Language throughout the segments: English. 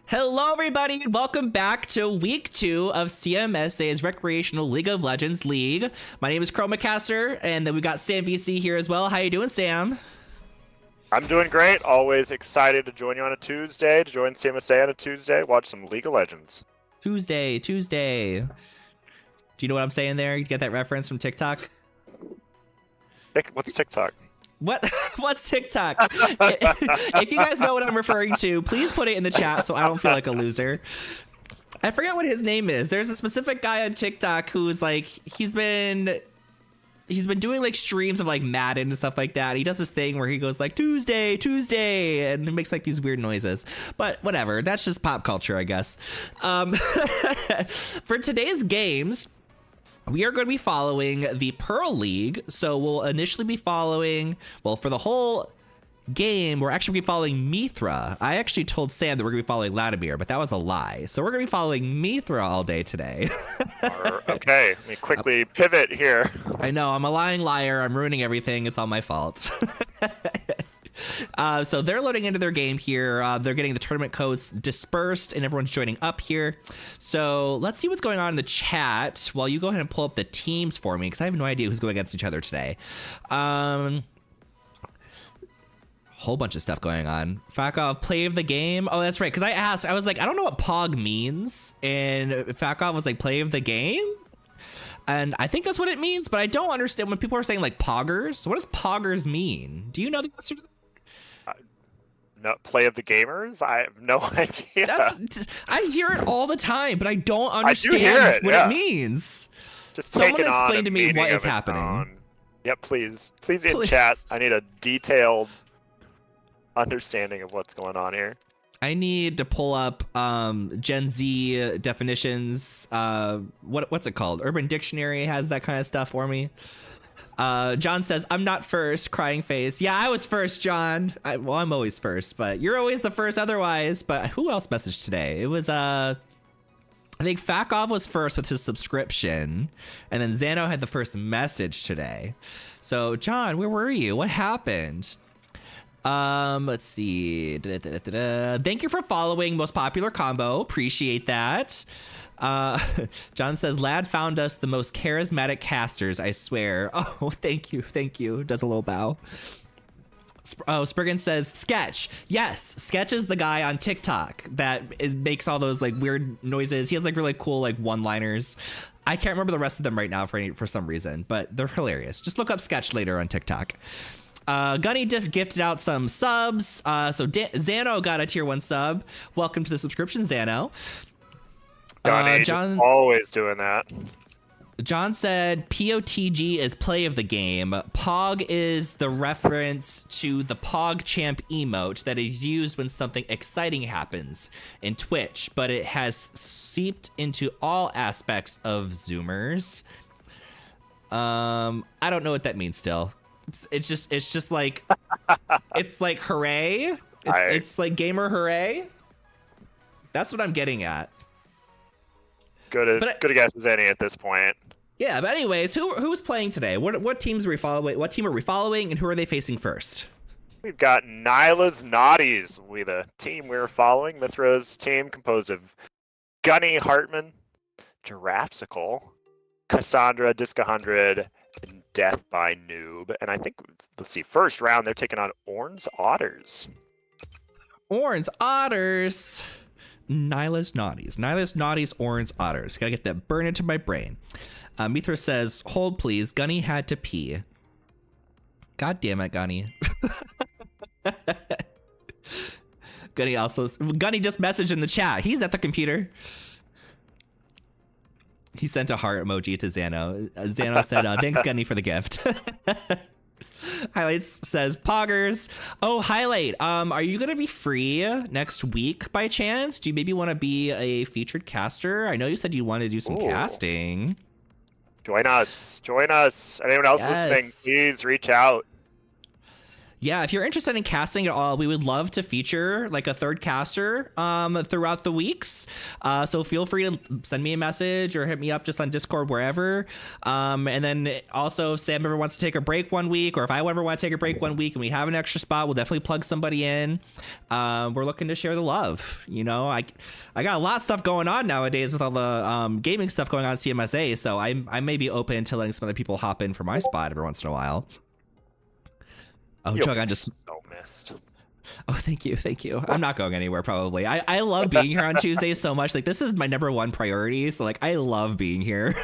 Hello, everybody, and welcome back to week 2 of CMSA's Recreational League of Legends League. My name is Chromacaster, and then we got Sam VC here as well. How you doing, Sam? I'm doing great. Always excited to join you on a Tuesday, to join CMSA on a Tuesday, watch some League of Legends. Tuesday. Do you know what I'm saying there? You get that reference from TikTok? What's TikTok? What? What's TikTok? If you guys know what I'm referring to, please put it in the chat so I don't feel like a loser. I forget what his name is. There's a specific guy on TikTok who's like, he's been doing like streams of like Madden and stuff like that. He does this thing where he goes like Tuesday, and it makes like these weird noises. But whatever, that's just pop culture, I guess. For today's games, we are going to be following the Pearl League. So we'll initially be following, well, for the whole game, we're actually be following Mythra. I actually told Sam that we're going to be following Vladimir, but that was a lie. So we're going to be following Mythra all day today. Okay, let me quickly pivot here. I know, I'm a lying liar. I'm ruining everything. It's all my fault. So they're loading into their game here. They're getting the tournament codes dispersed and everyone's joining up here. So let's see what's going on in the chat while you go ahead and pull up the teams for me, because I have no idea who's going against each other today. Whole bunch of stuff going on. Fakov, play of the game. Oh, that's right, because I asked, I was like, I don't know what POG means, and Fakov was like, play of the game? And I think that's what it means, but I don't understand when people are saying like poggers. What does poggers mean? Do you know the answer to that? No, play of the gamers? I have no idea. I hear it all the time, but I don't understand what it means. Just someone explain to me what is happening. Yep, please in chat. I need a detailed understanding of what's going on here. I need to pull up Gen Z definitions. What's it called? Urban Dictionary has that kind of stuff for me. John says, I'm not first, crying face. Yeah, I was first, John. Well, I'm always first, but you're always the first otherwise. But who else messaged today? It was, I think Fakov was first with his subscription, and then Zano had the first message today. So, John, where were you? What happened? Let's see. Thank you for following Most Popular Combo. Appreciate that. John says, Lad found us the most charismatic casters, I swear. Oh, thank you. Does a little bow. Spriggan says, Sketch. Yes, Sketch is the guy on TikTok that makes all those like weird noises. He has like really cool like one-liners. I can't remember the rest of them right now for some reason, but they're hilarious. Just look up Sketch later on TikTok. Gunny gifted out some subs. So Zano got a tier 1 sub. Welcome to the subscription, Zano. Gunny, John always doing that. John said POTG is play of the game. Pog is the reference to the PogChamp emote that is used when something exciting happens in Twitch, but it has seeped into all aspects of Zoomers. I don't know what that means still. It's just like, it's like hooray. It's like gamer hooray. That's what I'm getting at. Good a guess as any at this point. Yeah, but anyways, who's playing today? What teams are we following? What team are we following, and who are they facing first? We've got Nyla's Naughties. The team we're following. Mythra's team composed of Gunny Hartman, Giraffesicle, Cassandra, Disc100, and Death by Noob. And I think, let's see, first round they're taking on Orn's Otters. Orn's Otters. Nyla's Naughties, Orange Otters. Gotta get that burned into my brain. Mythra says, hold please, Gunny had to pee. God damn it, Gunny. Gunny just messaged in the chat. He's at the computer. He sent a heart emoji to Zano. Zano said, thanks, Gunny, for the gift. Highlights says poggers. Oh, Highlight, are you gonna be free next week by chance? Do you maybe want to be a featured caster? I know you said you wanted to do some casting. Join us. Anyone else listening, please reach out. Yeah, if you're interested in casting at all, we would love to feature like a third caster throughout the weeks. So feel free to send me a message or hit me up just on Discord, wherever. And then also, if Sam ever wants to take a break one week, or if I ever want to take a break one week and we have an extra spot, we'll definitely plug somebody in. We're looking to share the love. You know, I got a lot of stuff going on nowadays with all the gaming stuff going on at CMSA, so I may be open to letting some other people hop in for my spot every once in a while. Oh, Chug, I just so missed. Oh, thank you. I'm not going anywhere, probably. I love being here on Tuesdays so much. Like, this is my #1 priority, so like I love being here.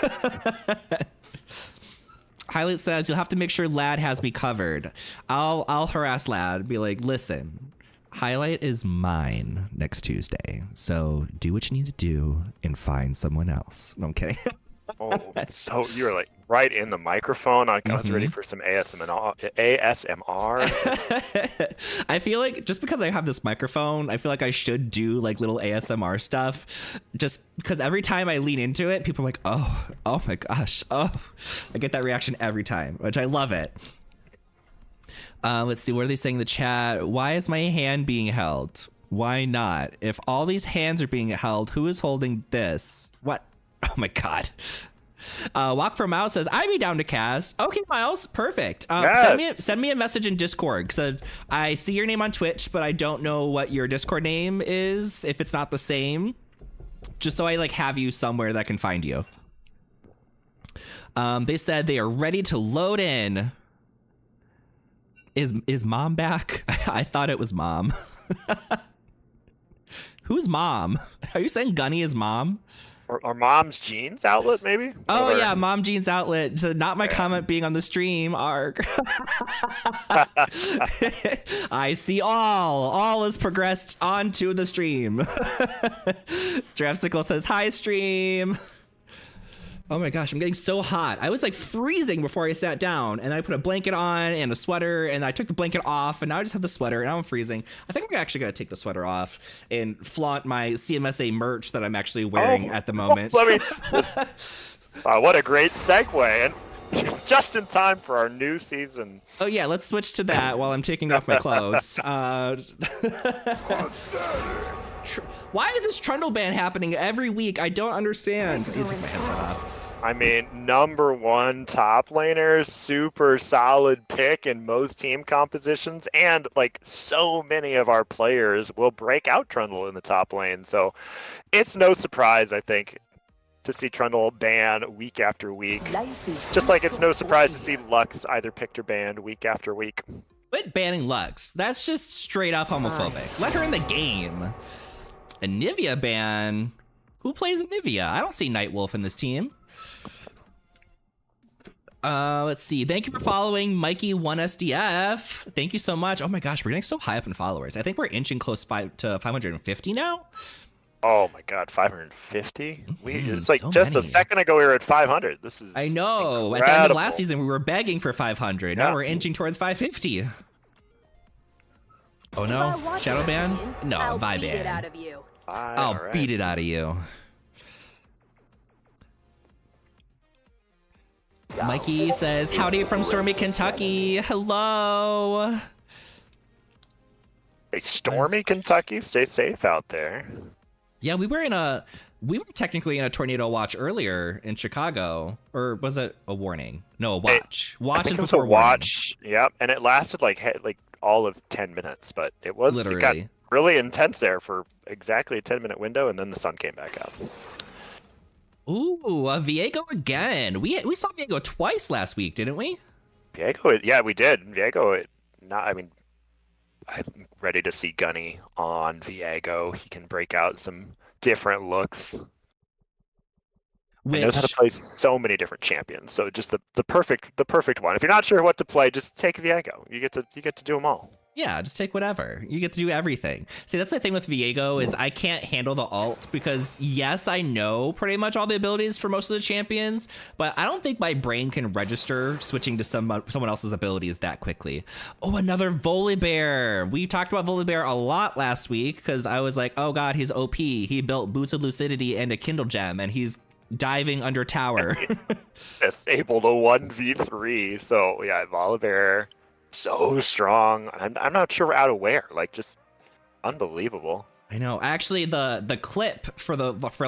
Highlight says you'll have to make sure Lad has me covered. I'll harass Lad, be like, listen, Highlight is mine next Tuesday, so do what you need to do and find someone else. No, I'm kidding. Oh, so you were like right in the microphone. I was ready for some ASMR. I feel like just because I have this microphone, I feel like I should do like little ASMR stuff. Just because every time I lean into it, people are like, oh my gosh, oh. I get that reaction every time, which I love it. Let's see, what are they saying in the chat? Why is my hand being held? Why not? If all these hands are being held, who is holding this? What? Oh my god. Walk for Miles says, I'd be down to cast. Okay, Miles, perfect. Yes. Send me a message in Discord. So I see your name on Twitch, but I don't know what your Discord name is, if it's not the same. Just so I like have you somewhere that I can find you. They said they are ready to load in. Is Mom back? I thought it was Mom. Who's Mom? Are you saying Gunny is Mom? Or Mom's Jeans outlet, maybe? Oh, yeah, Mom Jeans outlet. So not my comment being on the stream, arg. I see all. All is progressed onto the stream. Draftsicle says, hi, stream. Oh my gosh, I'm getting so hot. I was like freezing before I sat down, and I put a blanket on and a sweater, and I took the blanket off, and now I just have the sweater, and now I'm freezing. I think I'm actually gonna take the sweater off and flaunt my CMSA merch that I'm actually wearing at the moment. What a great segue, and just in time for our new season. Oh yeah, let's switch to that while I'm taking off my clothes. Why is this Trundle ban happening every week? I don't understand. I need to take my headset off. I mean, #1 top laner, super solid pick in most team compositions, and like so many of our players will break out Trundle in the top lane. So it's no surprise, I think, to see Trundle ban week after week. Just like it's no surprise to see Lux either picked or banned week after week. Quit banning Lux. That's just straight up homophobic. Let her in the game. A Nivea ban? Who plays Nivea? I don't see Nightwolf in this team. Let's see. Thank you for following Mikey1SDF. Thank you so much. Oh my gosh, we're getting so high up in followers. I think we're inching close to 550 now. Oh my god, 550? It's like so just many. A second ago we were at 500. This is I know. incredible. At the end of last season, we were begging for 500. Now Yeah. we're inching towards 550. Oh no, shadow ban? No, vibe ban. I'll beat it out of you. Mikey says, howdy from stormy Kentucky. Hello. Hey, stormy Kentucky, stay safe out there. Yeah, we were technically in a tornado watch earlier in Chicago, or was it a warning? No, a watch. Watch is before warning. Watch. Yep, and it lasted like all of 10 minutes, but it got really intense there for exactly a 10-minute window, and then the sun came back out. Ooh, Viego again. We saw Viego twice last week, didn't we? Viego, yeah, we did. Viego, I'm ready to see Gunny on Viego. He can break out some different looks. He knows how to play so many different champions. So just the perfect one. If you're not sure what to play, just take Viego. You get to do them all. Yeah, just take whatever. You get to do everything. See, that's the thing with Viego is I can't handle the ult because yes, I know pretty much all the abilities for most of the champions, but I don't think my brain can register switching to someone else's abilities that quickly. Oh, another Volibear. We talked about Volibear a lot last week because I was like, oh god, he's OP. He built Boots of Lucidity and a Kindle Gem, and he's diving under tower. It's able to 1v3. So yeah, Volibear. so strong. I'm not sure out of where. Like, just unbelievable. I know. Actually, the clip for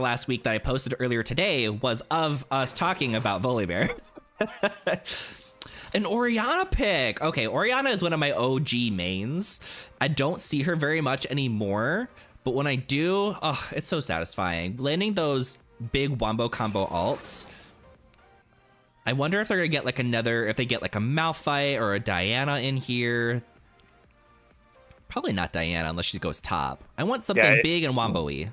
last week that I posted earlier today was of us talking about Volibear. An Orianna pick. Okay, Orianna is one of my OG mains. I don't see her very much anymore, but when I do, oh, it's so satisfying. Landing those big wombo combo alts. I wonder if they're gonna get like if they get like a Malphite or a Diana in here. Probably not Diana unless she goes top. I want something big and wombo-y.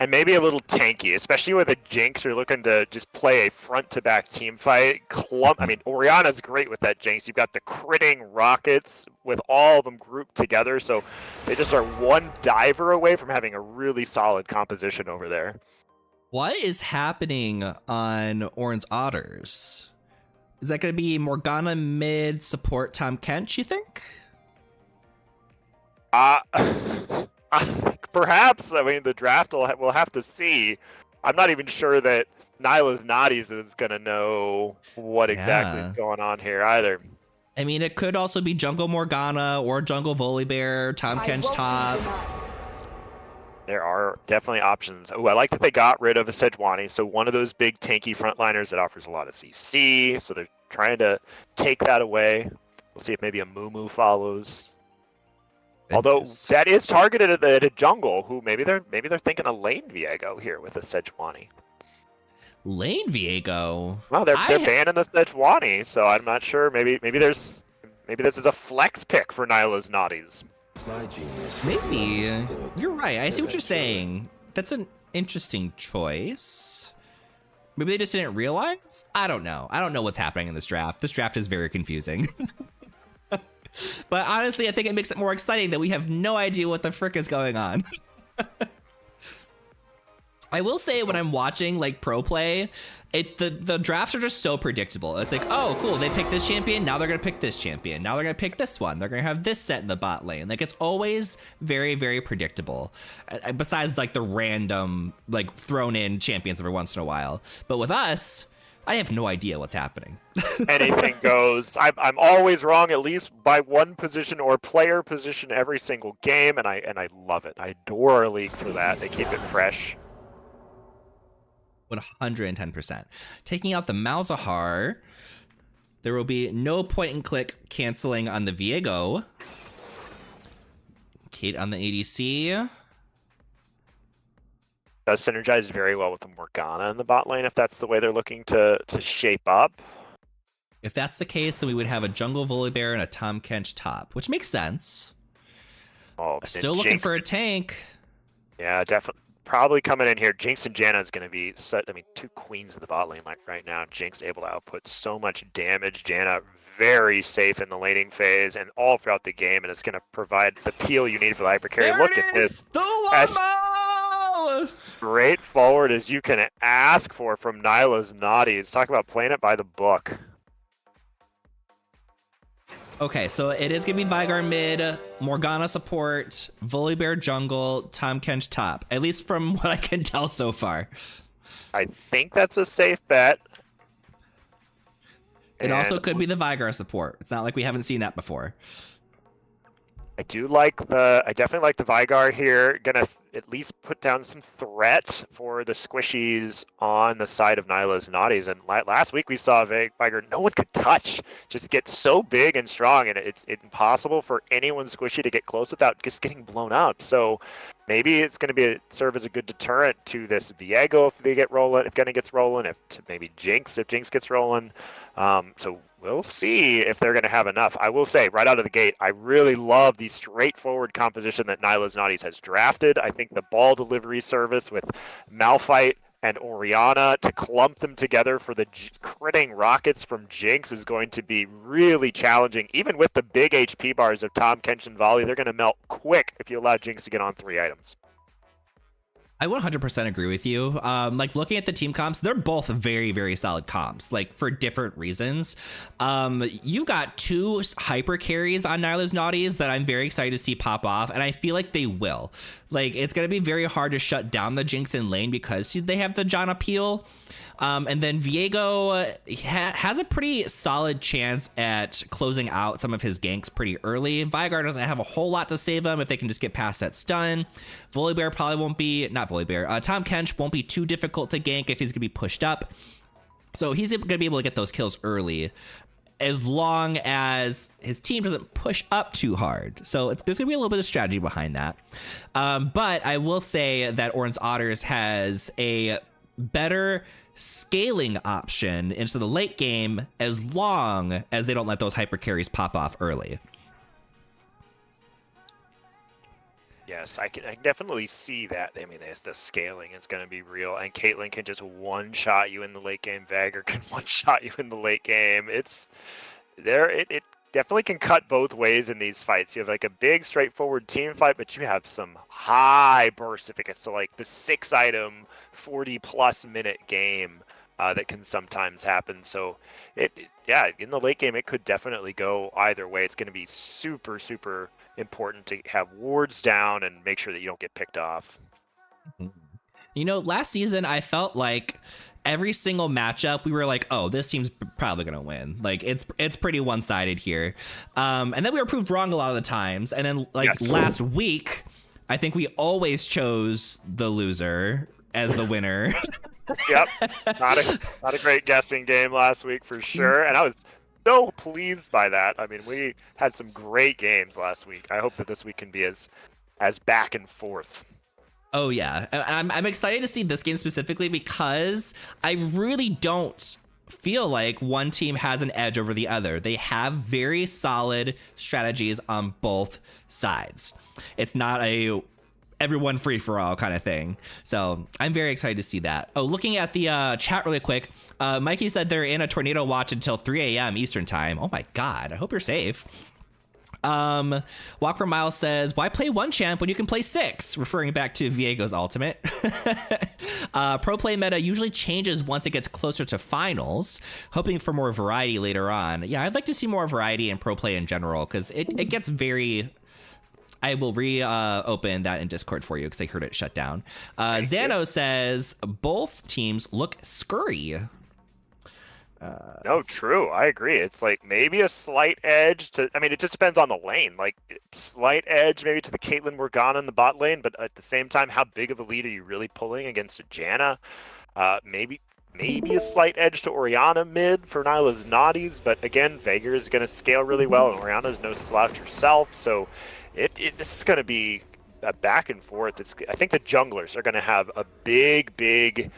And maybe a little tanky, especially with a Jinx who're looking to just play a front-to-back team fight. I mean, Orianna's great with that Jinx. You've got the critting rockets with all of them grouped together, so they just are one diver away from having a really solid composition over there. What is happening on Oran's Otters? Is that going to be Morgana mid support Tahm Kench, you think? Perhaps. I mean, the draft we'll have to see. I'm not even sure that Nyla's Naughties is gonna know what exactly is going on here either. I mean, it could also be Jungle Morgana or Jungle Volibear, Tahm Kench top. There are definitely options. Oh, I like that they got rid of a Sejuani, so one of those big tanky frontliners that offers a lot of CC. So they're trying to take that away. We'll see if maybe a Mumu follows. Although that is targeted at a jungle, who maybe they're thinking a Lane Viego here with a Sejuani. Lane Viego. Well, they're banning the Sejuani, so I'm not sure. Maybe this is a flex pick for Nyla's Naughties. Maybe you're right. I see what you're saying. That's an interesting choice. Maybe they just didn't realize. I don't know. I don't know what's happening in this draft. This draft is very confusing. But honestly, I think it makes it more exciting that we have no idea what the frick is going on. I will say when I'm watching like pro play, the drafts are just so predictable. It's like, oh, cool, they picked this champion, now they're gonna pick this champion, now they're gonna pick this one, they're gonna have this set in the bot lane. Like, it's always very, very predictable. Besides like the random like thrown in champions every once in a while. But with us, I have no idea what's happening. Anything goes. I'm always wrong, at least by one position or player position every single game, and I love it. I adore our league for that. They keep it fresh. 110%. Taking out the Malzahar, there will be no point and click canceling on the Viego. Kate on the ADC. Does synergize very well with the Morgana in the bot lane if that's the way they're looking to shape up. If that's the case, then we would have a Jungle Volibear and a Tahm Kench top, which makes sense. Oh, still looking for a tank. Yeah, definitely. Probably coming in here. Jinx and Janna is going to be two queens of the bot lane like right now. Jinx able to output so much damage. Janna very safe in the laning phase and all throughout the game, and it's going to provide the peel you need for the hypercarry. Look at this. The wombo! Straightforward as you can ask for from Nyla's Naughties. Talk about playing it by the book. Okay, so it is gonna be Veigar mid, Morgana support, Volibear jungle, Tahm Kench top. At least from what I can tell so far. I think that's a safe bet. It also could be the Veigar support. It's not like we haven't seen that before. I definitely like the Veigar here. Gonna at least put down some threat for the squishies on the side of Nyla's Naughties. And last week we saw Veigar no one could touch. Just get so big and strong, and it's impossible for anyone squishy to get close without just getting blown up. So maybe it's going to serve as a good deterrent to this Viego if they get rolling, if Gunny gets rolling, if Jinx gets rolling. So we'll see if they're going to have enough. I will say right out of the gate, I really love the straightforward composition that Nyla's Naughties has drafted. I think the ball delivery service with Malphite and Orianna to clump them together for the critting rockets from Jinx is going to be really challenging. Even with the big HP bars of Tahm Kench and Volley, they're going to melt quick if you allow Jinx to get on 3 items. I 100% agree with you. Like looking at the team comps, they're both very, very solid comps, like for different reasons. You got 2 hyper carries on Nyla's Naughties that I'm very excited to see pop off, and I feel like they will. Like, it's going to be very hard to shut down the Jinx in lane because they have the John appeal. And then Viego has a pretty solid chance at closing out some of his ganks pretty early. Veigar doesn't have a whole lot to save him if they can just get past that stun. Volibear probably won't be, not Volibear, Tahm Kench won't be too difficult to gank if he's going to be pushed up. So he's going to be able to get those kills early, as long as his team doesn't push up too hard. So there's going to be a little bit of strategy behind that. But I will say that Orange Otters has a better scaling option into the late game as long as they don't let those hyper carries pop off early. Yes, I can definitely see that. I mean, the scaling is going to be real, and Caitlyn can just one-shot you in the late game. Veigar can one-shot you in the late game. It's there. It definitely can cut both ways in these fights. You have like a big, straightforward team fight, but you have some high burst if it gets to like the 6-item, 40+ minute game that can sometimes happen. So yeah, in the late game, it could definitely go either way. It's going to be super, super important to have wards down and make sure that you don't get picked off. You know, last season I felt like every single matchup we were like, oh, this team's probably gonna win. Like it's pretty one-sided here. And then we were proved wrong a lot of the times. And then like last week, I think we always chose the loser as the winner. Yep, not a great guessing game last week for sure. And I was so pleased by that. I mean, we had some great games last week. I hope that this week can be as back and forth. Oh yeah, I'm excited to see this game specifically because I really don't feel like one team has an edge over the other. They have very solid strategies on both sides. It's not a everyone free for all kind of thing. So I'm very excited to see that. Oh, looking at the chat really quick, Mikey said they're in a tornado watch until 3 a.m. Eastern time. Oh my God, I hope you're safe. Walk for Miles says, why play one champ when you can play 6? Referring back to Viego's ultimate. Pro play meta usually changes once it gets closer to finals, hoping for more variety later on. Yeah, I'd like to see more variety in pro play in general, because it gets very... I will open that in Discord for you because I heard it shut down. Xano says, both teams look scurry. No, true. I agree. It's like maybe a slight edge to, I mean, it just depends on the lane. Like slight edge maybe to the Caitlyn Morgana in the bot lane, but at the same time, how big of a lead are you really pulling against a Janna? Maybe a slight edge to Orianna mid for Nyla's Naughties, but again, Veigar is going to scale really well, and Orianna's no slouch herself, so this is going to be a back and forth. I think the junglers are going to have a big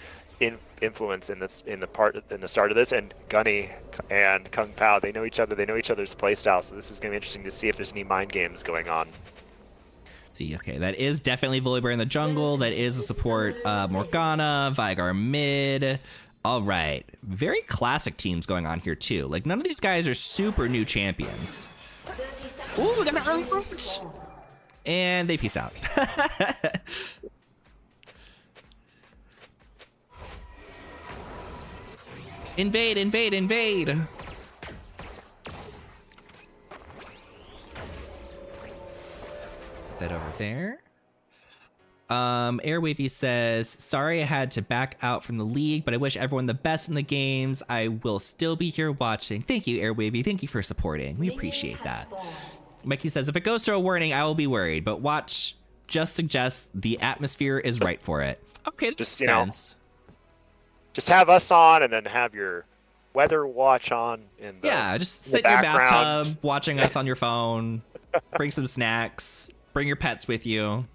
influence in the start of this, and Gunny and Kung Pao, they know each other, they know each other's playstyle, so this is going to be interesting to see if there's any mind games going on. See, okay, that is definitely Volibear in the jungle. That is a support Morgana, Veigar mid. All right, very classic teams going on here too. Like none of these guys are super new champions. Ooh, we got an early root! And they peace out. Invade, invade, invade! Put that over there. Airwavy says, sorry I had to back out from the league, but I wish everyone the best in the games. I will still be here watching. Thank you, Airwavy. Thank you for supporting. We appreciate that. Mikey says, if it goes through a warning, I will be worried, but watch just suggests the atmosphere is right for it. Okay, that makes sense. Just have us on and then have your weather watch on in the Yeah, just sit in your bathtub watching us on your phone. Bring some snacks. Bring your pets with you.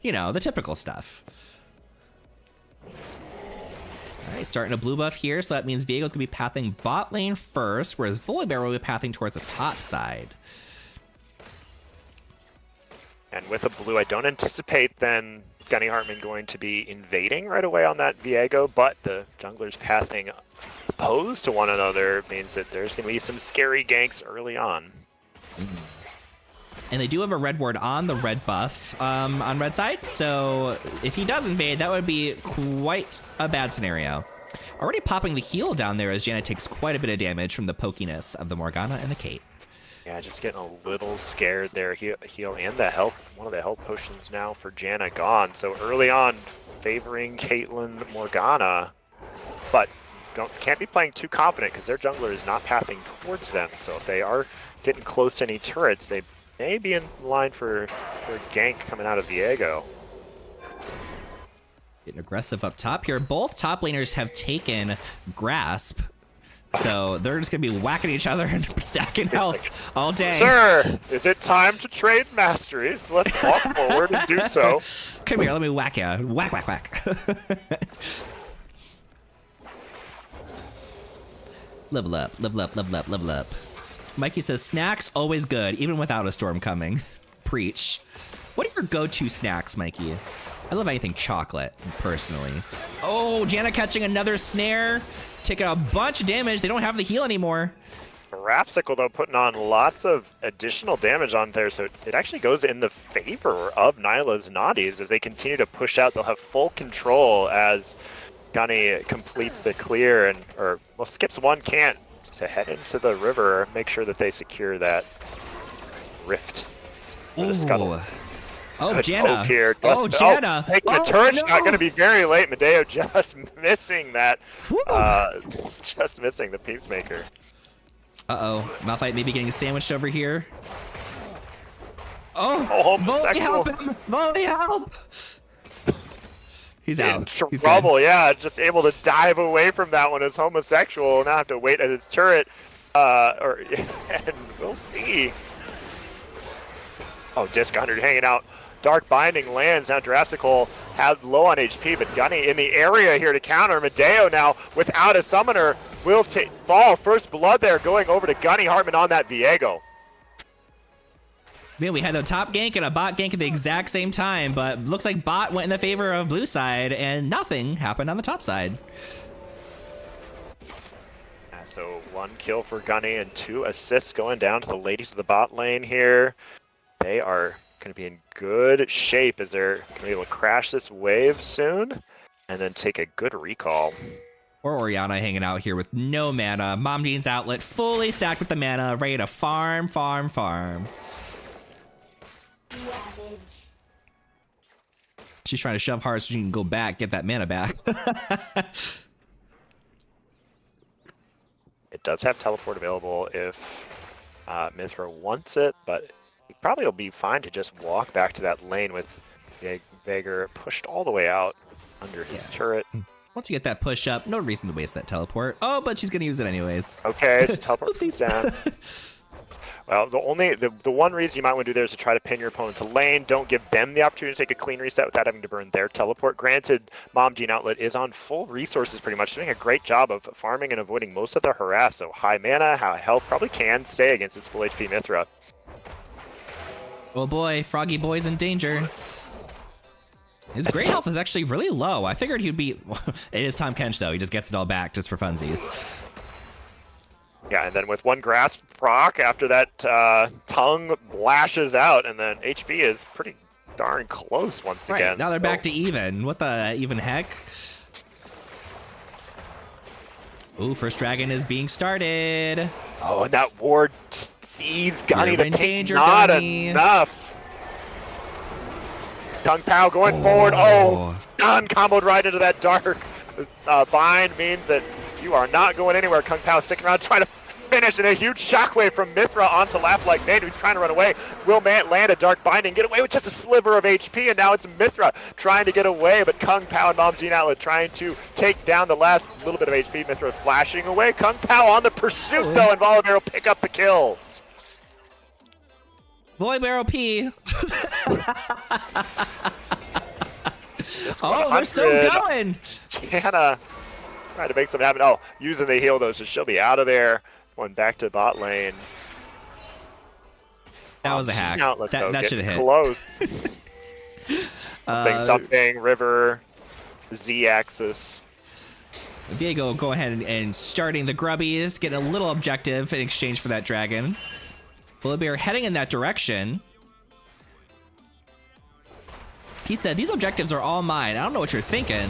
You know, the typical stuff. All right, starting a blue buff here, so that means Viego's gonna be pathing bot lane first, whereas Volibear will be pathing towards the top side. And with a blue, I don't anticipate then Gunny Hartman going to be invading right away on that Viego, but the junglers pathing opposed to one another means that there's going to be some scary ganks early on. And they do have a red ward on the red buff on red side, so if he does invade, that would be quite a bad scenario. Already popping the heal down there as Janna takes quite a bit of damage from the pokiness of the Morgana and the Kate. Yeah, just getting a little scared there. Heal and the health, one of the health potions now for Janna gone. So early on, favoring Caitlyn Morgana, but can't be playing too confident because their jungler is not pathing towards them. So if they are getting close to any turrets, they may be in line for a gank coming out of Viego. Getting aggressive up top here. Both top laners have taken Grasp. So they're just going to be whacking each other and stacking health all day. Sir, is it time to trade masteries? Let's walk forward and do so. Come here, let me whack you. Whack, whack, whack. Level up, level up, level up, level up. Mikey says, snacks always good, even without a storm coming. Preach. What are your go-to snacks, Mikey? I love anything chocolate, personally. Oh, Janna catching another snare. Taking a bunch of damage. They don't have the heal anymore. Rapsicle, though, putting on lots of additional damage on there, so it actually goes in the favor of Nyla's Naughties as they continue to push out. They'll have full control as Gunny completes the clear skips one can't to head into the river, make sure that they secure that rift. The scuttle. Oh, Good Janna. Here. Oh, Janna. Taking the turret's not going to be very late. Medeo just missing that. Just missing the Peacemaker. Uh-oh. Malphite maybe getting sandwiched over here. Oh, Voldy, help him! Voldy, help! He's out. In He's trouble, good. yeah. Just able to dive away from that one as homosexual. Now have to wait at his turret. And we'll see. Oh, Disc 100 hanging out. Dark Binding lands. Now Jurassical had low on HP, but Gunny in the area here to counter. Medeo now without a summoner will fall. First blood there going over to Gunny Hartman on that Viego. Man, we had a top gank and a bot gank at the exact same time, but looks like bot went in the favor of blue side and nothing happened on the top side. So 1 kill for Gunny and 2 assists going down to the ladies of the bot lane here. They are going to be in good shape as they're going to be able to crash this wave soon and then take a good recall. Or Orianna hanging out here with no mana. Mom Jean's outlet fully stacked with the mana, ready to farm, farm, farm. She's trying to shove hard so she can go back, get that mana back. It does have teleport available if Mythra wants it, but he probably will be fine to just walk back to that lane with Veigar pushed all the way out under his turret. Once you get that push up, no reason to waste that teleport. Oh, but she's gonna use it anyways. Okay, so teleport Oopsies. down. Well, the one reason you might want to do there is to try to pin your opponent to lane. Don't give them the opportunity to take a clean reset without having to burn their teleport. Granted, Mom Jean Outlet is on full resources pretty much, doing a great job of farming and avoiding most of the harass. So high mana, high health, probably can stay against this full HP Mythra. Oh boy, Froggy Boy's in danger. His great health is actually really low. I figured he'd be... It is Tahm Kench though, he just gets it all back just for funsies. Yeah, and then with one grasp proc after that tongue lashes out, and then HP is pretty darn close once again. Now they're back to even. What the even heck? Ooh, first dragon is being started. Oh, and that ward sees Gunny. You're in The pick's danger, not Gunny. enough. Kung Pao going forward. Oh, stun comboed right into that dark bind means that you are not going anywhere. Kung Pao sticking around trying to finish, and a huge shockwave from Mythra onto Laughlike Nate, who's trying to run away. Will land a dark binding, get away with just a sliver of HP, and now it's Mythra trying to get away, but Kung Pao and Mom Jean Outlet trying to take down the last little bit of HP. Mythra flashing away. Kung Pao on the pursuit though, and Volibear will pick up the kill. Volibear OP. Oh, they're still going. Janna trying to make something happen. Oh, using the heal though, so she'll be out of there. Going back to bot lane. That was a hack. Outlet, That should have hit. Close. something, river, Z-axis. Viego go ahead and starting the grubbies, getting a little objective in exchange for that dragon. Volibear heading in that direction. He said, these objectives are all mine. I don't know what you're thinking.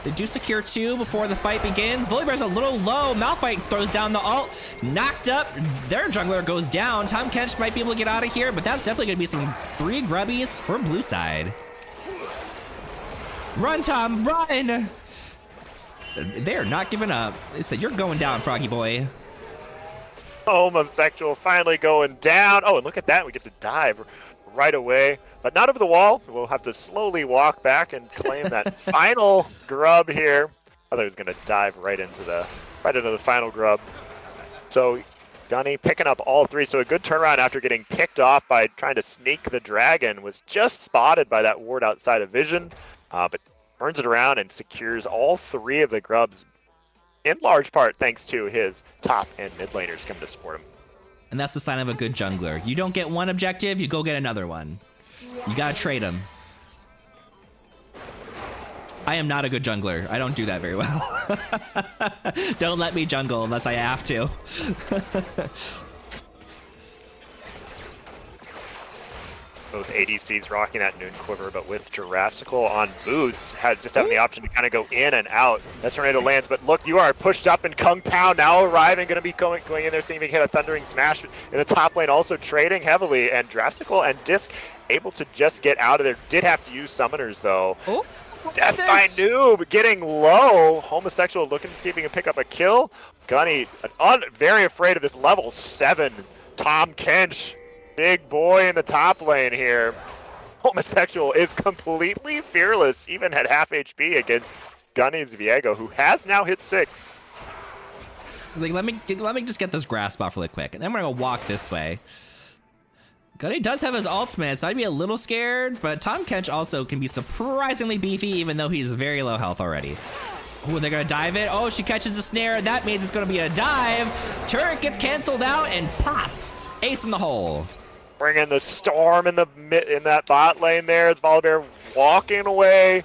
They do secure 2 before the fight begins. Volibear's a little low. Malphite throws down the ult. Knocked up. Their jungler goes down. Tahm Kench might be able to get out of here, but that's definitely going to be some 3 grubbies for blue side. Run, Tom, run! They're not giving up. They said, you're going down, Froggy boy. Homosexual finally going down. Oh, and look at that. We get to dive right away. But not over the wall. We'll have to slowly walk back and claim that final grub here. I thought he was going to dive right into the final grub. So Gunny picking up all 3. So a good turnaround after getting picked off by trying to sneak the dragon. Was just spotted by that ward outside of vision. But turns it around and secures all 3 of the grubs, in large part thanks to his top and mid laners coming to support him. And that's the sign of a good jungler. You don't get one objective, you go get another one. You gotta trade them. I am not a good jungler. I don't do that very well. Don't let me jungle unless I have to. Both ADCs rocking that Noon Quiver, but with Jurassical on boots, having the option to kind of go in and out. That Tornado lands, but look, you are pushed up, and Kung Pao now arriving, going to be going in there, seeing if he can hit a Thundering Smash in the top lane, also trading heavily, and Jurassical and Disc able to just get out of there. Did have to use Summoners, though. Oh, Death by Noob getting low. Homosexual looking to see if he can pick up a kill. Gunny, very afraid of this level 7 Tahm Kench. Big boy in the top lane here. Homosexual is completely fearless, even at half HP against Gunny's Viego, who has now hit 6. Like, let me just get this grasp off really quick, and then we're gonna walk this way. Gunny does have his ultimate, so I'd be a little scared, but Tahm Kench also can be surprisingly beefy, even though he's very low health already. Oh, they're gonna dive it. Oh, she catches the snare. That means it's gonna be a dive. Turret gets canceled out, and pop! Ace in the hole. Bringing the storm in that bot lane there as Volibear walking away,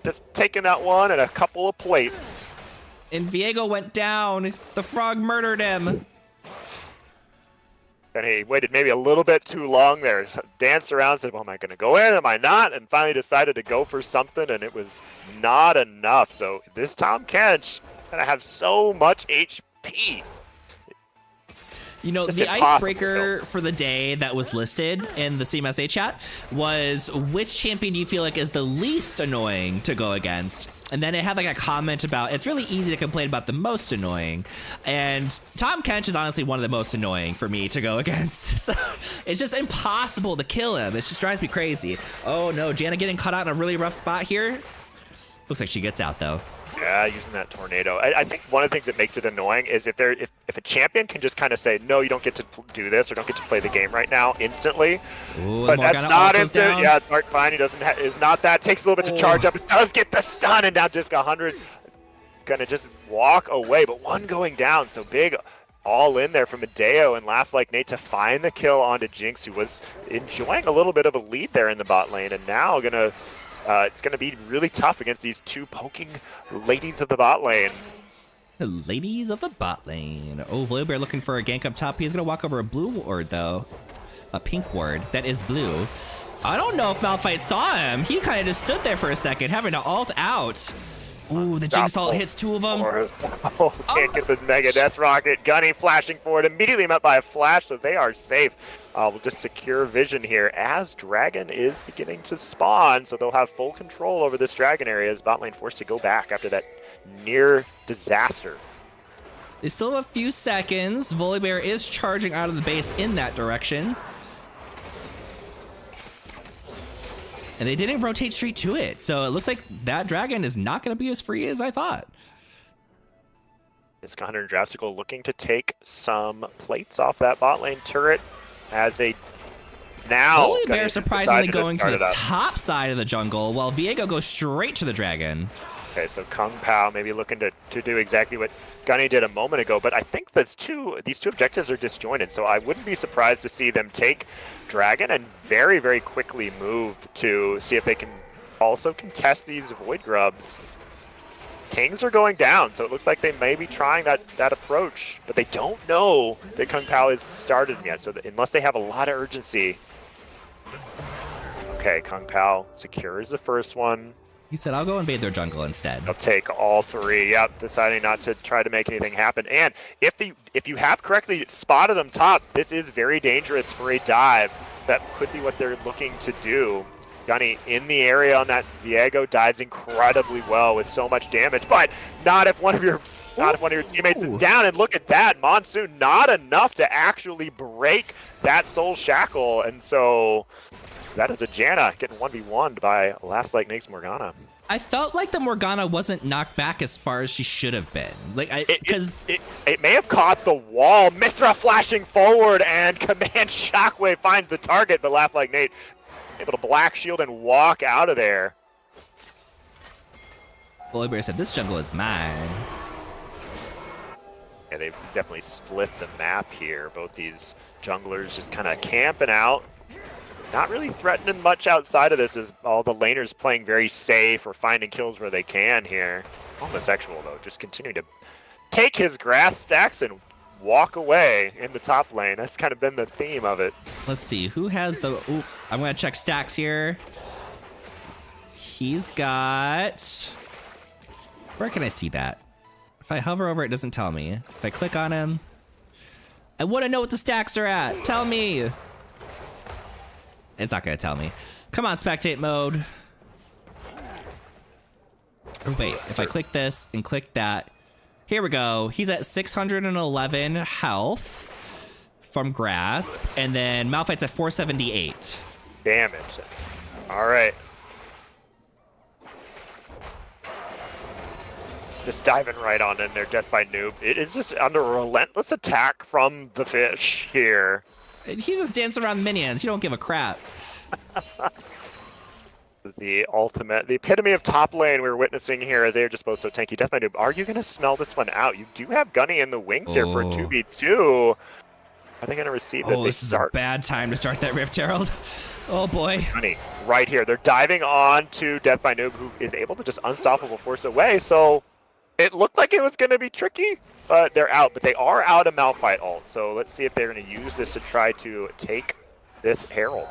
just taking that one and a couple of plates. And Viego went down. The frog murdered him. And he waited maybe a little bit too long there. Danced around, said, well, am I going to go in? Am I not? And finally decided to go for something, and it was not enough. So this Tahm Kench going to have so much HP. You know, It's the impossible icebreaker for the day that was listed in the CMSA chat was, which champion do you feel like is the least annoying to go against? And then it had like a comment about, it's really easy to complain about the most annoying. And Tahm Kench is honestly one of the most annoying for me to go against. So it's just impossible to kill him. It just drives me crazy. Oh no, Janna getting caught out in a really rough spot here. Looks like she gets out though. Yeah, using that tornado. I think one of the things that makes it annoying is if a champion can just kind of say, no, you don't get to do this or don't get to play the game right now instantly. Ooh, but that's not instant. Yeah, Mark Fine, he is not that. Takes a little bit to charge up. It does get the stun, and now Disc 100 gonna just walk away. But one going down, so big all in there from Medeo and Laugh Like Nate to find the kill onto Jinx, who was enjoying a little bit of a lead there in the bot lane, and now it's going to be really tough against these 2 poking ladies of the bot lane. The ladies of the bot lane. Oh, Volibear looking for a gank up top. He's going to walk over a blue ward, though. A pink ward that is blue. I don't know if Malphite saw him. He kind of just stood there for a second, having to ult out. Ooh, the Jinx ult hits 2 of them. Can't get the Mega Death Rocket. Gunny flashing forward, immediately met by a flash, so they are safe. We'll just secure vision here as Dragon is beginning to spawn, so they'll have full control over this Dragon area as bot lane forced to go back after that near disaster. They still have a few seconds. Volibear is charging out of the base in that direction. And they didn't rotate straight to it, so it looks like that Dragon is not going to be as free as I thought. Disc 100 and Jurassical looking to take some plates off that bot lane turret as they now... Volibear surprisingly going to the top side of the jungle, while Viego goes straight to the Dragon. Okay, so Kung Pao maybe looking to do exactly what Gunny did a moment ago, but I think these two objectives are disjointed, so I wouldn't be surprised to see them take Dragon and very, very quickly move to see if they can also contest these Void Grubs. Kings are going down, so it looks like they may be trying that approach, but they don't know that Kung Pao is started yet, so unless they have a lot of urgency. Okay, Kung Pao secures the first one. He said, I'll go invade their jungle instead. They'll take all three. Yep, deciding not to try to make anything happen. And if you have correctly spotted them top, this is very dangerous for a dive. That could be what they're looking to do. Gunny in the area on that Viego dives incredibly well with so much damage, but not if one of your teammates is down. And look at that, Monsoon, not enough to actually break that soul shackle. And so that is a Janna getting 1v1'd by Last Light Makes Morgana. I felt like the Morgana wasn't knocked back as far as she should have been. Like, it may have caught the wall. Mythra flashing forward, and Command Shockwave finds the target, but Laugh Like Nate able to black shield and walk out of there. Bully Bear said, this jungle is mine. Yeah, they've definitely split the map here. Both these junglers just kind of camping out. Not really threatening much outside of this, as all the laners playing very safe or finding kills where they can here. Homosexual, though, just continuing to take his grass stacks and walk away in the top lane. That's kind of been the theme of it. Let's see, who has the... Ooh, I'm going to check stacks here. He's got... Where can I see that? If I hover over it, doesn't tell me. If I click on him... I want to know what the stacks are at. Tell me. It's not going to tell me. Come on, spectate mode. Oh, wait, if I click this and click that... Here we go. He's at 611 health from Grasp, and then Malphite's at 478. Damage. All right. Just diving right on in there, Death by Noob. It is just under a relentless attack from the fish here. He's just dancing around minions. You don't give a crap. The ultimate, the epitome of top lane we're witnessing here. They're just both so tanky. Death by Noob, are you going to smell this one out? You do have Gunny in the wings here for a 2v2. Are they going to receive this? This is a bad time to start that Rift Herald. Oh boy. Gunny, right here. They're diving on to Death by Noob, who is able to just unstoppable force away. So it looked like it was going to be tricky, but they're out. But they are out of Malphite ult. So let's see if they're going to use this to try to take this Herald.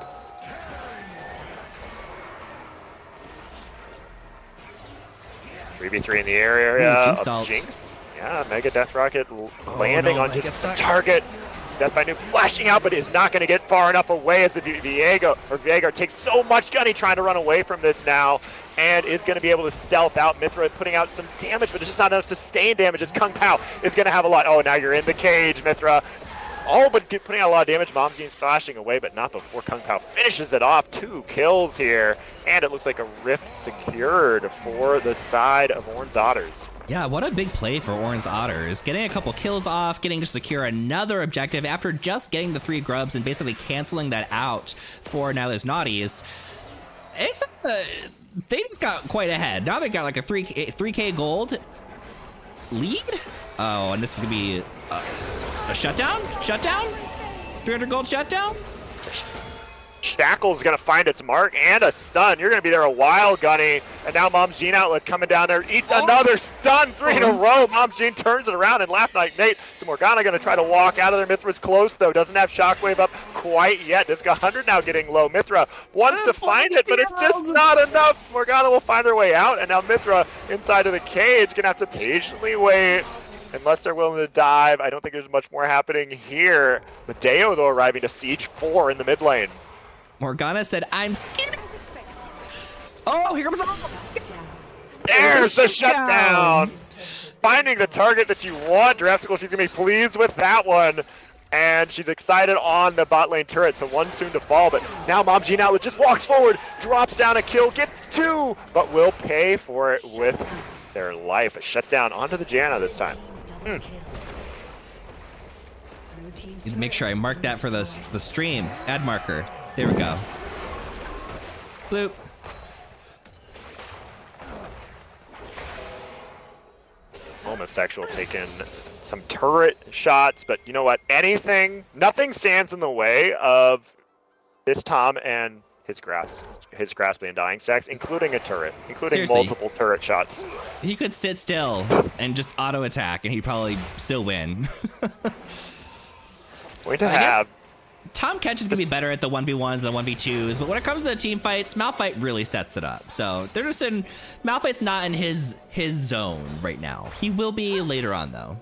3v3 in the area of Jinx. Yeah, Mega Death Rocket landing on just the target. Death by Noob flashing out, but is not going to get far enough away as the Viego takes so much Gunny trying to run away from this now, and is going to be able to stealth out. Mythra putting out some damage, but it's just not enough sustained damage as Kung Pao is going to have a lot. Oh, now you're in the cage, Mythra. Oh, but putting out a lot of damage. Momjean's flashing away, but not before Kung Pao finishes it off. 2 kills here, and it looks like a rift secured for the side of Oran's Otters. Yeah, what a big play for Oran's Otters. Getting a couple kills off, getting to secure another objective after just getting the 3 grubs and basically canceling that out for Nyla's Naughties. It's they just got quite ahead. Now they got like a 3K gold lead. Oh, and this is gonna be a shutdown? Shutdown? 300 gold shutdown? Shackle's gonna find its mark and a stun. You're gonna be there a while, Gunny. And now Momjean Outlet coming down there, eats another stun, 3 in a row. Momjean turns it around and Laugh Like Nate. So Morgana gonna try to walk out of there. Mythra's close though, doesn't have Shockwave up quite yet. Disco 100 now getting low. Mythra wants to find it, but it's just not enough. Morgana will find her way out, and now Mythra inside of the cage gonna have to patiently wait. Unless they're willing to dive, I don't think there's much more happening here. Medeo, though, arriving to Siege 4 in the mid lane. Morgana said, I'm scared. Oh, here comes There's the shutdown. Finding the target that you want. Giraffical, she's going to be pleased with that one. And she's excited on the bot lane turret, so 1 soon to fall. But now Momjean Outlet just walks forward, drops down a kill, gets 2, but will pay for it with their life. A shutdown onto the Janna this time. Need to make sure I mark that for the stream. Add marker. There we go. Bloop. Homosexual taking some turret shots, but you know what? Nothing stands in the way of this Tom and his grasping and dying stacks, including a turret, including multiple turret shots. He could sit still and just auto attack, and he'd probably still win. Going to have Tahm Kench is gonna be better at the 1v1s and 1v2s, but when it comes to the team fights, Malphite really sets it up. So they're just in, Malphite's not in his zone right now. He will be later on though.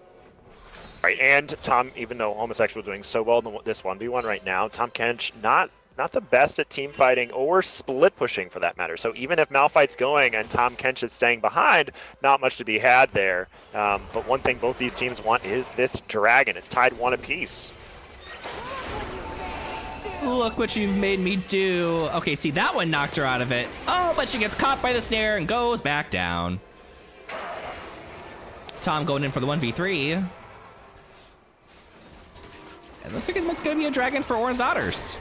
Right, and Tom, even though Homosexual doing so well in this 1v1 right now, Tahm Kench not the best at team fighting or split pushing for that matter. So even if Malphite's going and Tahm Kench is staying behind, not much to be had there. But one thing both these teams want is this dragon. It's tied 1 apiece. Look what you've made me do. Okay, see, that one knocked her out of it. Oh, but she gets caught by the snare and goes back down. Tom going in for the 1v3. It looks like it's going to be a dragon for Orange Otters.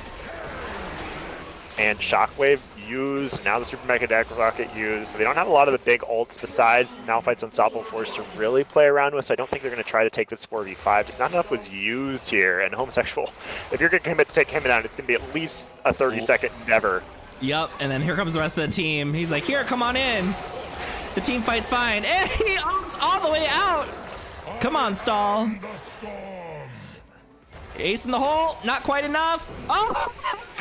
And Shockwave used, now the Super Mega Deck Rocket used, so they don't have a lot of the big ults besides Malphite's Unstoppable Force to really play around with, so I don't think they're going to try to take this 4v5. Just not enough was used here, and Homosexual, if you're going to commit to take him down, it's going to be at least a 30-second endeavor. Yep, and then here comes the rest of the team. He's like, here, come on in. The team fight's fine. And he ults all the way out. Come on, Stall. Ace in the hole, not quite enough. Oh,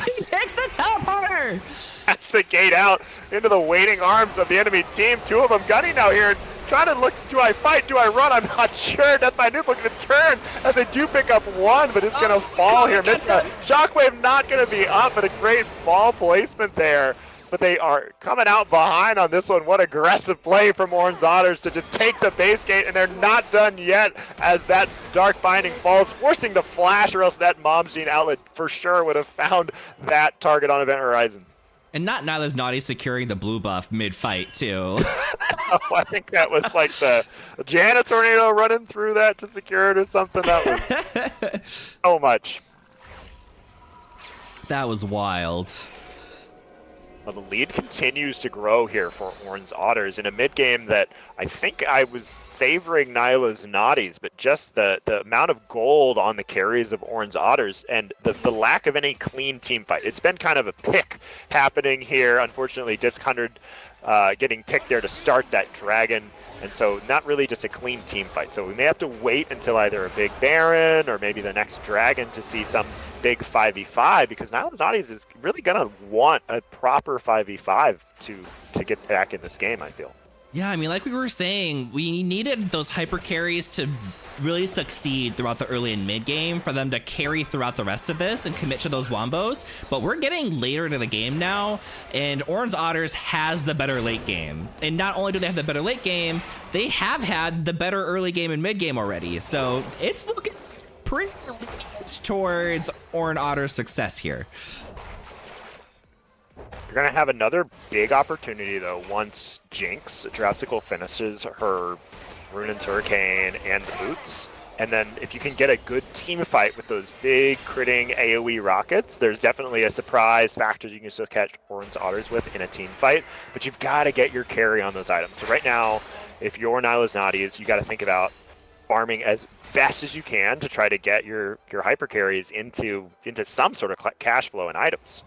he takes the teleporter. That's the gate out into the waiting arms of the enemy team. 2 of them gunning now here, trying to look, do I fight, do I run? I'm not sure. Death by Noob looking to turn as they do pick up 1, but it's going to fall here. Shockwave not going to be up, but a great ball placement there. But they are coming out behind on this one. What aggressive play from Orange Otters to just take the base gate, and they're not done yet as that Dark Binding falls, forcing the flash, or else that Mom's Gene outlet for sure would have found that target on Event Horizon. And not Nyla's Naughty securing the blue buff mid-fight, too. Oh, I think that was like the Janet Tornado running through that to secure it or something. That was so much. That was wild. Well, the lead continues to grow here for Orange Otters in a mid-game that I think I was favoring Nyla's Naughties, but just the amount of gold on the carries of Orange Otters and the lack of any clean team fight. It's been kind of a pick happening here. Unfortunately, Disc 100 getting picked there to start that dragon, and so not really just a clean team fight. So we may have to wait until either a big Baron or maybe the next dragon to see some big 5v5, because Nyla's Naughties is really gonna want a proper 5v5 to get back in this game, I feel. Yeah, I mean, like we were saying, we needed those hyper carries to really succeed throughout the early and mid game for them to carry throughout the rest of this and commit to those wombos. But we're getting later into the game now, and Orange Otters has the better late game. And not only do they have the better late game, they have had the better early game and mid game already. So it's looking pretty towards Orange Otter's success here. You're going to have another big opportunity, though, once Jinx Dropsicle finishes her Ruin's Hurricane and the boots. And then if you can get a good team fight with those big critting AoE rockets, there's definitely a surprise factor you can still catch Orange Otters with in a team fight. But you've got to get your carry on those items. So right now, if you're Nyla's Naughties, you got to think about farming as best as you can to try to get your hyper carries into some sort of cash flow and items.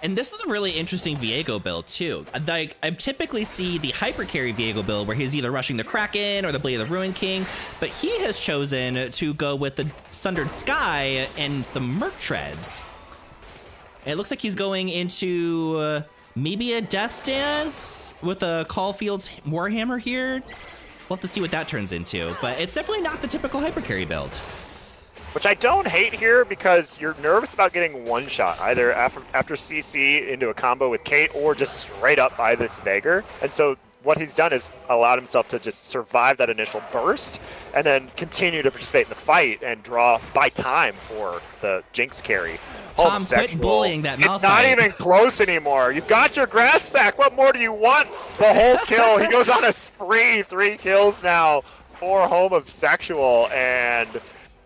And this is a really interesting Viego build too. Like, I typically see the hyper carry Viego build where he's either rushing the Kraken or the Blade of the Ruin King, but he has chosen to go with the Sundered Sky and some Merc Treads. And it looks like he's going into maybe a Death Dance with a Caulfield's Warhammer here. We'll have to see what that turns into, but it's definitely not the typical hyper carry build. Which I don't hate here, because you're nervous about getting one shot, either after CC into a combo with Kate or just straight up by this Veigar. And so what he's done is allowed himself to just survive that initial burst and then continue to participate in the fight and buy time for the Jinx carry. Tom, quit bullying that Malphite. It's not even close anymore. You've got your grass back. What more do you want? The whole kill. He goes on a spree. 3 kills now for Homosexual. And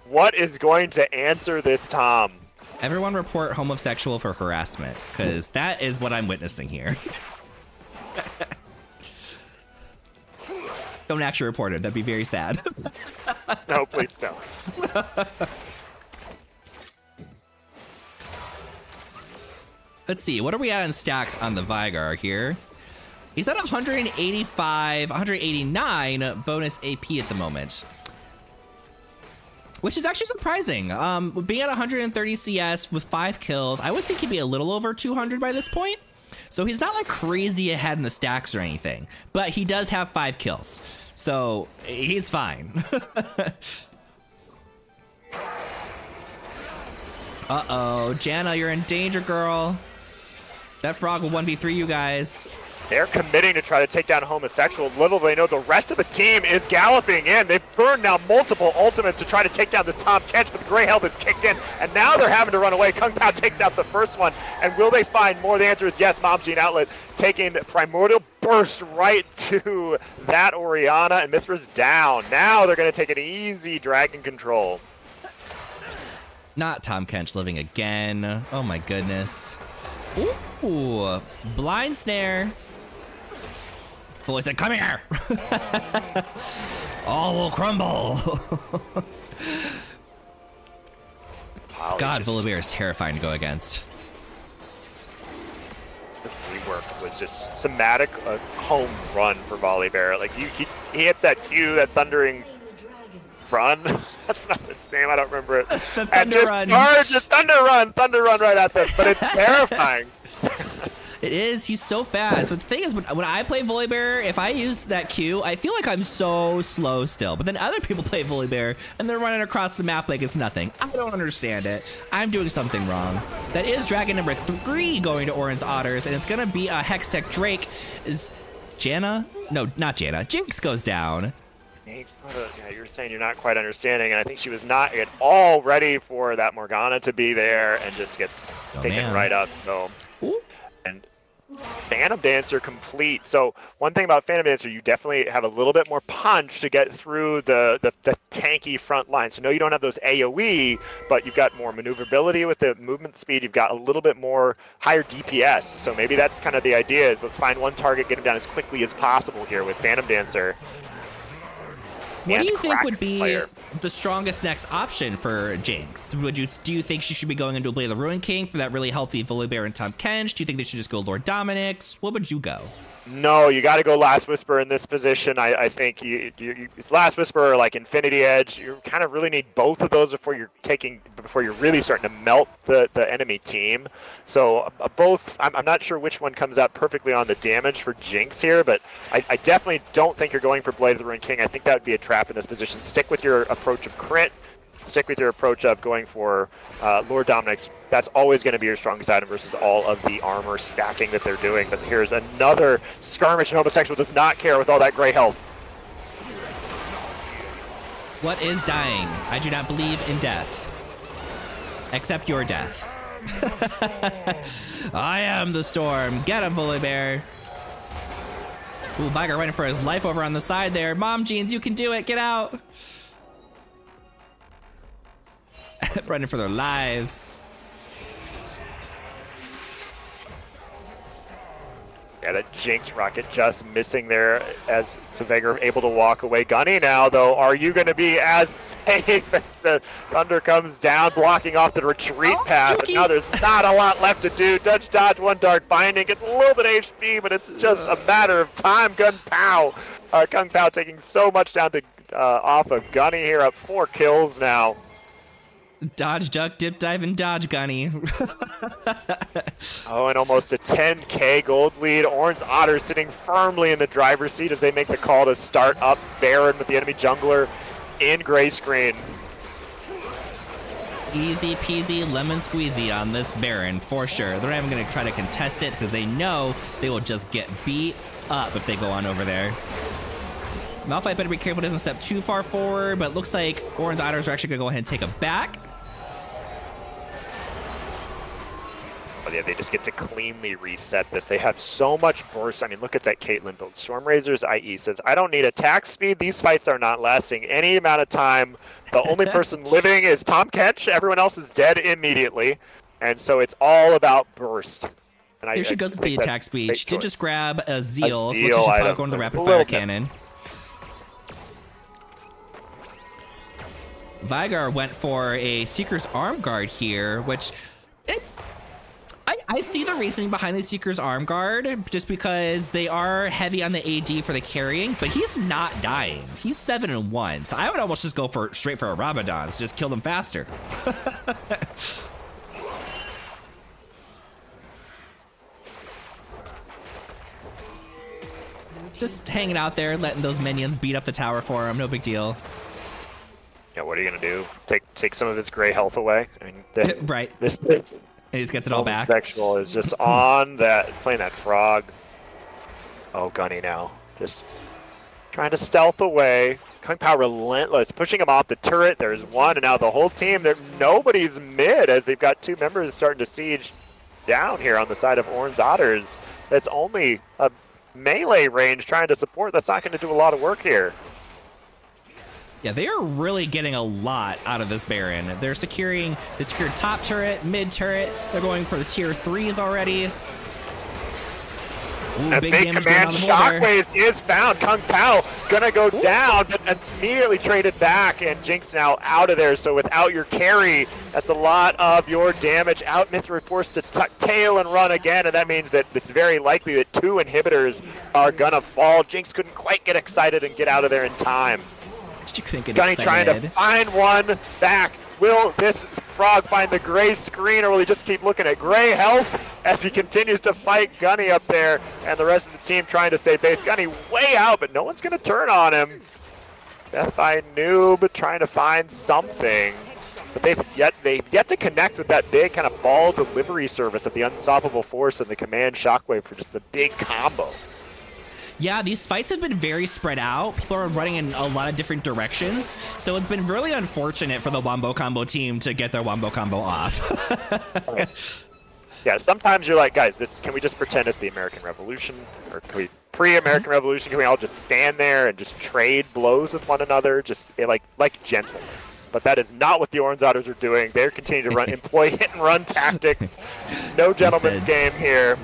what is going to answer this Tom? Everyone report Homosexual for harassment, because that is what I'm witnessing here. Don't actually report it. That'd be very sad. No, please don't. Let's see. What are we at in stacks on the Veigar here? He's at 185, 189 bonus AP at the moment. which is actually surprising. Being at 130 CS with 5 kills, I would think he'd be a little over 200 by this point. So he's not like crazy ahead in the stacks or anything, but he does have 5 kills. So he's fine. Uh-oh, Janna, you're in danger, girl. That frog will 1v3 you guys. They're committing to try to take down Homosexual. Little they know the rest of the team is galloping in. They've burned now multiple ultimates to try to take down this Tahm Kench, but the Grey Health is kicked in, and now they're having to run away. Kung Pao takes out the first one, and will they find more? The answer is yes. Momgene Outlet taking Primordial Burst right to that Orianna, and Mythra's down. Now they're going to take an easy Dragon Control. Not Tahm Kench living again. Oh my goodness. Ooh, blind snare. Fully said, come here. All will crumble. God, Volibear is terrifying to go against. The rework was just somatic, a home run for Volibear. Like he hits that Q, that thundering run. That's not its name. I don't remember it. The Thunder Run. Thunder Run right at them. But it's terrifying. It is. He's so fast. But the thing is, when I play Volibear, if I use that Q, I feel like I'm so slow still. But then other people play Volibear, and they're running across the map like it's nothing. I don't understand it. I'm doing something wrong. That is Dragon number 3 going to Orange Otters, and it's going to be a Hextech Drake. Is Janna? No, not Janna. Jinx goes down. Yeah, you're saying you're not quite understanding, and I think she was not at all ready for that Morgana to be there, and just gets taken right up. So, and Phantom Dancer complete. So one thing about Phantom Dancer, you definitely have a little bit more punch to get through the tanky front line. So no, you don't have those AoE, but you've got more maneuverability with the movement speed. You've got a little bit more higher DPS. So maybe that's kind of the idea, is let's find one target, get him down as quickly as possible here with Phantom Dancer. What do you think would be the strongest next option for Jinx? Do you think she should be going into a Blade of the Ruin King for that really healthy Volibear and Tahm Kench? Do you think they should just go Lord Dominik's? What would you go? No, you got to go Last Whisper in this position. I think it's Last Whisper or like Infinity Edge. You kind of really need both of those before you're really starting to melt the enemy team. So both. I'm not sure which one comes out perfectly on the damage for Jinx here, but I definitely don't think you're going for Blade of the Ruin King. I think that would be a trap in this position. Stick with your approach of crit. Stick with your approach of going for Lord Dominik's. That's always going to be your strongest item versus all of the armor stacking that they're doing. But here's another skirmish, and Homosexual does not care with all that Grey Health. What is dying? I do not believe in death. Except your death. I am the storm. Get him, Volibear. Ooh, Viger running for his life over on the side there. Momgenes, you can do it. Get out. Running for their lives. Yeah, that Jinx rocket just missing there as Veigar able to walk away. Gunny now, though, are you going to be as safe as the Thunder comes down, blocking off the retreat path? And now there's not a lot left to do. Dodge, one Dark Binding, gets a little bit HP, but it's just a matter of time. Kung Pao taking so much down to off of Gunny here, up 4 kills now. Dodge, duck, dip, dive, and dodge, Gunny. Oh, and almost a 10k gold lead. Orange Otters sitting firmly in the driver's seat as they make the call to start up Baron with the enemy jungler in gray screen. Easy peasy lemon squeezy on this Baron, for sure. They're not even going to try to contest it because they know they will just get beat up if they go on over there. Malphite better be careful, doesn't step too far forward, but it looks like Orange Otters are actually going to go ahead and take a back. But yeah, they just get to cleanly reset this. They have so much burst. I mean, look at that Caitlyn build. Stormrazor's IE says, I don't need attack speed. These fights are not lasting any amount of time. The only person living is Tahm Kench. Everyone else is dead immediately. And so it's all about burst. And Here she goes with the attack speed. She did just grab a Zeal, so Zeal she's probably going to the rapid fire cannon. Veigar went for a Seeker's Arm Guard here, which I see the reasoning behind the Seeker's Arm Guard, just because they are heavy on the AD for the carrying, but he's not dying. He's 7-1, so I would almost just go straight for a Rabadon, so just kill them faster. Just hanging out there, letting those minions beat up the tower for him, no big deal. Yeah, what are you gonna do? Take some of his gray health away? I mean, Right. This And he just gets it all back. Sexual is just on that, playing that frog. Oh, Gunny now. Just trying to stealth away. Kung Pao relentless, pushing him off the turret. There's one, and now the whole team, nobody's mid as they've got two members starting to siege down here on the side of Orange Otters. That's only a melee range trying to support. That's not going to do a lot of work here. Yeah, they are really getting a lot out of this Baron. They're securing the secured top turret, mid turret. They're going for the tier 3s already. Ooh, A big big damage command going on the border. shockwaves is found. Kung Pao gonna go down, but immediately traded back, and Jinx now out of there. So without your carry, that's a lot of your damage out. Mithra forced to tuck tail and run again, and that means that it's very likely that 2 inhibitors are gonna fall. Jinx couldn't quite get excited and get out of there in time. She couldn't get Gunny excited. trying to find one back. Will this frog find the gray screen, or will he just keep looking at gray health as he continues to fight Gunny up there, and the rest of the team trying to stay base? Gunny way out, but no one's going to turn on him. Death by Noob trying to find something, but they've yet to connect with that big kind of ball delivery service of the Unstoppable Force and the Command Shockwave for just the big combo. Yeah, these fights have been very spread out. People are running in a lot of different directions. So it's been really unfortunate for the Wombo Combo team to get their Wombo Combo off. Yeah, sometimes you're like, guys, can we just pretend it's the American Revolution? Or can we, pre-American Revolution, can we all just stand there and just trade blows with one another? Just like gentlemen. But that is not what the Orange Otters are doing. They're continuing to employ hit and run tactics. No gentleman's game here.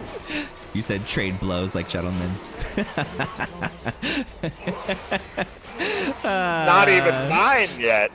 You said trade blows like gentlemen. Not even mine yet.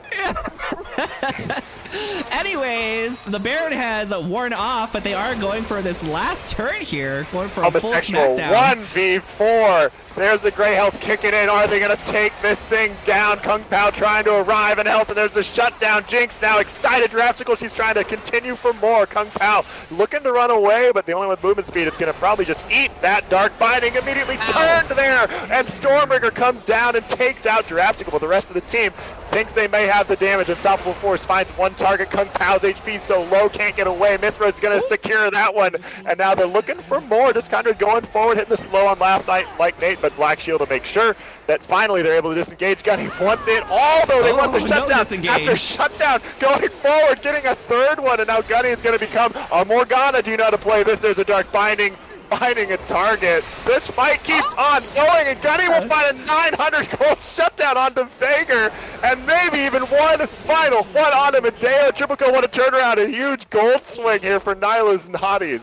Anyways, the Baron has worn off, but they are going for this last turret here, going for a full Homosexual smackdown. 1v4. There's the gray health kicking in. Are they going to take this thing down? Kung Pao trying to arrive in health, and there's a shutdown. Jinx now excited. Draftsicle, she's trying to continue for more. Kung Pao looking to run away, but the only one with movement speed is going to probably just eat that Dark Binding. Immediately turned there, and Stormbreaker comes down and takes out Draftsicle, but the rest of the team thinks they may have the damage. Unstoppable Force finds one target. Kung Pao's HP so low, can't get away. Mithra's going to secure that one, and now they're looking for more. Just kind of going forward, hitting the slow on last night like Nate, but Black Shield to make sure that finally they're able to disengage. Gunny wants it, although they want the shutdown. After shutdown, going forward, getting a third one, and now Gunny is going to become a Morgana. Do you know how to play this? There's a Dark Binding, finding a target. This fight keeps on going, and Gunny will find a 900 gold shutdown onto Vager, and maybe even one final one onto Medeo. Triple Kill, what a turnaround, a huge gold swing here for Nyla's Naughties.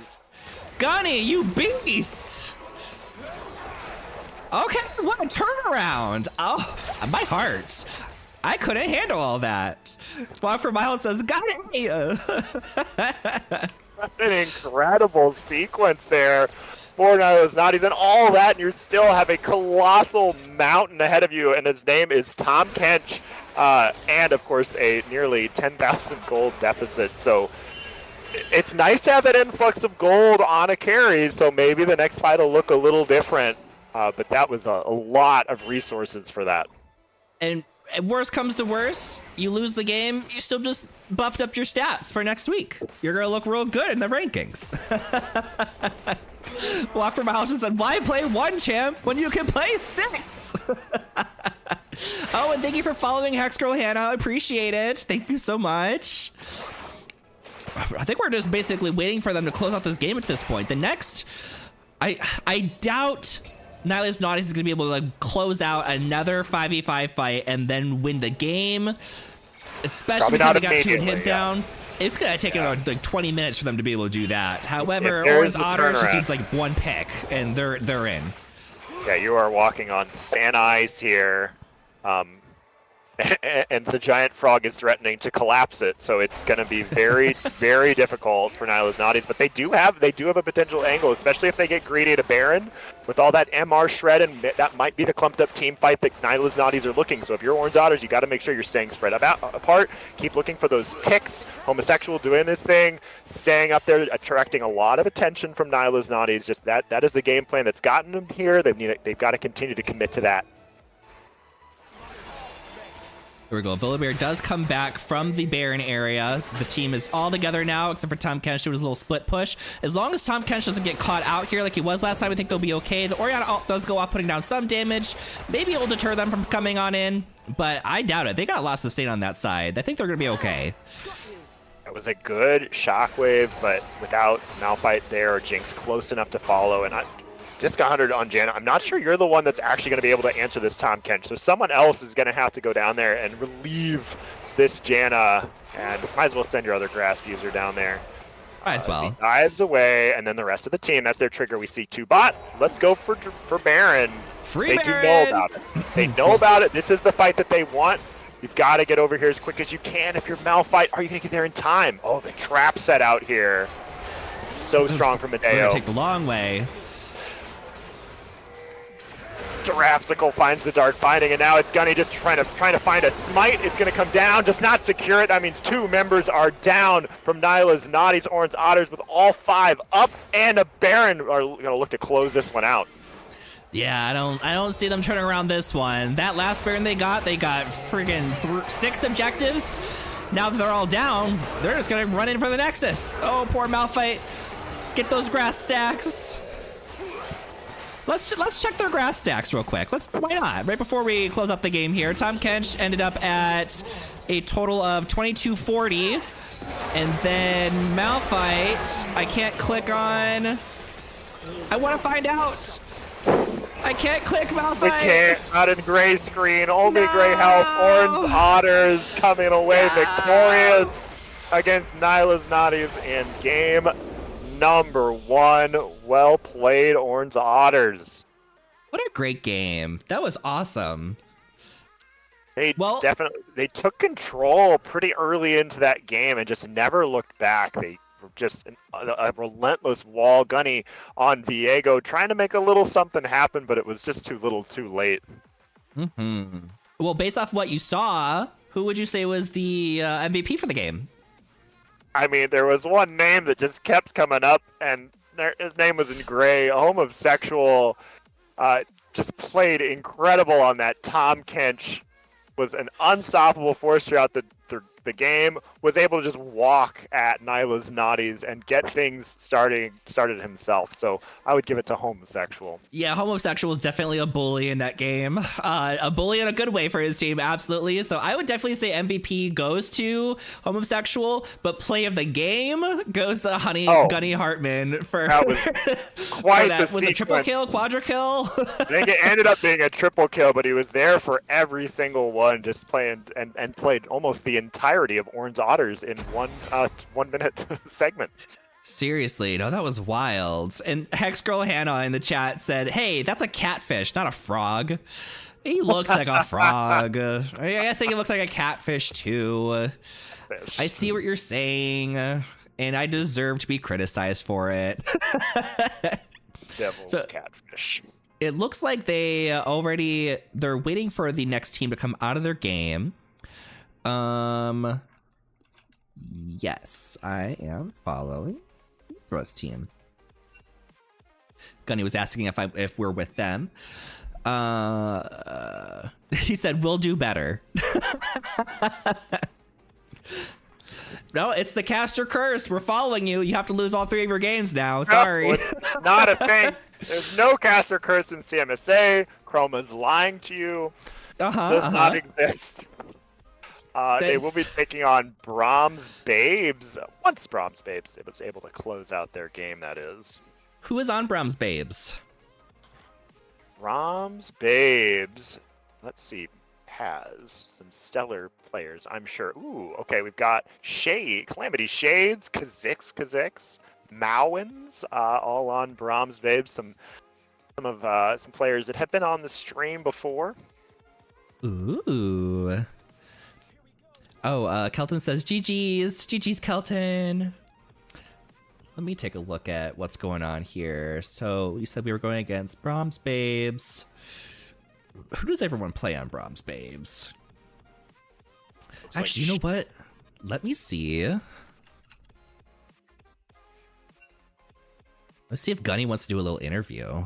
Gunny, you beast! Okay, what a turnaround! Oh, my heart. I couldn't handle all that. Walk for Miles says, Gunny! An incredible sequence there for Nyla's Naughties, and all that, and you still have a colossal mountain ahead of you, and his name is Tahm Kench, and of course a nearly 10,000 gold deficit. So it's nice to have that influx of gold on a carry, so maybe the next fight will look a little different. But that was a lot of resources for that. And worst comes to worst, you lose the game, you still just buffed up your stats for next week. You're gonna look real good in the rankings. Walk from Miles just said, why play one champ when you can play 6? Oh, and thank you for following Hexgirl Hannah. I appreciate it. Thank you so much. I think we're just basically waiting for them to close out this game at this point. The next, I doubt Nyla's Naughties is gonna be able to like close out another 5v5 fight and then win the game, especially because they got 2 inhibs down. It's gonna take about like 20 minutes for them to be able to do that. However, Orange Otters just needs like one pick and they're in. Yeah, you are walking on thin ice here. and the giant frog is threatening to collapse it. So it's going to be very, very difficult for Nyla's Naughties. But they do have a potential angle, especially if they get greedy at a Baron with all that MR shred, and that might be the clumped up team fight that Nyla's Naughties are looking. So if you're Orange Otters, you got to make sure you're staying spread apart. Keep looking for those picks. Homosexual doing this thing, staying up there, attracting a lot of attention from Nyla's Naughties. Just that is the game plan that's gotten them here. They've got to continue to commit to that. Here we go. Volibear does come back from the Baron area. The team is all together now, except for Tahm Kench doing his little split push. As long as Tahm Kench doesn't get caught out here like he was last time, I think they'll be okay. The Orianna ult does go off, putting down some damage. Maybe it will deter them from coming on in, but I doubt it. They got a lot of sustain on that side. I think they're going to be okay. It was a good shockwave, but without Malphite there or Jinx close enough to follow, and just got 100 on Janna. I'm not sure you're the one that's actually going to be able to answer this Tahm Kench, so someone else is going to have to go down there and relieve this Janna, and might as well send your other Grasp user down there. Might as well. He dives away, and then the rest of the team, that's their trigger. We see 2 bot. Let's go for Baron. Free They Baron! do know about it. They know about it. This is the fight that they want. You've got to get over here as quick as you can. If you're Malphite, are you going to get there in time? Oh, the trap set out here. So strong from We're Medeo. going to take the long way. Girafsicle finds the Dark Binding, and now it's Gunny just trying to find a smite. It's going to come down, does not secure it. That means 2 members are down from Nyla's Naughties. Orange Otters with all 5 up, and a Baron are going to look to close this one out. Yeah, I don't see them turning around this one. That last Baron they got friggin' 6 objectives. Now that they're all down, they're just gonna run in for the Nexus. Oh, poor Malphite. Get those grass stacks. Let's check their grass stacks real quick. Why not? Right before we close up the game here, Tahm Kench ended up at a total of 2240, and then Malphite, I can't click on. I want to find out. I can't click Malphite. We can't. Not in gray screen. Only No. gray health. Orange Otters coming away victorious against Nyla's Naughties in game number 1. Well played, Orange Otters. What a great game. That was awesome. They Well- they took control pretty early into that game and just never looked back. They were just a relentless wall. Gunny on Viego trying to make a little something happen, but it was just too little too late. Well, based off what you saw, who would you say was the MVP for the game? I mean, there was one name that just kept coming up, and his name was in gray. Homosexual just played incredible on that. Tahm Kench was an unstoppable force throughout the game, was able to just walk at Nyla's Naughties and get things started himself. So I would give it to Homosexual. Yeah, Homosexual was definitely a bully in that game. A bully in a good way for his team, absolutely. So I would definitely say MVP goes to Homosexual, but play of the game goes to Gunny Hartman for That was quite for that. the Was it triple sequence. kill, quadra kill? I think it ended up being a triple kill, but he was there for every single one, just playing and played almost the entirety of Orange Otters in one 1 minute segment. Seriously, no, that was wild. And Hex Girl Hannah in the chat said, "Hey, that's a catfish, not a frog. He looks like a frog. I guess he looks like a catfish too. I see what you're saying, and I deserve to be criticized for it." Devil's So- catfish. It looks like they're waiting for the next team to come out of their game. Yes, I am following Rose team. Gunny was asking if we're with them. He said we'll do better. No, it's the caster curse. We're following you. You have to lose all 3 of your games now. Sorry. No, it's not a thing. There's no caster curse in CMSA. Chroma's lying to you. Does not exist. They will be taking on Brahms Babes. Once Brahms Babes was able to close out their game, that is. Who is on Brahms Babes? Brahms Babes. Let's see. Has some stellar players, I'm sure. Ooh, okay, we've got Calamity Shades, Kha'Zix, Mowins, all on Brahms Babes. Some players that have been on the stream before. Ooh. Oh, Kelton says GG's Kelton. Let me take a look at what's going on here. So you said we were going against Brahms Babes. Who does everyone play on Brahms Babes? Actually, you know what? Let me see. Let's see if Gunny wants to do a little interview.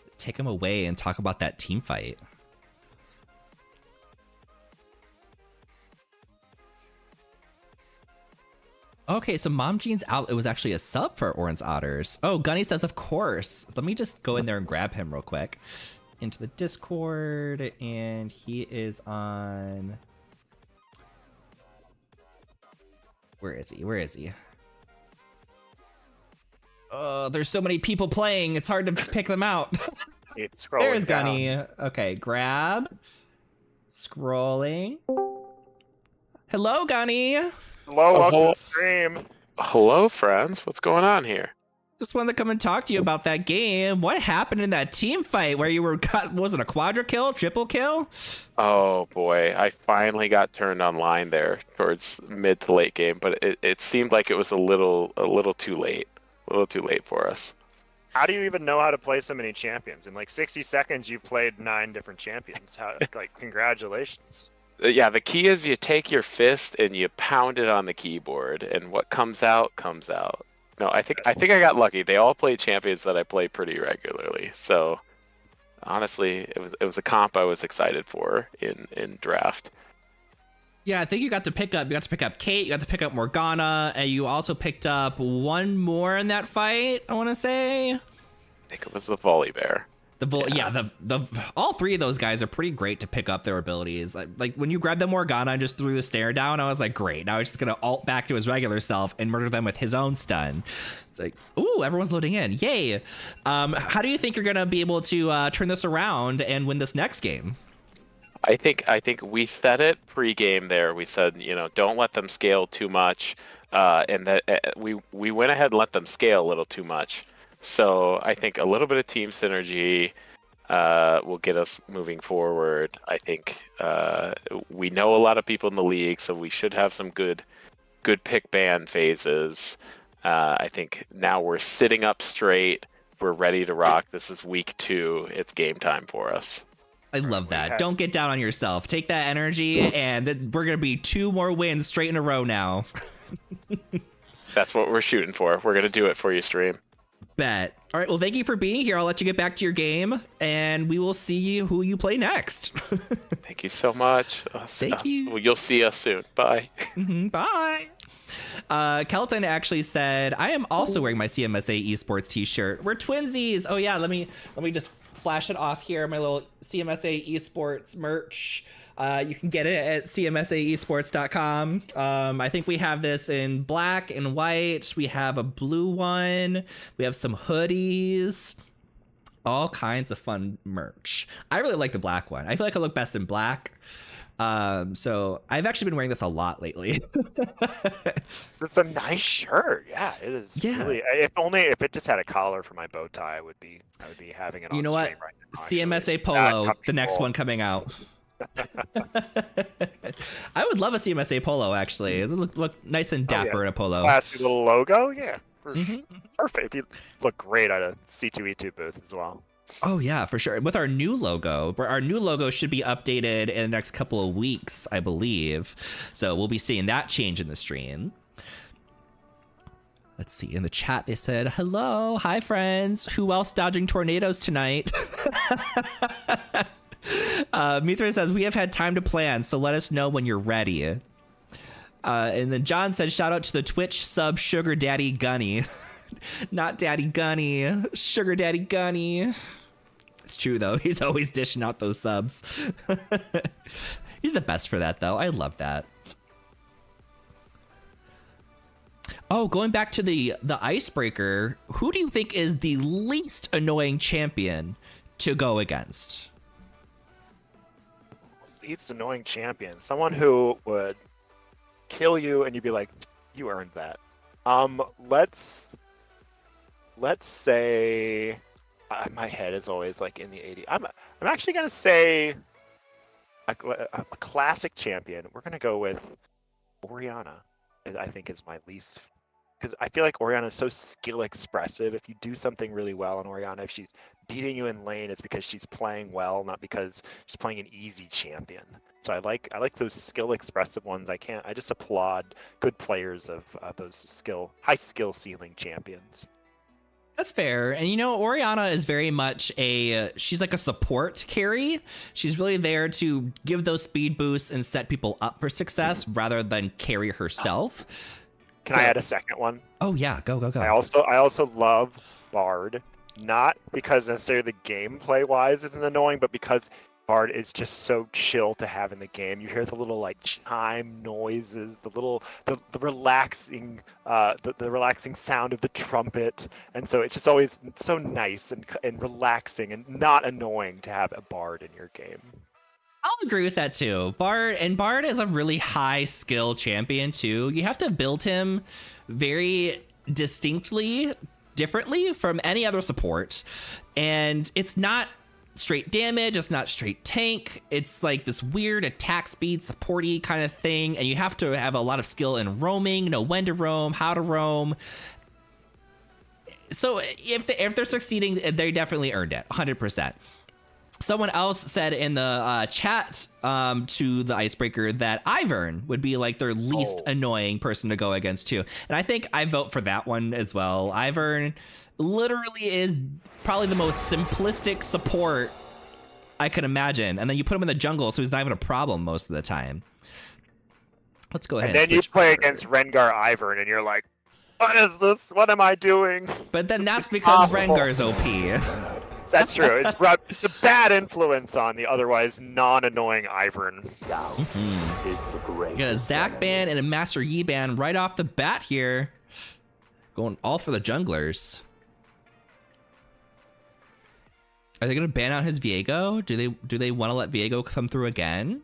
Let's take him away and talk about that team fight. Okay, so Mom Jean's out. It was actually a sub for Orange Otters. Oh, Gunny says, of course. Let me just go in there and grab him real quick. Into the Discord, and he is on... Where is he? Where is he? Oh, there's so many people playing. It's hard to pick them out. There's Gunny. Okay, grab. Scrolling. Hello, Gunny. Hello, welcome to the stream. Hello, friends. What's going on here? Just wanted to come and talk to you about that game. What happened in that team fight where you were cut? Was it a quadra kill, triple kill? Oh boy, I finally got turned online there towards mid to late game, but it seemed like it was a little too late. A little too late for us. How do you even know how to play so many champions? In like 60 seconds, you played 9 different champions. Congratulations. Yeah, the key is you take your fist and you pound it on the keyboard, and what comes out comes out. No, I think I got lucky. They all play champions that I play pretty regularly. So honestly, it was a comp I was excited for in draft. Yeah, I think you got to pick up Kate, you got to pick up Morgana, and you also picked up one more in that fight, I want to say. I think it was the Volibear. The all three of those guys are pretty great to pick up their abilities. Like when you grab the Morgana and just threw the stare down, I was like, great. Now he's just gonna ult back to his regular self and murder them with his own stun. It's like, ooh, everyone's loading in. Yay. How do you think you're gonna be able to turn this around and win this next game? I think we said it pre-game there. We said, don't let them scale too much, and that we went ahead and let them scale a little too much. So I think a little bit of team synergy will get us moving forward. I think we know a lot of people in the league, so we should have some good pick ban phases. I think now we're sitting up straight. We're ready to rock. This is week 2. It's game time for us. I love that. Don't get down on yourself. Take that energy, and we're going to be 2 more wins straight in a row now. That's what we're shooting for. We're going to do it for you, stream. Bet. All right, well, thank you for being here. I'll let you get back to your game, and we will see who you play next. Thank you so much. Thank you. Well, you'll see us soon. Bye. Bye. Kelton actually said, I am also wearing my CMSA esports t-shirt. We're twinsies. Oh yeah, let me just flash it off here. My little CMSA esports merch. You can get it at cmsaesports.com. I think we have this in black and white. We have a blue one. We have some hoodies. All kinds of fun merch. I really like the black one. I feel like I look best in black. So I've actually been wearing this a lot lately. It's a nice shirt. Yeah, it is. Yeah. Really, if it just had a collar for my bow tie, I would be having it on You know what? stream right now. CMSA Polo, the next one coming out. I would love a CMSA Polo, actually. It would look nice and dapper in a polo. Classy little logo. Yeah. Perfect. You look great at a C2E2 booth as well. Oh yeah, for sure. With our new logo should be updated in the next couple of weeks, I believe. So we'll be seeing that change in the stream. Let's see. In the chat, they said, hello, hi friends. Who else dodging tornadoes tonight? Mithra says, we have had time to plan, so let us know when you're ready. And then John said, shout out to the Twitch sub Sugar Daddy Gunny. Not Daddy Gunny, Sugar Daddy Gunny. It's true though, he's always dishing out those subs. He's the best for that though. I love that. Oh, going back to the icebreaker, who do you think is the least annoying champion to go against? Least annoying champion. Someone who would kill you and you'd be like, you earned that. Let's say my head is always like in the 80. I'm actually gonna say a classic champion. We're gonna go with Orianna. I think is my least, because I feel like Orianna is so skill expressive. If you do something really well on Orianna, if she's beating you in lane, it's because she's playing well, not because she's playing an easy champion. So I like those skill expressive ones. I just applaud good players of those high skill ceiling champions. That's fair. And Orianna is very much she's like a support carry. She's really there to give those speed boosts and set people up for success rather than carry herself. Can I add a second one? Oh yeah, go. I also love Bard, not because necessarily the gameplay wise isn't annoying, but because Bard is just so chill to have in the game. You hear the little like chime noises, the relaxing the relaxing sound of the trumpet, and so it's just always so nice and relaxing and not annoying to have a Bard in your game. I'll agree with that too. Bard is a really high skill champion too. You have to build him very distinctly differently from any other support, and it's not straight damage, it's not straight tank, it's like this weird attack speed supporty kind of thing, and you have to have a lot of skill in roaming, know when to roam, how to roam. So if they're succeeding, they definitely earned it 100%. Someone else said in the chat to the icebreaker that Ivern would be like their least annoying person to go against too, and I think I vote for that one as well. Ivern literally is probably the most simplistic support I could imagine, and then you put him in the jungle, so he's not even a problem most of the time. Let's go ahead. And then you play against Rengar Ivern, and you're like, "What is this? What am I doing?" But then that's because Rengar's OP. That's true. It's a bad influence on the otherwise non-annoying Ivern. Got a Zac ban and a Master Yi ban right off the bat here. Going all for the junglers. Are they gonna ban out his Viego? Do they want to let Viego come through again?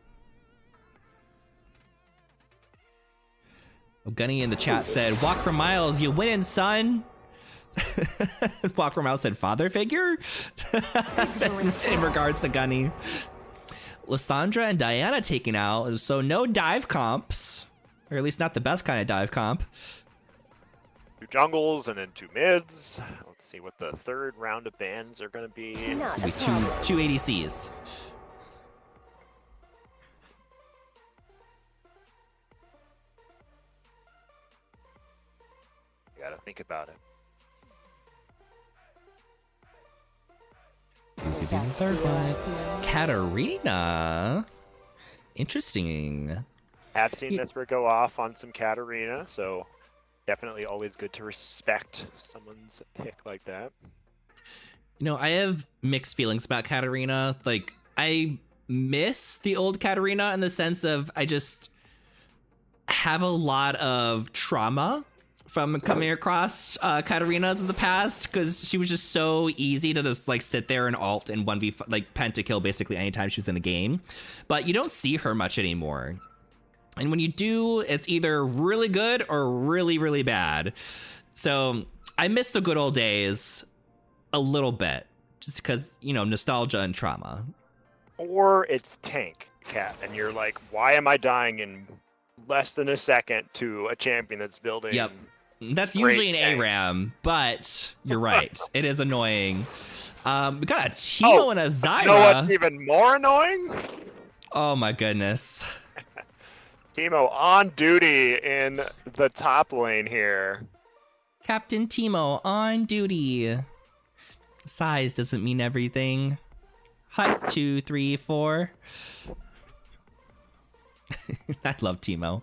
Gunny in the chat said, "Walk for miles, you winning, son." Walk for miles said, "Father figure." In regards to Gunny. Lissandra and Diana taken out, so no dive comps, or at least not the best kind of dive comp. 2 jungles and then 2 mids. Let's see what the third round of bans are going to be. It's gonna be two ADCs. You gotta think about it. Who's gonna be the third one? Katarina. Interesting. Have seen Mithra go off on some Katarina, so definitely always good to respect someone's pick like that. I have mixed feelings about Katarina. Like, I miss the old Katarina in the sense of I just have a lot of trauma from coming across Katarinas in the past, because she was just so easy to just like sit there and ult and 1v like pentakill basically anytime she was in the game. But you don't see her much anymore. And when you do, it's either really good or really, really bad. So I miss the good old days a little bit, just because, nostalgia and trauma. Or it's tank cat, and you're like, why am I dying in less than a second to a champion that's building? Yep. That's great usually an tank. ARAM, but you're right. It is annoying. We got a Teemo and a Zyra. You know what's even more annoying? Oh my goodness. Teemo on duty in the top lane here. Captain Teemo on duty. Size doesn't mean everything. Hut 2, 3, 4. I love Teemo.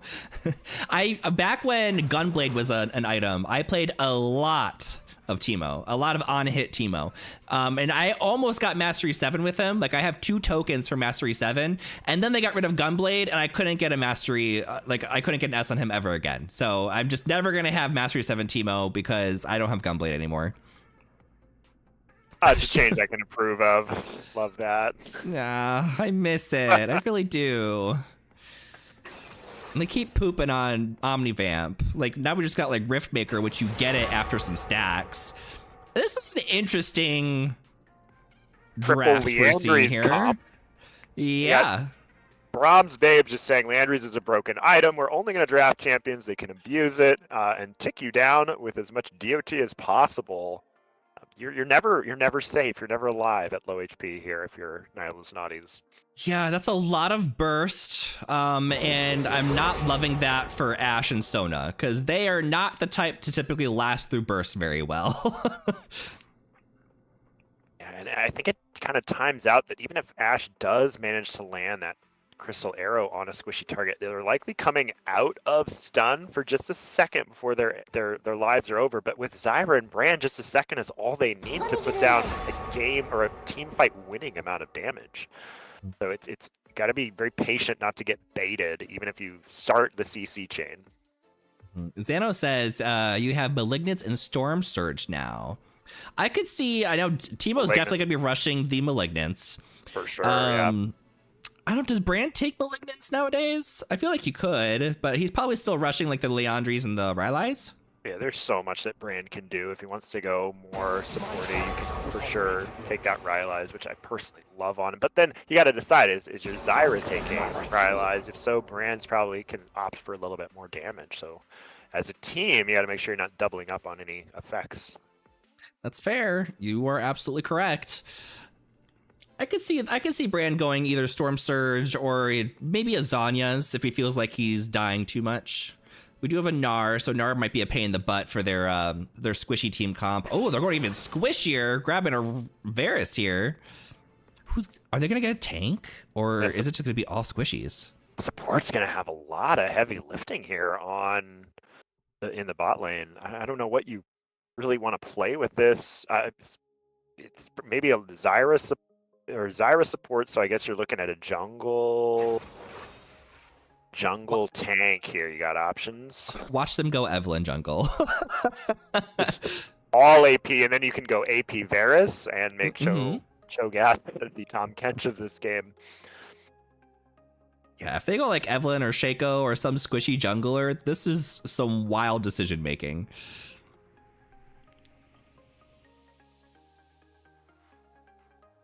Back when Gunblade was an item, I played a lot of Teemo, a lot of on-hit Teemo. And I almost got Mastery 7 with him. Like, I have 2 tokens for Mastery 7, and then they got rid of Gunblade, and I couldn't get a Mastery, I couldn't get an S on him ever again. So I'm just never gonna have Mastery 7 Teemo because I don't have Gunblade anymore. It's a change I can approve of. Love that. Yeah, I miss it. I really do. And they keep pooping on Omnivamp. Like, now we just got like Riftmaker, which you get it after some stacks. This is an interesting draft we're seeing here. Comp. Yeah. Brahms Babe just saying Landry's is a broken item. We're only going to draft champions. They can abuse it and tick you down with as much DOT as possible. You're never safe. You're never alive at low HP here if you're Nihilus Naughties. Yeah, that's a lot of burst, and I'm not loving that for Ashe and Sona, because they are not the type to typically last through burst very well. Yeah, and I think it kind of times out that even if Ashe does manage to land that crystal arrow on a squishy target, they're likely coming out of stun for just a second before their lives are over. But with Zyra and Brand, just a second is all they need to put down a game or a team fight winning amount of damage. So it's got to be very patient not to get baited, even if you start the CC chain. Xano says you have Malignance and Storm Surge now. I could see, I know Teemo's definitely going to be rushing the Malignance. For sure, yeah. I don't, does Brand take Malignance nowadays? I feel like he could, but he's probably still rushing like the Leandries and the Rylais. Yeah, there's so much that Brand can do. If he wants to go more supporty, you can for sure take out Rylais, which I personally love on him. But then you got to decide, is your Zyra taking Rylais? If so, Brand's probably can opt for a little bit more damage. So as a team, you got to make sure you're not doubling up on any effects. That's fair. You are absolutely correct. I could see Brand going either Storm Surge or maybe a Zanya's if he feels like he's dying too much. We do have a Gnar, so Gnar might be a pain in the butt for their squishy team comp. Oh, they're going even squishier, grabbing a Varus here. Are they gonna get a tank, or is it just gonna be all squishies? Support's gonna have a lot of heavy lifting here in the bot lane. I don't know what you really want to play with this. It's maybe a Zyra support, so I guess you're looking at a jungle tank here. You got options. Watch them go Evelynn jungle. All AP, and then you can go AP Varus and make Cho'Gath the Tom Kench of this game. Yeah, if they go like Evelynn or Shaco or some squishy jungler, this is some wild decision making.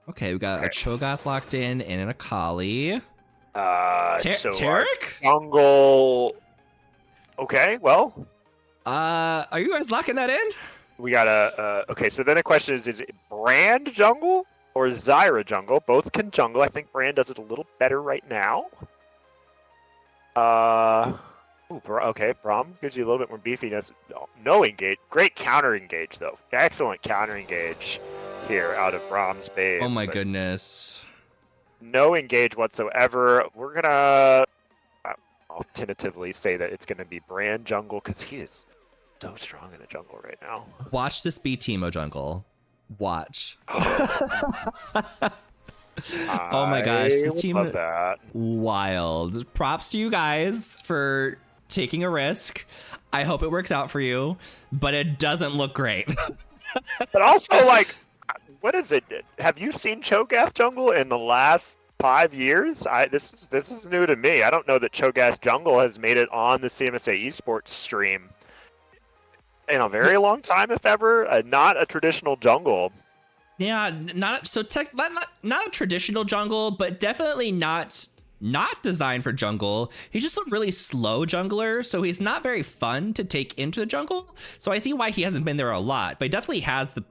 Okay, we got a Cho'Gath locked in and an Akali. Taric? Jungle. Okay, well. Are you guys locking that in? We got okay, so then the question is it Brand jungle or Zyra jungle? Both can jungle. I think Brand does it a little better right now. Okay, Braum gives you a little bit more beefiness. No engage. Great counter engage, though. Excellent counter engage here out of Braum's Babes. Oh my goodness. No engage whatsoever. We're gonna, I'll tentatively say that it's gonna be Brand jungle because he is so strong in the jungle right now. Watch this be Teemo jungle. Watch. Oh my gosh, this team love that. Wild. Props to you guys for taking a risk. I hope it works out for you, but it doesn't look great. But also, like, what is it? Have you seen Cho'Gath jungle in the last 5 years? This is new to me. I don't know that Cho'Gath jungle has made it on the CMSA esports stream in a very long time, if ever. Not a traditional jungle. Yeah, not a traditional jungle, but definitely not designed for jungle. He's just a really slow jungler, so he's not very fun to take into the jungle. So I see why he hasn't been there a lot, but he definitely has the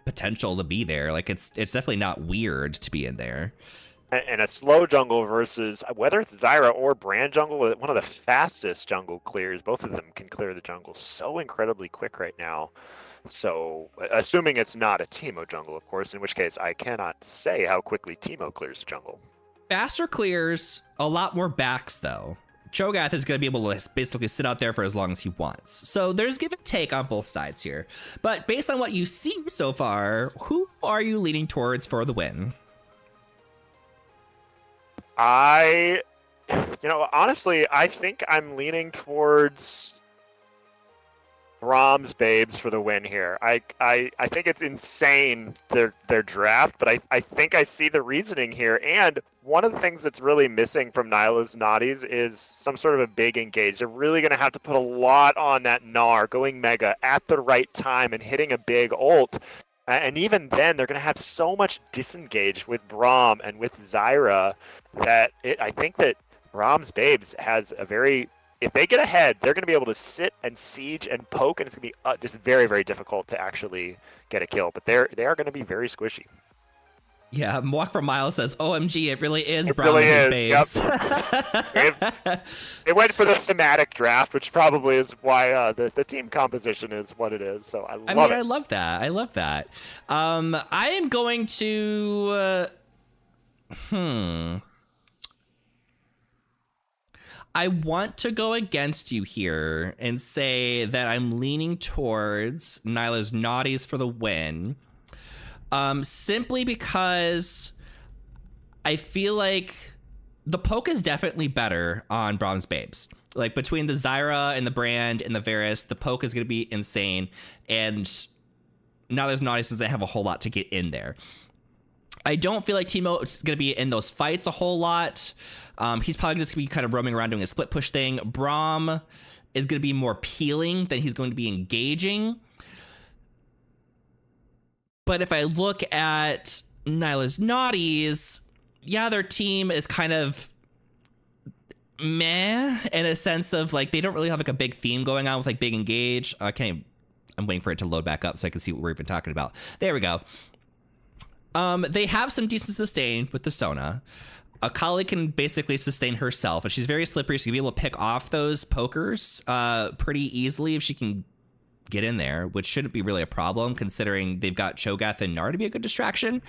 potential to be there. Like it's definitely not weird to be in there. And a slow jungle versus whether it's Zyra or Brand jungle, one of the fastest jungle clears. Both of them can clear the jungle so incredibly quick right now. So, assuming it's not a Teemo jungle, of course, in which case I cannot say how quickly Teemo clears the jungle. Faster clears, a lot more backs though. Cho'Gath is going to be able to basically sit out there for as long as he wants. So there's give and take on both sides here. But based on what you see so far, who are you leaning towards for the win? Honestly, I think I'm leaning towards Brahms Babes for the win here. I think it's insane their draft, but I think I see the reasoning here. And one of the things that's really missing from Nihilus Naughties is some sort of a big engage. They're really going to have to put a lot on that Gnar going mega at the right time and hitting a big ult. And even then, they're going to have so much disengage with Braum and with Zyra that I think that Brahms Babes has a very, if they get ahead, they're going to be able to sit and siege and poke, and it's going to be just very, very difficult to actually get a kill. But they are going to be very squishy. Yeah, Walk for Miles says, "OMG, it really is It Brown really and his is, babes." They went for the thematic draft, which probably is why the team composition is what it is. So I love it. I love that. I love that. I am going to. I want to go against you here and say that I'm leaning towards Nyla's Naughties for the win. Simply because I feel like the poke is definitely better on Brahms Babes. Like between the Zyra and the Brand and the Varus, the poke is going to be insane. And Nyla's Naughties doesn't have a whole lot to get in there. I don't feel like Teemo is going to be in those fights a whole lot. He's probably just going to be kind of roaming around doing a split push thing. Braum is going to be more peeling than he's going to be engaging. But if I look at Nyla's Naughties, yeah, their team is kind of meh in a sense of like they don't really have like a big theme going on with like big engage. I'm waiting for it to load back up so I can see what we're even talking about. There we go. They have some decent sustain with the Sona. Akali can basically sustain herself, and she's very slippery, so you'll be able to pick off those pokers pretty easily if she can get in there, which shouldn't be really a problem considering they've got Cho'Gath and Gnar to be a good distraction.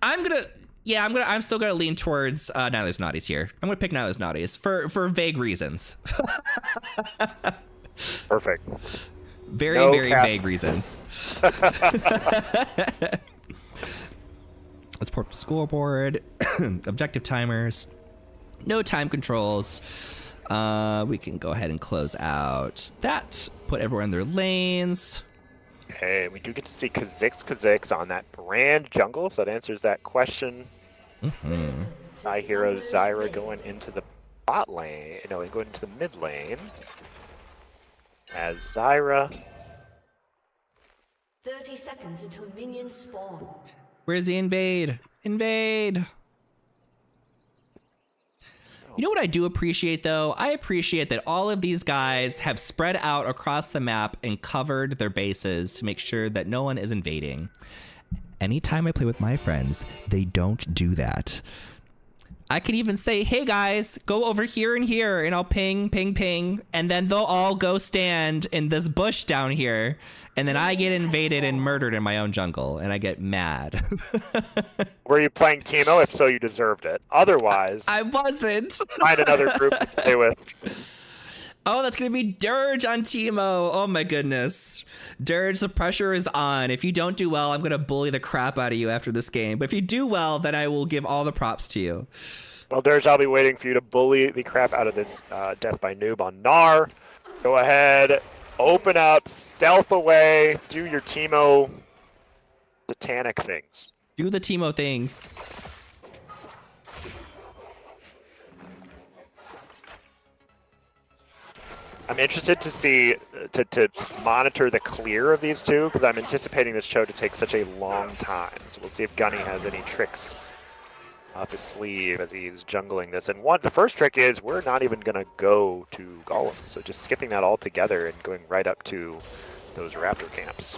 I'm still gonna lean towards Nyla's Naughties here. I'm gonna pick Nyla's Naughties for vague reasons. Perfect. Very vague reasons. Let's port the scoreboard. Objective timers. No time controls. We can go ahead and close out that. Put everyone in their lanes. Okay, we do get to see Kha'Zix on that Brand jungle, so that answers that question. Hero Zyra going into the bot lane. No, going into the mid lane. As Zyra. 30 seconds until minions spawn. Where's the invade? Invade! You know what I do appreciate, though? I appreciate that all of these guys have spread out across the map and covered their bases to make sure that no one is invading. Anytime I play with my friends, they don't do that. I can even say, hey guys, go over here and here, and I'll ping, ping, ping, and then they'll all go stand in this bush down here, and then I get invaded and murdered in my own jungle, and I get mad. Were you playing Teemo? If so, you deserved it. Otherwise, I wasn't. Find another group to play with. Oh, that's going to be Dirge on Teemo. Oh my goodness. Dirge, the pressure is on. If you don't do well, I'm going to bully the crap out of you after this game. But if you do well, then I will give all the props to you. Well, Dirge, I'll be waiting for you to bully the crap out of this Death by Noob on Gnar. Go ahead, open up, stealth away, do your Teemo satanic things. Do the Teemo things. I'm interested to see, to monitor the clear of these two, because I'm anticipating this show to take such a long time. So we'll see if Gunny has any tricks up his sleeve as he's jungling this. And the first trick is we're not even going to go to Golem, so just skipping that all together and going right up to those Raptor camps.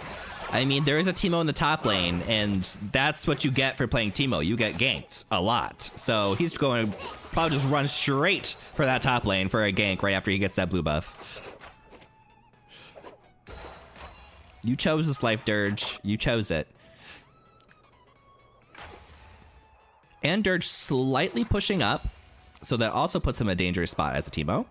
I mean, there is a Teemo in the top lane, and that's what you get for playing Teemo. You get ganked a lot. So he's going to probably just run straight for that top lane for a gank right after he gets that blue buff. You chose this life, Dirge. You chose it. And Dirge slightly pushing up, so that also puts him in a dangerous spot as a Teemo.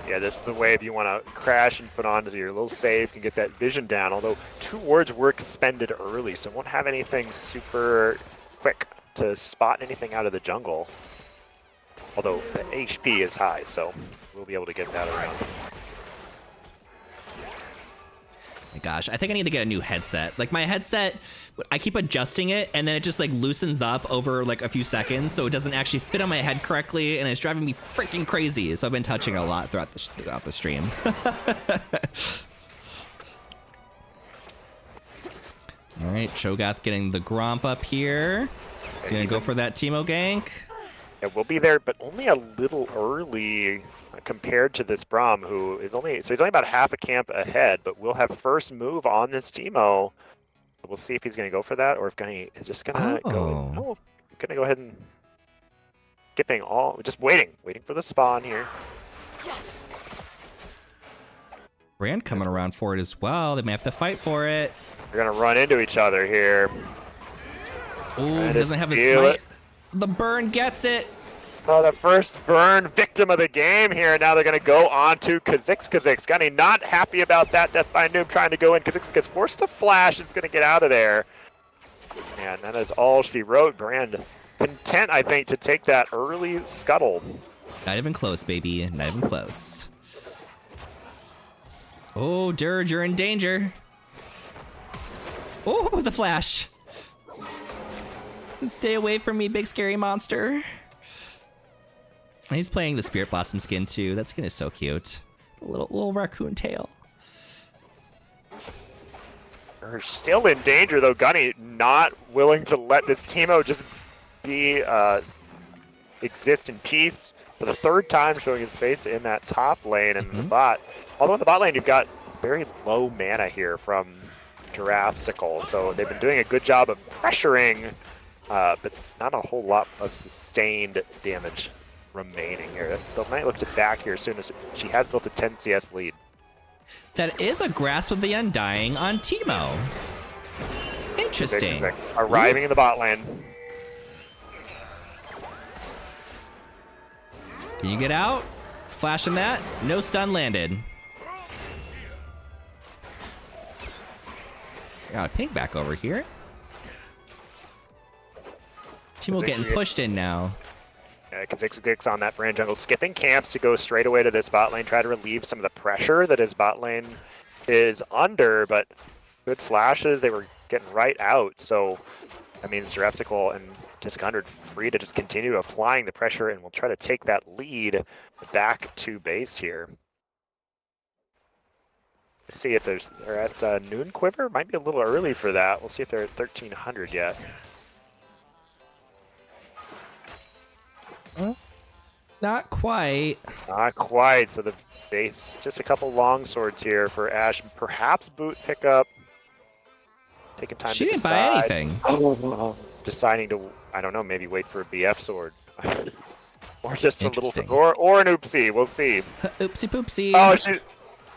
Yeah, this is the wave you want to crash and put onto your little save, can get that vision down, although 2 wards were expended early, so won't have anything super quick to spot anything out of the jungle. Although the HP is high, so we'll be able to get that around. My gosh, I think I need to get a new headset. Like my headset, I keep adjusting it and then it just like loosens up over like a few seconds, so it doesn't actually fit on my head correctly, and it's driving me freaking crazy. So I've been touching it a lot throughout the stream. All right, Cho'Gath getting the Gromp up here. He's gonna go for that Teemo gank. Yeah, we'll be there, but only a little early compared to this Braum, who is only he's only about half a camp ahead. But we'll have first move on this Teemo. We'll see if he's gonna go for that or if Gunny is just gonna go. Oh, gonna go ahead and skipping all, just waiting for the spawn here. Brand coming around for it as well. They may have to fight for it. They're gonna run into each other here. Ooh, he doesn't have his feel smite. it. The burn gets it. Oh, the first burn victim of the game here. Now they're going to go on to Kha'Zix. Kha'Zix, Gunny not happy about that. Death by Noob trying to go in. Kha'Zix gets forced to flash. It's going to get out of there. And that is all she wrote. Brand content, I think, to take that early scuttle. Not even close, baby. Not even close. Oh, Dirge, you're in danger. Oh, the flash. Stay away from me, big scary monster. And he's playing the Spirit Blossom skin too. That skin is so cute. A little raccoon tail. They're still in danger though. Gunny not willing to let this Teemo just be exist in peace for the third time, showing his face in that top lane and the bot. Although in the bot lane you've got very low mana here from Giraffesicle, so they've been doing a good job of pressuring. But not a whole lot of sustained damage remaining here. The Knight looks back here as soon as she has built a 10 CS lead. That is a Grasp of the Undying on Teemo. Interesting. Arriving in the bot lane. Can you get out? Flashing that. No stun landed. Got pink back over here. Teemo getting pushed in now. Yeah, Kha'Zix on that Brand jungle, skipping camps to go straight away to this bot lane, try to relieve some of the pressure that his bot lane is under, but good flashes, they were getting right out, so that means Giraffesicle and Disc100 free to just continue applying the pressure, and we'll try to take that lead back to base here. Let's see if they're at Noon Quiver, might be a little early for that. We'll see if they're at 1300 yet. Not quite. Not quite. So the base, just a couple long swords here for Ashe. Perhaps boot pickup. Taking time She to didn't decide. buy anything. Oh, deciding to, I don't know, maybe wait for a BF sword. Or just a little, Interesting. or an oopsie. We'll see. Oopsie poopsie. Oh, she,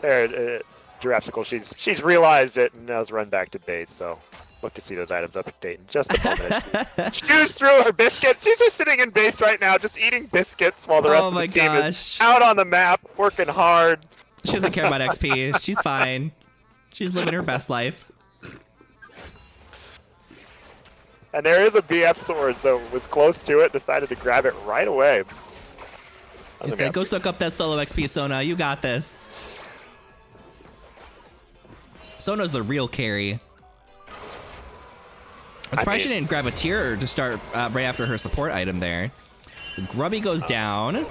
there, Giraffesicle. She's realized it and now has run back to base. So look to see those items update in just a moment. She chews through her biscuits. She's just sitting in base right now, just eating biscuits while the rest of the team is out on the map, working hard. She doesn't care about XP. She's fine. She's living her best life. And there is a BF sword, so was close to it, decided to grab it right away. He said, go soak up that solo XP, Sona. You got this. Sona's the real carry. I'm surprised she didn't grab a tier to start right after her support item there. Grubby goes down.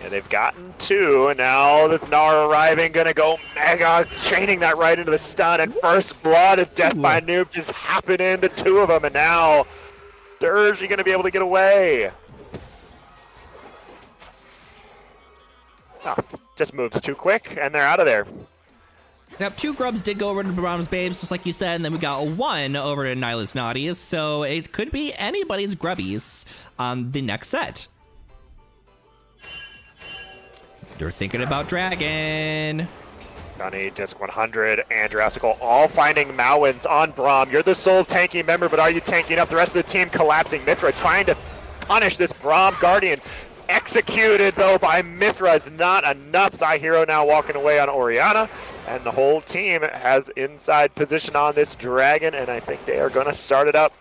Yeah, they've gotten two, and now the Gnar arriving, gonna go mega, chaining that right into the stun, and first blood of Death by Noob just happened into two of them, and now Dirge, you gonna be able to get away. Oh, just moves too quick, and they're out of there. Yep, 2 grubs did go over to Braum's Babes, just like you said, and then we got 1 over to Nyla's Naughties, so it could be anybody's grubbies on the next set. They're thinking about Dragon. Gunny, Disc100, and Jurassical all finding Mawins on Braum. You're the sole tanky member, but are you tanking up? The rest of the team collapsing. Mithra trying to punish this Braum Guardian. Executed, though, by Mithra. It's not enough. Zyhero now walking away on Orianna. And the whole team has inside position on this Dragon, and I think they are going to start it up.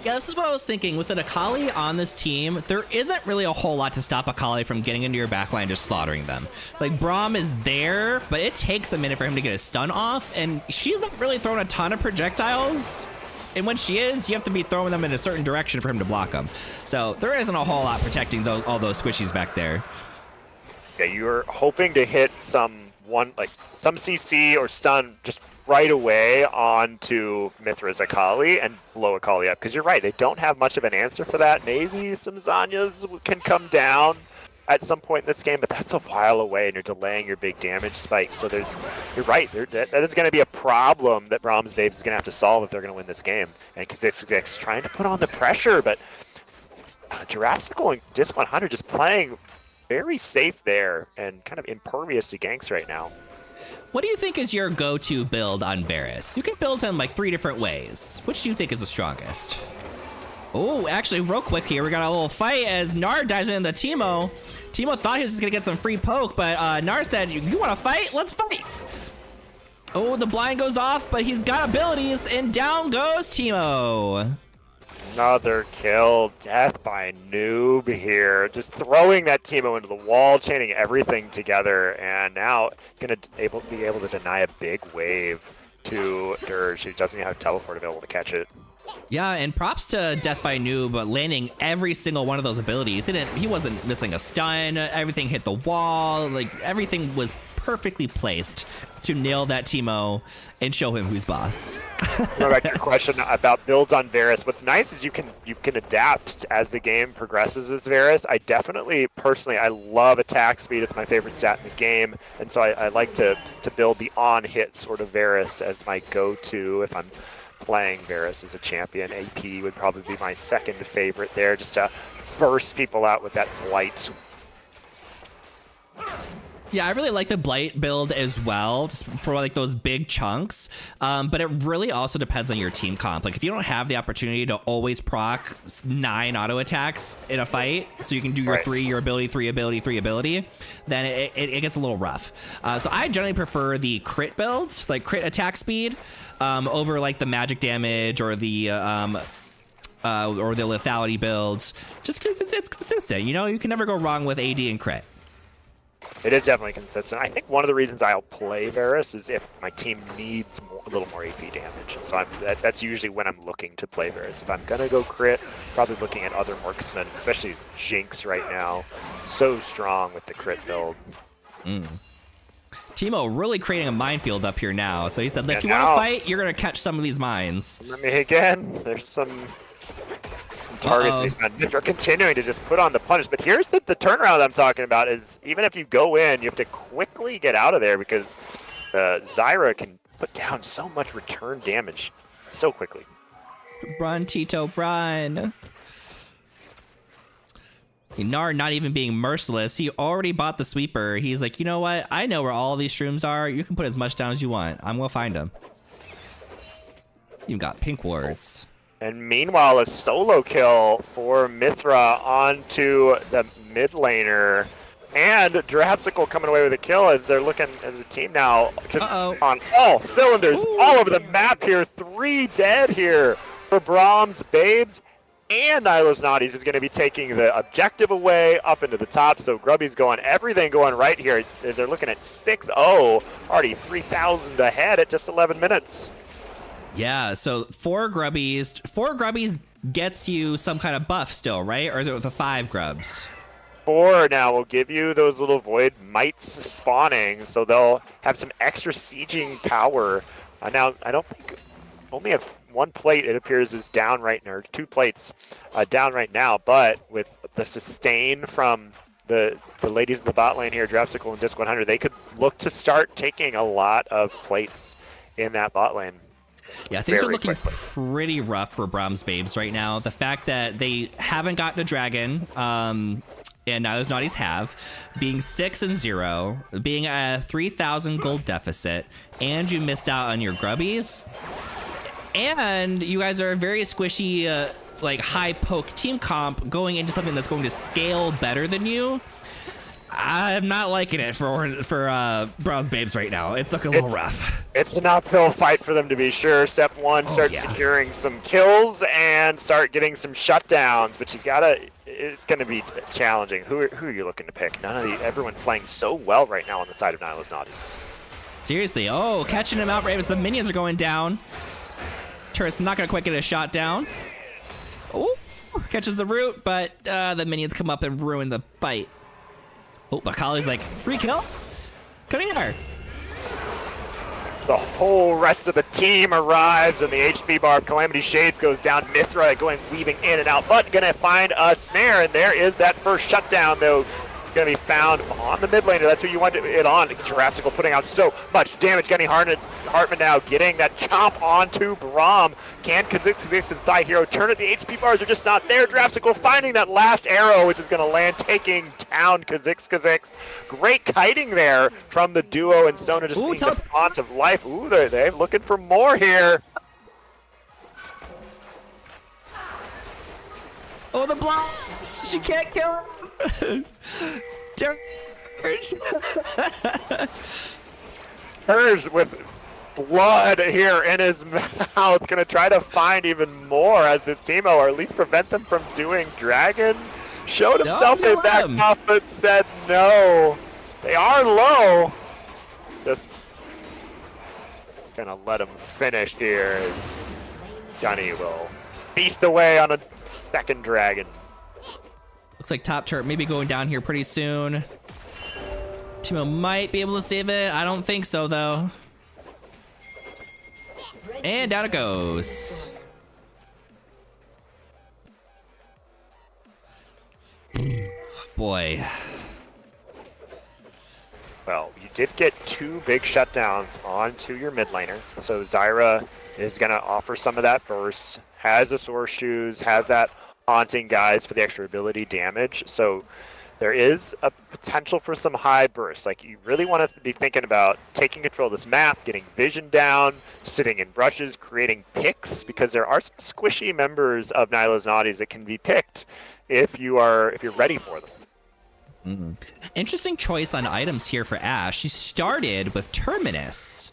Yeah, this is what I was thinking. With an Akali on this team, there isn't really a whole lot to stop Akali from getting into your backline and just slaughtering them. Like, Braum is there, but it takes a minute for him to get a stun off, and she's not really throwing a ton of projectiles. And when she is, you have to be throwing them in a certain direction for him to block them. So there isn't a whole lot protecting all those squishies back there. Yeah, you're hoping to hit some CC or stun just right away onto Mithra's Akali and blow Akali up. Because you're right, they don't have much of an answer for that. Maybe some Zanyas can come down at some point in this game, but that's a while away, and you're delaying your big damage spike. So you're right, that is going to be a problem that Brahms Babes is going to have to solve if they're going to win this game. And because it's trying to put on the pressure, but Jurassical and Disc 100 just playing very safe there and kind of impervious to ganks right now. What do you think is your go-to build on Varus? You can build him like 3 different ways. Which do you think is the strongest? Oh, actually, real quick here, we got a little fight as Gnar dives into Teemo. Teemo thought he was just gonna get some free poke, but Gnar said, you wanna fight? Let's fight! Oh, the blind goes off, but he's got abilities, and down goes Teemo. Another kill, death by Noob here. Just throwing that Teemo into the wall, chaining everything together, and now gonna be able to deny a big wave to Dirge, who doesn't have teleport available to catch it. Yeah, and props to Death by Noob landing every single one of those abilities. He wasn't missing a stun, everything hit the wall, like everything was perfectly placed to nail that Teemo and show him who's boss. Going back to your question about builds on Varus, what's nice is you can adapt as the game progresses as Varus. I definitely, personally, I love attack speed. It's my favorite stat in the game, and so I like to build the on-hit sort of Varus as my go-to if I'm playing Varus as a champion. AP would probably be my second favorite there, just to burst people out with that blight. Yeah, I really like the Blight build as well, just for like those big chunks. But it really also depends on your team comp. Like if you don't have the opportunity to always proc 9 auto attacks in a fight, so you can do your 3, your ability, 3 ability, 3 ability, then it gets a little rough. So I generally prefer the crit builds, like crit attack speed, over like the magic damage or the lethality builds, just because it's consistent. You know, you can never go wrong with AD and crit. It is definitely consistent. I think one of the reasons I'll play Varus is if my team needs a little more AP damage. And so that's usually when I'm looking to play Varus. If I'm going to go crit, probably looking at other marksmen, especially Jinx right now. So strong with the crit build. Teemo really creating a minefield up here now. So he said, if you want to fight, you're going to catch some of these mines. Let me again. There's some targets. They're continuing to just put on the punish. But here's the turnaround I'm talking about is even if you go in, you have to quickly get out of there because Zyra can put down so much return damage so quickly. Run, Tito, run. Gnar not even being merciless. He already bought the sweeper. He's like, you know what? I know where all these shrooms are. You can put as much down as you want. I'm going to find them. Even got pink wards. And meanwhile, a solo kill for Mithra onto the mid laner. And Jurassical coming away with a kill as they're looking as a team now just on all cylinders, all over the map here. 3 dead here for Brahms Babes. And Nylos Naughties is going to be taking the objective away up into the top. So Grubby's going, everything going right here. They're looking at 6-0, already 3,000 ahead at just 11 minutes. Yeah, so 4 grubbies gets you some kind of buff still, right? Or is it with the 5 grubs? 4 now will give you those little void mites spawning, so they'll have some extra sieging power. Now, I don't think only have 1 plate, it appears, is down right now, or 2 plates down right now, but with the sustain from the ladies in the bot lane here, Dropsicle and Disc 100, they could look to start taking a lot of plates in that bot lane. Yeah, things are looking pretty rough for Brahms Babes right now. The fact that they haven't gotten a dragon, and Nylos Naughties have, being 6-0, being a 3,000 gold deficit, and you missed out on your grubbies, and you guys are a very squishy, like high poke team comp going into something that's going to scale better than you. I'm not liking it for Brahms Babes right now. It's looking a little rough. It's an uphill fight for them to be sure. Step 1, start securing some kills and start getting some shutdowns. But it's gonna be challenging. Who are you looking to pick? Everyone playing so well right now on the side of Nylos Naughties. Seriously, catching him out right as the minions are going down. Turret's not gonna quite get a shot down. Oh, catches the root, but the minions come up and ruin the fight. Oh, but Akali's like, 3 kills? Come here. the whole rest of the team arrives, and the HP bar of Calamity Shades goes down. Mithra weaving in and out, but gonna find a snare, and there is that first shutdown, though. Going to be found on the mid laner. That's who you want it on. Jurassical putting out so much damage. Gunny Hartman now getting that chomp onto Braum. Can Kha'Zix inside hero turn it? The HP bars are just not there. Jurassical finding that last arrow, which is going to land, taking down Kha'Zix. Great kiting there from the duo, and Sona just being the font of life. Ooh, they're looking for more here. Oh, the blocks! She can't kill him! Hers with blood here in his mouth, gonna try to find even more as this Teemo, or at least prevent them from doing Dragon. Showed himself in back off, but said no. They are low. Just gonna let him finish here as Gunny will feast away on a second Dragon. Looks like top turret maybe going down here pretty soon. Teemo might be able to save it. I don't think so, though. And down it goes. Boy. Well, you did get 2 big shutdowns onto your mid laner, so Zyra is going to offer some of that burst, has the Source Shoes, has that Haunting Guise for the extra ability damage, so there is a potential for some high bursts. Like, you really want to be thinking about taking control of this map, getting vision down, sitting in brushes, creating picks, because there are some squishy members of Nyla's Naughties that can be picked if you're ready for them. Mm-hmm. Interesting choice on items here for Ashe. She started with Terminus.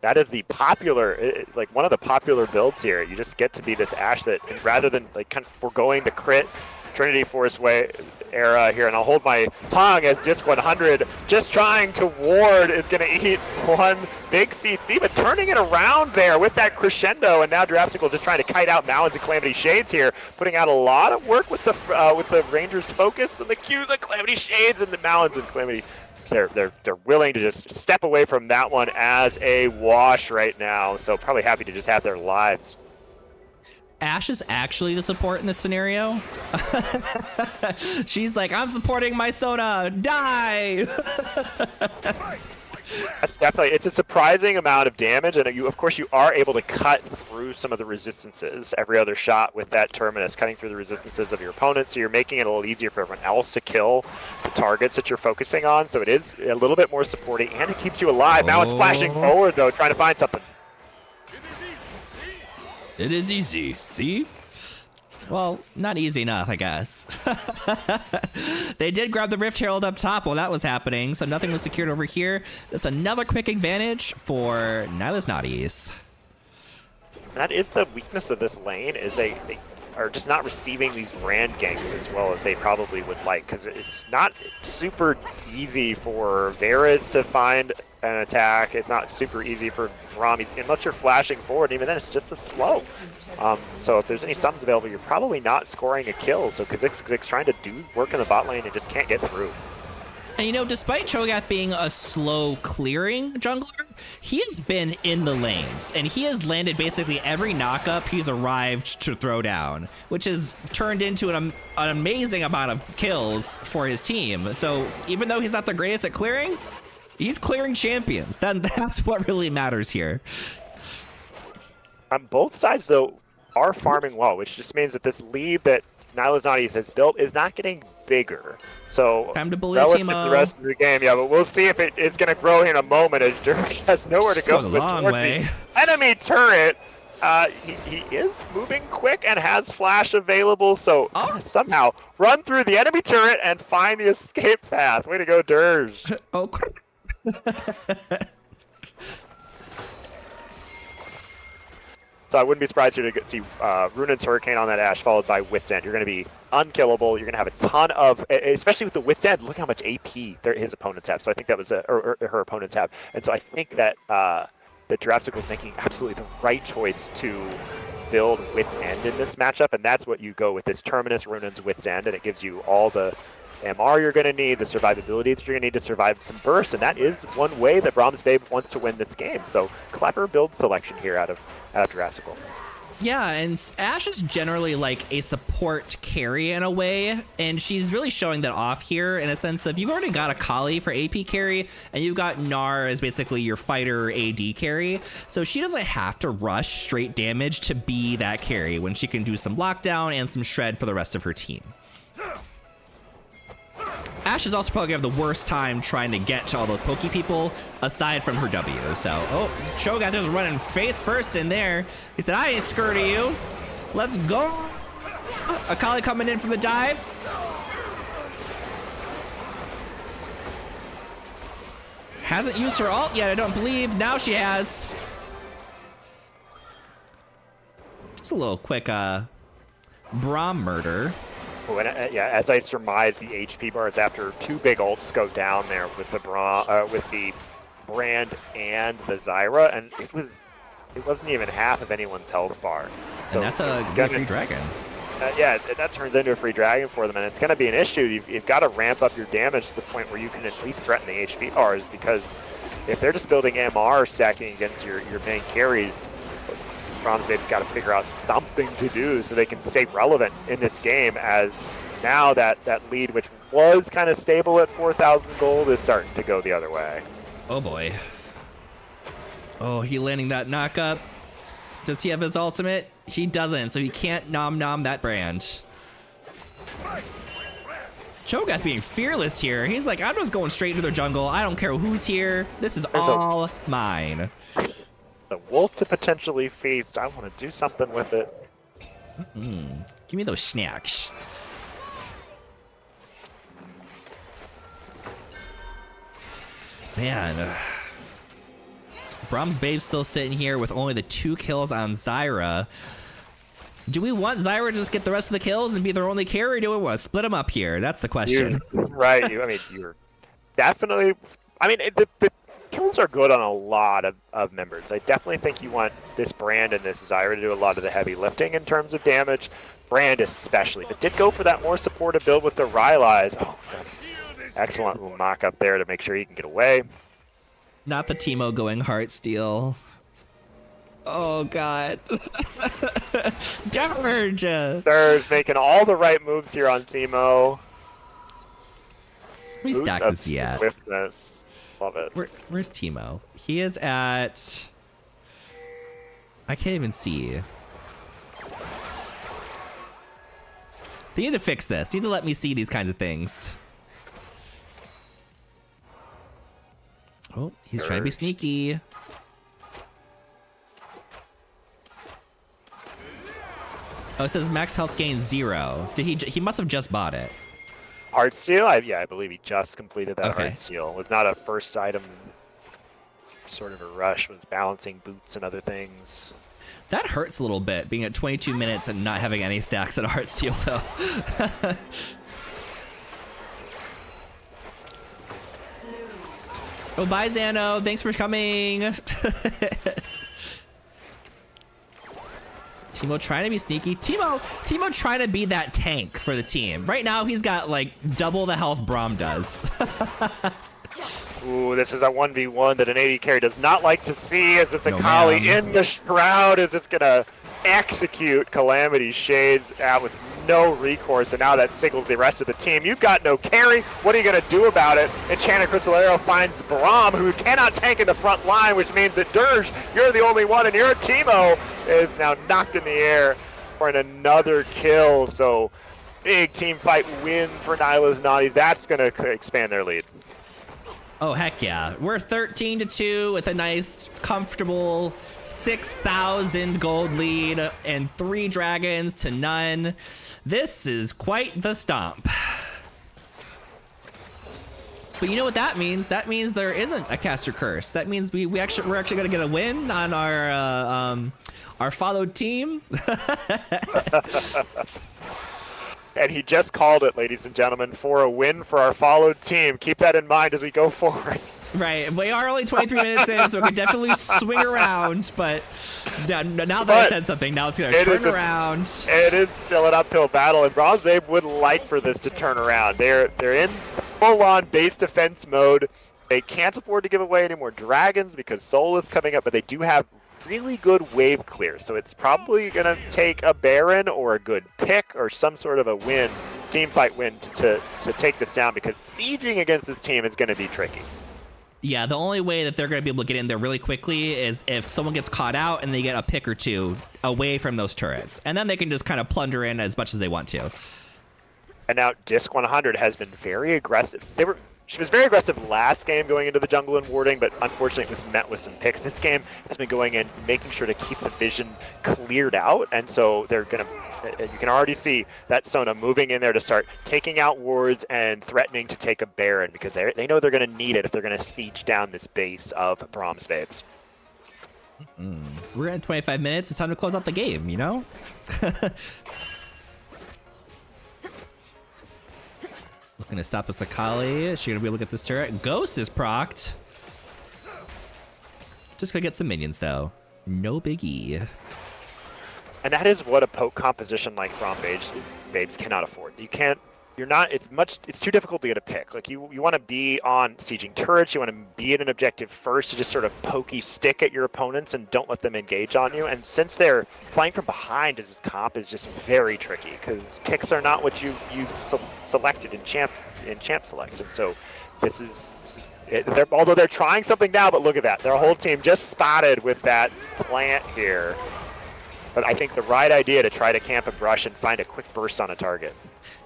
That is the popular, like one of the popular builds here. You just get to be this Ashe that, and rather than like kind of foregoing the crit Trinity Force way era here, and I'll hold my tongue as Disc 100 just trying to ward is going to eat one big CC, but turning it around there with that crescendo, and now Drapsical just trying to kite out Mounds and Calamity Shades here, putting out a lot of work with the Rangers' focus and the Qs of Calamity Shades and the Mounds and Calamity. They're willing to just step away from that one as a wash right now, so probably happy to just have their lives. Ashe is actually the support in this scenario. She's like, I'm supporting my Sona, die! That's definitely, it's a surprising amount of damage, and of course you are able to cut through some of the resistances every other shot with that Terminus, cutting through the resistances of your opponent, so you're making it a little easier for everyone else to kill the targets that you're focusing on, so it is a little bit more supporting, and it keeps you alive. Now it's flashing forward though, trying to find something. It is easy, see? Well, not easy enough, I guess. They did grab the Rift Herald up top while that was happening, so nothing was secured over here. Just another quick advantage for Nyla's Naughties. That is the weakness of this lane, is they are just not receiving these brand ganks as well as they probably would like, because it's not super easy for Varus to find an attack. It's not super easy for Rami, unless you're flashing forward, even then it's just a slow. So if there's any summons available, you're probably not scoring a kill, so Kha'Zix trying to do work in the bot lane and just can't get through. And you know, despite Cho'Gath being a slow clearing jungler, he has been in the lanes, and he has landed basically every knockup he's arrived to throw down, which has turned into an amazing amount of kills for his team. So even though he's not the greatest at clearing, he's clearing champions. That's what really matters here. On both sides, though, are farming well, which just means that this lead that Nyla's Naughties has built is not getting bigger. So time to bully relative Teemo. to the rest of the game, yeah, but we'll see if it's going to grow in a moment as Dervish has nowhere to go. Going a long way. Enemy turret. He is moving quick and has flash available, so somehow run through the enemy turret and find the escape path. Way to go, Dirge. Oh. So I wouldn't be surprised here to see Runan's Hurricane on that Ashe, followed by Wit's End. You're going to be unkillable. You're going to have a ton of, especially with the Wit's End, look how much AP his opponents have. So I think that was, or her opponents have. And so I think that that Jurassic was making absolutely the right choice to build Wit's End in this matchup. And that's what you go with this Terminus, Runan's Wit's End, and it gives you all the MR you're going to need, the survivability that you're going to need to survive some burst, and that is one way that Brahms Babe wants to win this game. So clever build selection here out of Jurassical. Yeah, and Ashe is generally like a support carry in a way, and she's really showing that off here in a sense of you've already got a Kali for AP carry, and you've got Gnar as basically your fighter AD carry, so she doesn't have to rush straight damage to be that carry when she can do some lockdown and some shred for the rest of her team. Ashe is also probably gonna have the worst time trying to get to all those pokey people aside from her W. So, oh, Cho'Gath just running face first in there. He said, I ain't scared of you. Let's go. Akali coming in from the dive. Hasn't used her ult yet, I don't believe. Now she has. Just a little quick Braum murder. Oh, and, yeah, as I surmise, the HP bars after two big ults go down there with the Brand and the Zyra, and it wasn't even half of anyone's health bar. So And that's a free dragon. Yeah, that turns into a free dragon for them, and it's going to be an issue. You've got to ramp up your damage to the point where you can at least threaten the HP bars, because if they're just building MR stacking against your main carries, Brahms Babe's got to figure out something to do so they can stay relevant in this game, as now that lead, which was kind of stable at 4,000 gold, is starting to go the other way. Oh boy. Oh, he landing that knockup. Does he have his ultimate? He doesn't, so he can't nom that Brand. Cho'Gath being fearless here. He's like, I'm just going straight into their jungle. I don't care who's here. This is all mine. The wolf to potentially feast. I want to do something with it. Give me those snacks. Man. Brahms Babe's still sitting here with only the 2 kills on Zyra. Do we want Zyra to just get the rest of the kills and be their only carry, or do we want to split them up here? That's the question. Right. You're definitely... the kills are good on a lot of members. I definitely think you want this Brand and this Zyra to do a lot of the heavy lifting in terms of damage. Brand especially, but did go for that more supportive build with the Rylai's. Oh, excellent little mock up there to make sure he can get away. Not the Teemo going Heartsteel. Oh god. Dirge! Dirge making all the right moves here on Teemo. How many stacks is he at? Swiftness. Love it. Where's Teemo? He is at... I can't even see. They need to fix this. They need to let me see these kinds of things. Oh, he's trying to be sneaky. Oh, it says max health gain 0. Did he must have just bought it. Heartsteel? I believe he just completed that. Okay. Heartsteel. It was not a first item sort of a rush, was balancing boots and other things. That hurts a little bit, being at 22 minutes and not having any stacks at Heartsteel, though. Oh, bye, Xano. Thanks for coming. Teemo trying to be sneaky. Teemo trying to be that tank for the team. Right now, he's got, like, double the health Braum does. Ooh, this is a 1v1 that an AD carry does not like to see, as it's a No, Kali man. in the Shroud, as it's going to execute Calamity Shades out with no recourse, and now that signals the rest of the team. You've got no carry. What are you going to do about it? Enchanted Crystalero finds Braum, who cannot tank in the front line, which means that Dirge, you're the only one, and your Teemo is now knocked in the air for another kill. So big team fight win for Nyla's Naughties. That's going to expand their lead. Oh, heck yeah. We're 13-2 with a nice, comfortable 6,000 gold lead and 3 dragons to none. This is quite the stomp. But you know what that means? That means there isn't a caster curse. That means we're actually going to get a win on our followed team. And he just called it, ladies and gentlemen, for a win for our followed team. Keep that in mind as we go forward. Right, we are only 23 minutes in, so it could definitely swing around, but now that I said something, now it's going to turn around. It is still an uphill battle, and Bronze Babe would like for this to turn around. They're in full-on base defense mode. They can't afford to give away any more dragons because Soul is coming up, but they do have really good wave clear, so it's probably going to take a Baron or a good pick or some sort of a win, team fight win to take this down, because sieging against this team is going to be tricky. Yeah, the only way that they're going to be able to get in there really quickly is if someone gets caught out and they get a pick or two away from those turrets. And then they can just kind of plunder in as much as they want to. And now Disc 100 has been very aggressive. She was very aggressive last game going into the jungle and warding, but unfortunately it was met with some picks. This game has been going in, making sure to keep the vision cleared out, and so they're going to, you can already see that Sona moving in there to start taking out wards and threatening to take a Baron, because they know they're going to need it if they're going to siege down this base of Brahms Babes. We're at 25 minutes. It's time to close out the game, you know? Looking to stop the Sakali. Is she gonna be able to get this turret? Ghost is procced. Just gonna get some minions though. No biggie. And that is what a poke composition like Braum Babes cannot afford. It's too difficult to get a pick. Like you want to be on sieging turrets, you want to be in an objective first to just sort of pokey stick at your opponents and don't let them engage on you. And since they're flying from behind as this comp is just very tricky, because picks are not what you selected in champ select. And so this is although they're trying something now, but look at that. Their whole team just spotted with that plant here. But I think the right idea to try to camp and brush and find a quick burst on a target.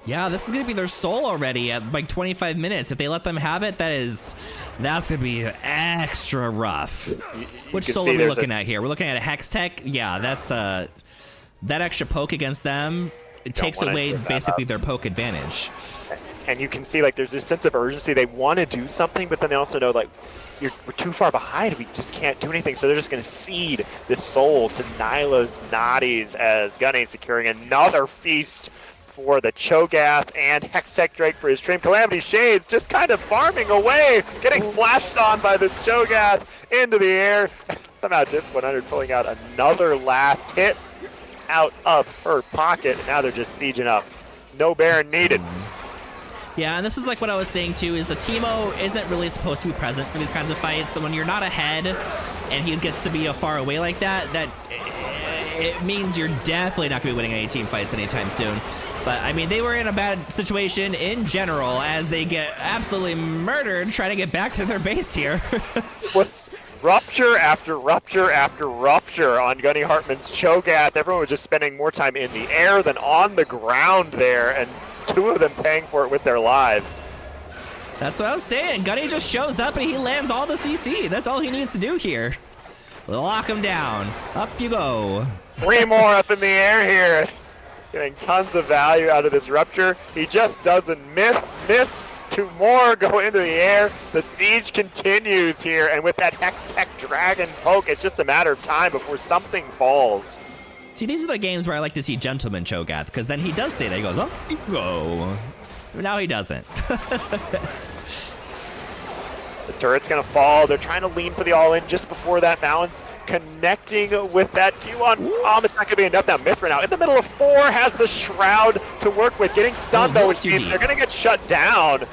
Yeah, this is gonna be their soul already at like 25 minutes. If they let them have it, that's gonna be extra rough. Which soul are we looking at here? We're looking at a Hex Tech. Yeah, that's that extra poke against them. It takes away basically their poke advantage. And you can see like there's this sense of urgency. They want to do something, but then they also know like we're too far behind. We just can't do anything. So they're just going to cede this soul to Nyla's Noddies as Gunny securing another feast for the Cho'Gath and Hextech Drake for his stream. Calamity Shades just kind of farming away, getting flashed on by this Cho'Gath into the air. Somehow Disc 100 pulling out another last hit out of her pocket. Now they're just sieging up. No Baron needed. Yeah, and this is like what I was saying too, is the Teemo isn't really supposed to be present for these kinds of fights. So when you're not ahead and he gets to be far away like that, it means you're definitely not going to be winning any team fights anytime soon. But I mean, they were in a bad situation in general as they get absolutely murdered trying to get back to their base here. What's rupture after rupture after rupture on Gunny Hartman's Cho'Gath. Everyone was just spending more time in the air than on the ground there, and two of them paying for it with their lives. That's what I was saying. Gunny just shows up and he lands all the CC. That's all he needs to do here. Lock him down. Up you go. Three more up in the air here. Getting tons of value out of this rupture. He just doesn't miss. Two more go into the air. The siege continues here, and with that Hextech Dragon poke, it's just a matter of time before something falls. See, these are the games where I like to see Gentleman Cho'Gath, because then he does say that. He goes, up you go. Now he doesn't. The turret's gonna fall. They're trying to lean for the all-in just before that balance. Connecting with that Q on it's not gonna be enough now. Mithra now in the middle of 4 has the Shroud to work with. Getting stunned though, which means they're gonna get shut down.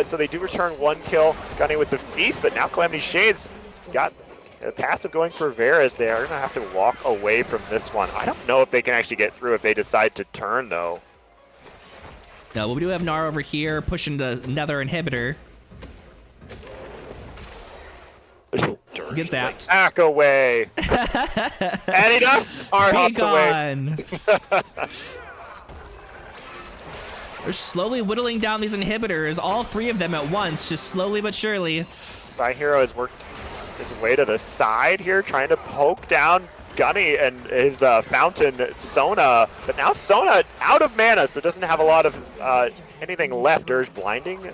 So they do return 1 kill. Gunny with the feast, but now Calamity Shades got a passive going for Varus. They are gonna have to walk away from this one. I don't know if they can actually get through if they decide to turn though. No, but we do have Gnar over here pushing the Nether inhibitor. Gets zapped. Back away. And he does. Be gone. They're slowly whittling down these inhibitors, all 3 of them at once, just slowly but surely. Spy Hero has worked his way to the side here, trying to poke down Gunny and his fountain Sona. But now Sona out of mana, so doesn't have a lot of anything left. Dirge blinding.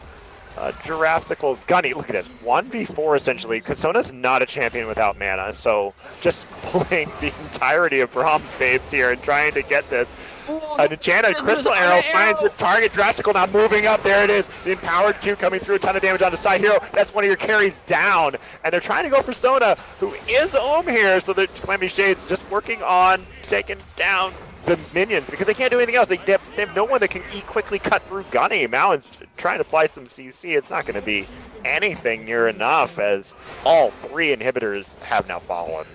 Jurassical Gunny, look at this, 1v4 essentially, because Sona's not a champion without mana, so just pulling the entirety of Brahms Babes here and trying to get this. An enchanted crystal arrow finds the target. Drastical now moving up. There it is. The empowered Q coming through. A ton of damage on the side hero. That's one of your carries down. And they're trying to go for Sona, who is Ohm here. So the Calamity Shades just working on taking down the minions because they can't do anything else. They have no one that can quickly cut through Gunny. Malon's trying to apply some CC. It's not going to be anything near enough as all 3 inhibitors have now fallen.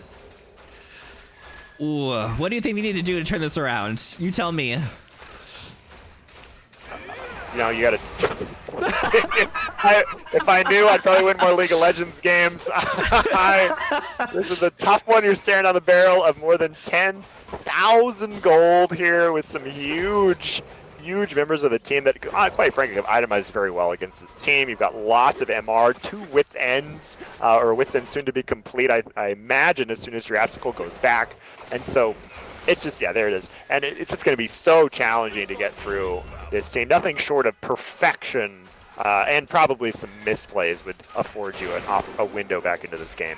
Ooh, what do you think they need to do to turn this around? You tell me. You know, you gotta. if I knew, I'd probably win more League of Legends games. This is a tough one. You're staring down the barrel of more than 10,000 gold here with some huge members of the team that, quite frankly, have itemized very well against this team. You've got lots of MR, 2 Wits Ends, or Wits Ends soon to be complete, I imagine, as soon as your obstacle goes back. And so it's just, yeah, there it is. And it's just going to be so challenging to get through this team. Nothing short of perfection, and probably some misplays would afford you a window back into this game.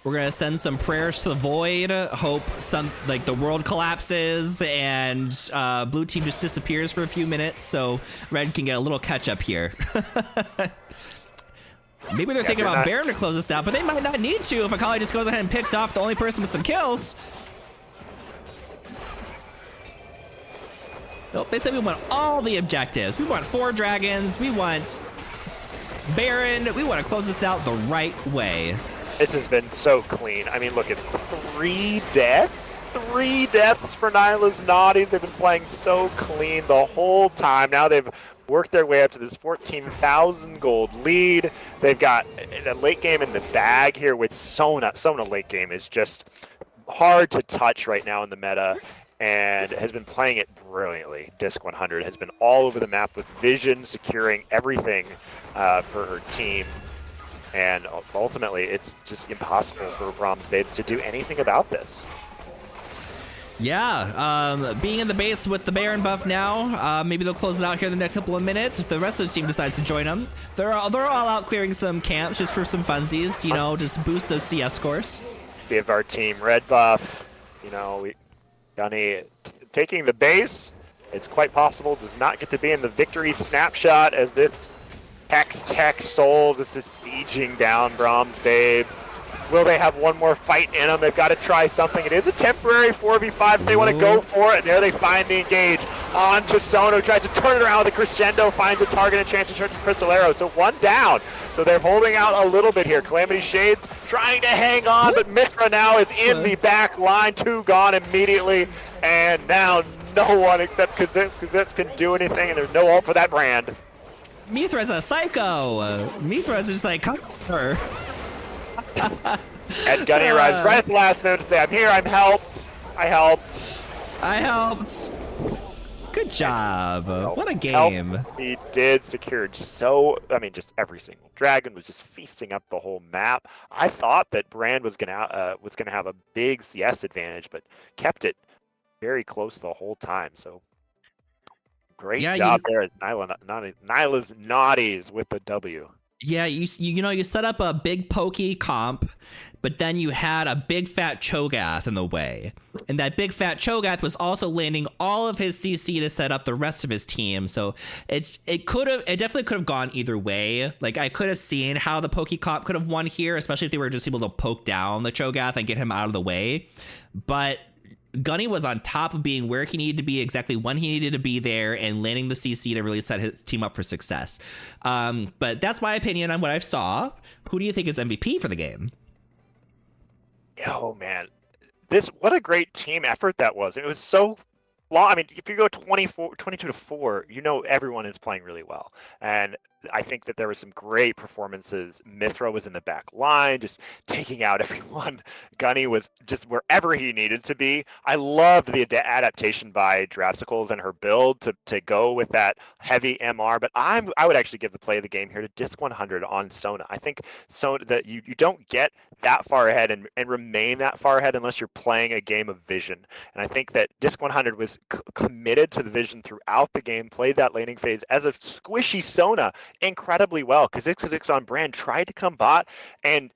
We're gonna send some prayers to the void, hope the world collapses and blue team just disappears for a few minutes so red can get a little catch up here. Maybe they're thinking about Baron to close this out, but they might not need to if Akali just goes ahead and picks off the only person with some kills. Nope, they said we want all the objectives. We want 4 dragons, we want Baron, we want to close this out the right way. This has been so clean. I mean, look at 3 deaths. 3 deaths for Nyla's Naughties. They've been playing so clean the whole time. Now they've worked their way up to this 14,000 gold lead. They've got the late game in the bag here with Sona. Sona late game is just hard to touch right now in the meta and has been playing it brilliantly. Disc 100 has been all over the map with Vision securing everything for her team. And ultimately, it's just impossible for Brahms Babes to do anything about this. Yeah, being in the base with the Baron buff now, maybe they'll close it out here in the next couple of minutes if the rest of the team decides to join them. They're all out clearing some camps just for some funsies, you know, just boost those CS scores. We have our team red buff, you know, Gunny taking the base. It's quite possible does not get to be in the victory snapshot as this Hex Soul just is sieging down Brahms Babes. Will they have one more fight in them? They've got to try something. It is a temporary 4v5 if they want to go for it. And there they find the engage. On to Sono, tries to turn it around with a crescendo, finds a target and chance to turn to Crystal Arrow. So 1 down. So they're holding out a little bit here. Calamity Shades trying to hang on, but Mithra now is in the back line. 2 gone immediately. And now no one except Kazitz can do anything, and there's no ult for that brand. Mithra's a psycho. Mithra's just like, come her. And Gunny arrives right at the last minute to say, I'm here, I'm helped. I helped. Good job. What a game. He did secure just every single dragon was just feasting up the whole map. I thought that Brand was gonna have a big CS advantage, but kept it very close the whole time. So great job there as Nyla's Naughties with the W. Yeah, you set up a big pokey comp, but then you had a big fat Cho'Gath in the way. And that big fat Cho'Gath was also landing all of his CC to set up the rest of his team. So it definitely could have gone either way. Like, I could have seen how the pokey comp could have won here, especially if they were just able to poke down the Cho'Gath and get him out of the way. But Gunny was on top of being where he needed to be, exactly when he needed to be there, and landing the CC to really set his team up for success. But that's my opinion on what I saw. Who do you think is MVP for the game? Oh man, what a great team effort that was. It was so long. I mean, if you go 22-4, you know everyone is playing really well. And I think that there were some great performances. Mithra was in the back line, just taking out everyone. Gunny was just wherever he needed to be. I loved the adaptation by Drapsicles and her build to go with that heavy MR. But I would actually give the play of the game here to Disc 100 on Sona. I think Sona that you don't get that far ahead and remain that far ahead unless you're playing a game of Vision. And I think that Disc 100 was committed to the Vision throughout the game, played that laning phase as a squishy Sona incredibly well. Kha'Zix on Brand tried to come bot and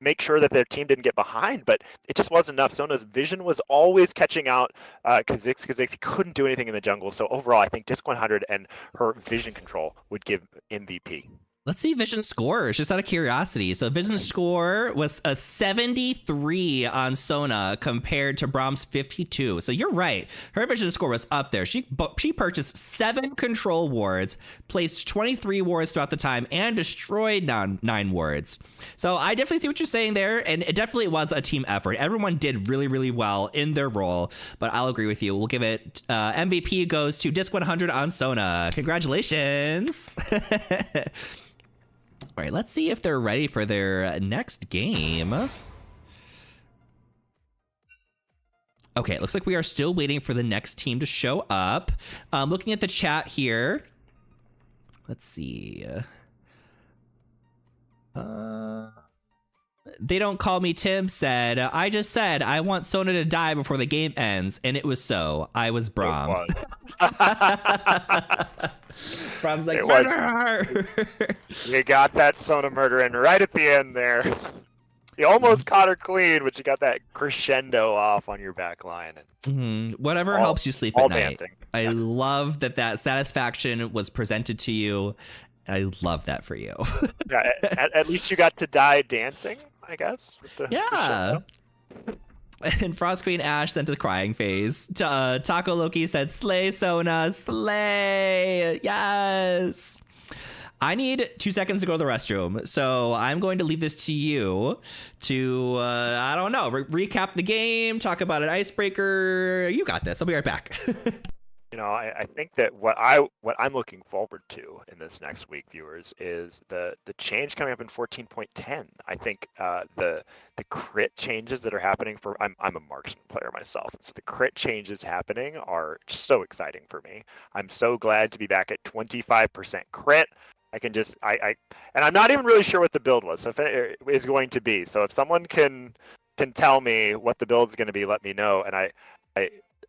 make sure that their team didn't get behind, but it just wasn't enough. Sona's vision was always catching out Kha'Zix. He couldn't do anything in the jungle. So overall, I think Disc 100 and her vision control would give MVP. Let's see Vision scores, just out of curiosity. So Vision score was a 73 on Sona compared to Brahms 52. So you're right. Her Vision score was up there. She purchased 7 control wards, placed 23 wards throughout the time, and destroyed 9 wards. So I definitely see what you're saying there, and it definitely was a team effort. Everyone did really, really well in their role, but I'll agree with you. We'll give it MVP goes to Disc 100 on Sona. Congratulations. All right, let's see if they're ready for their next game. Okay, it looks like we are still waiting for the next team to show up. Looking at the chat here. Let's see. They don't call me Tim said, I just said I want Sona to die before the game ends, and it was so. I was Braum. Braum's like, murder! You got that Sona murder in right at the end there. You almost caught her clean, but you got that crescendo off on your back line. And Whatever helps you sleep at night. Dancing. I love that satisfaction was presented to you. I love that for you. Yeah, at least you got to die dancing, I guess. With the Yeah. crescendo. And Frost Queen Ash sent a crying face. Taco Loki said, slay Sona, slay. Yes. I need 2 seconds to go to the restroom, so I'm going to leave this to you to, I don't know, recap the game, talk about an icebreaker. You got this. I'll be right back. You know, I think that what I'm looking forward to in this next week, viewers, is the change coming up in 14.10. I think the crit changes that are happening for I'm a marksman player myself, so the crit changes happening are so exciting for me. I'm so glad to be back at 25% crit. I can just and I'm not even really sure what the build was, so if it is going to be. So if someone can tell me what the build is going to be, let me know.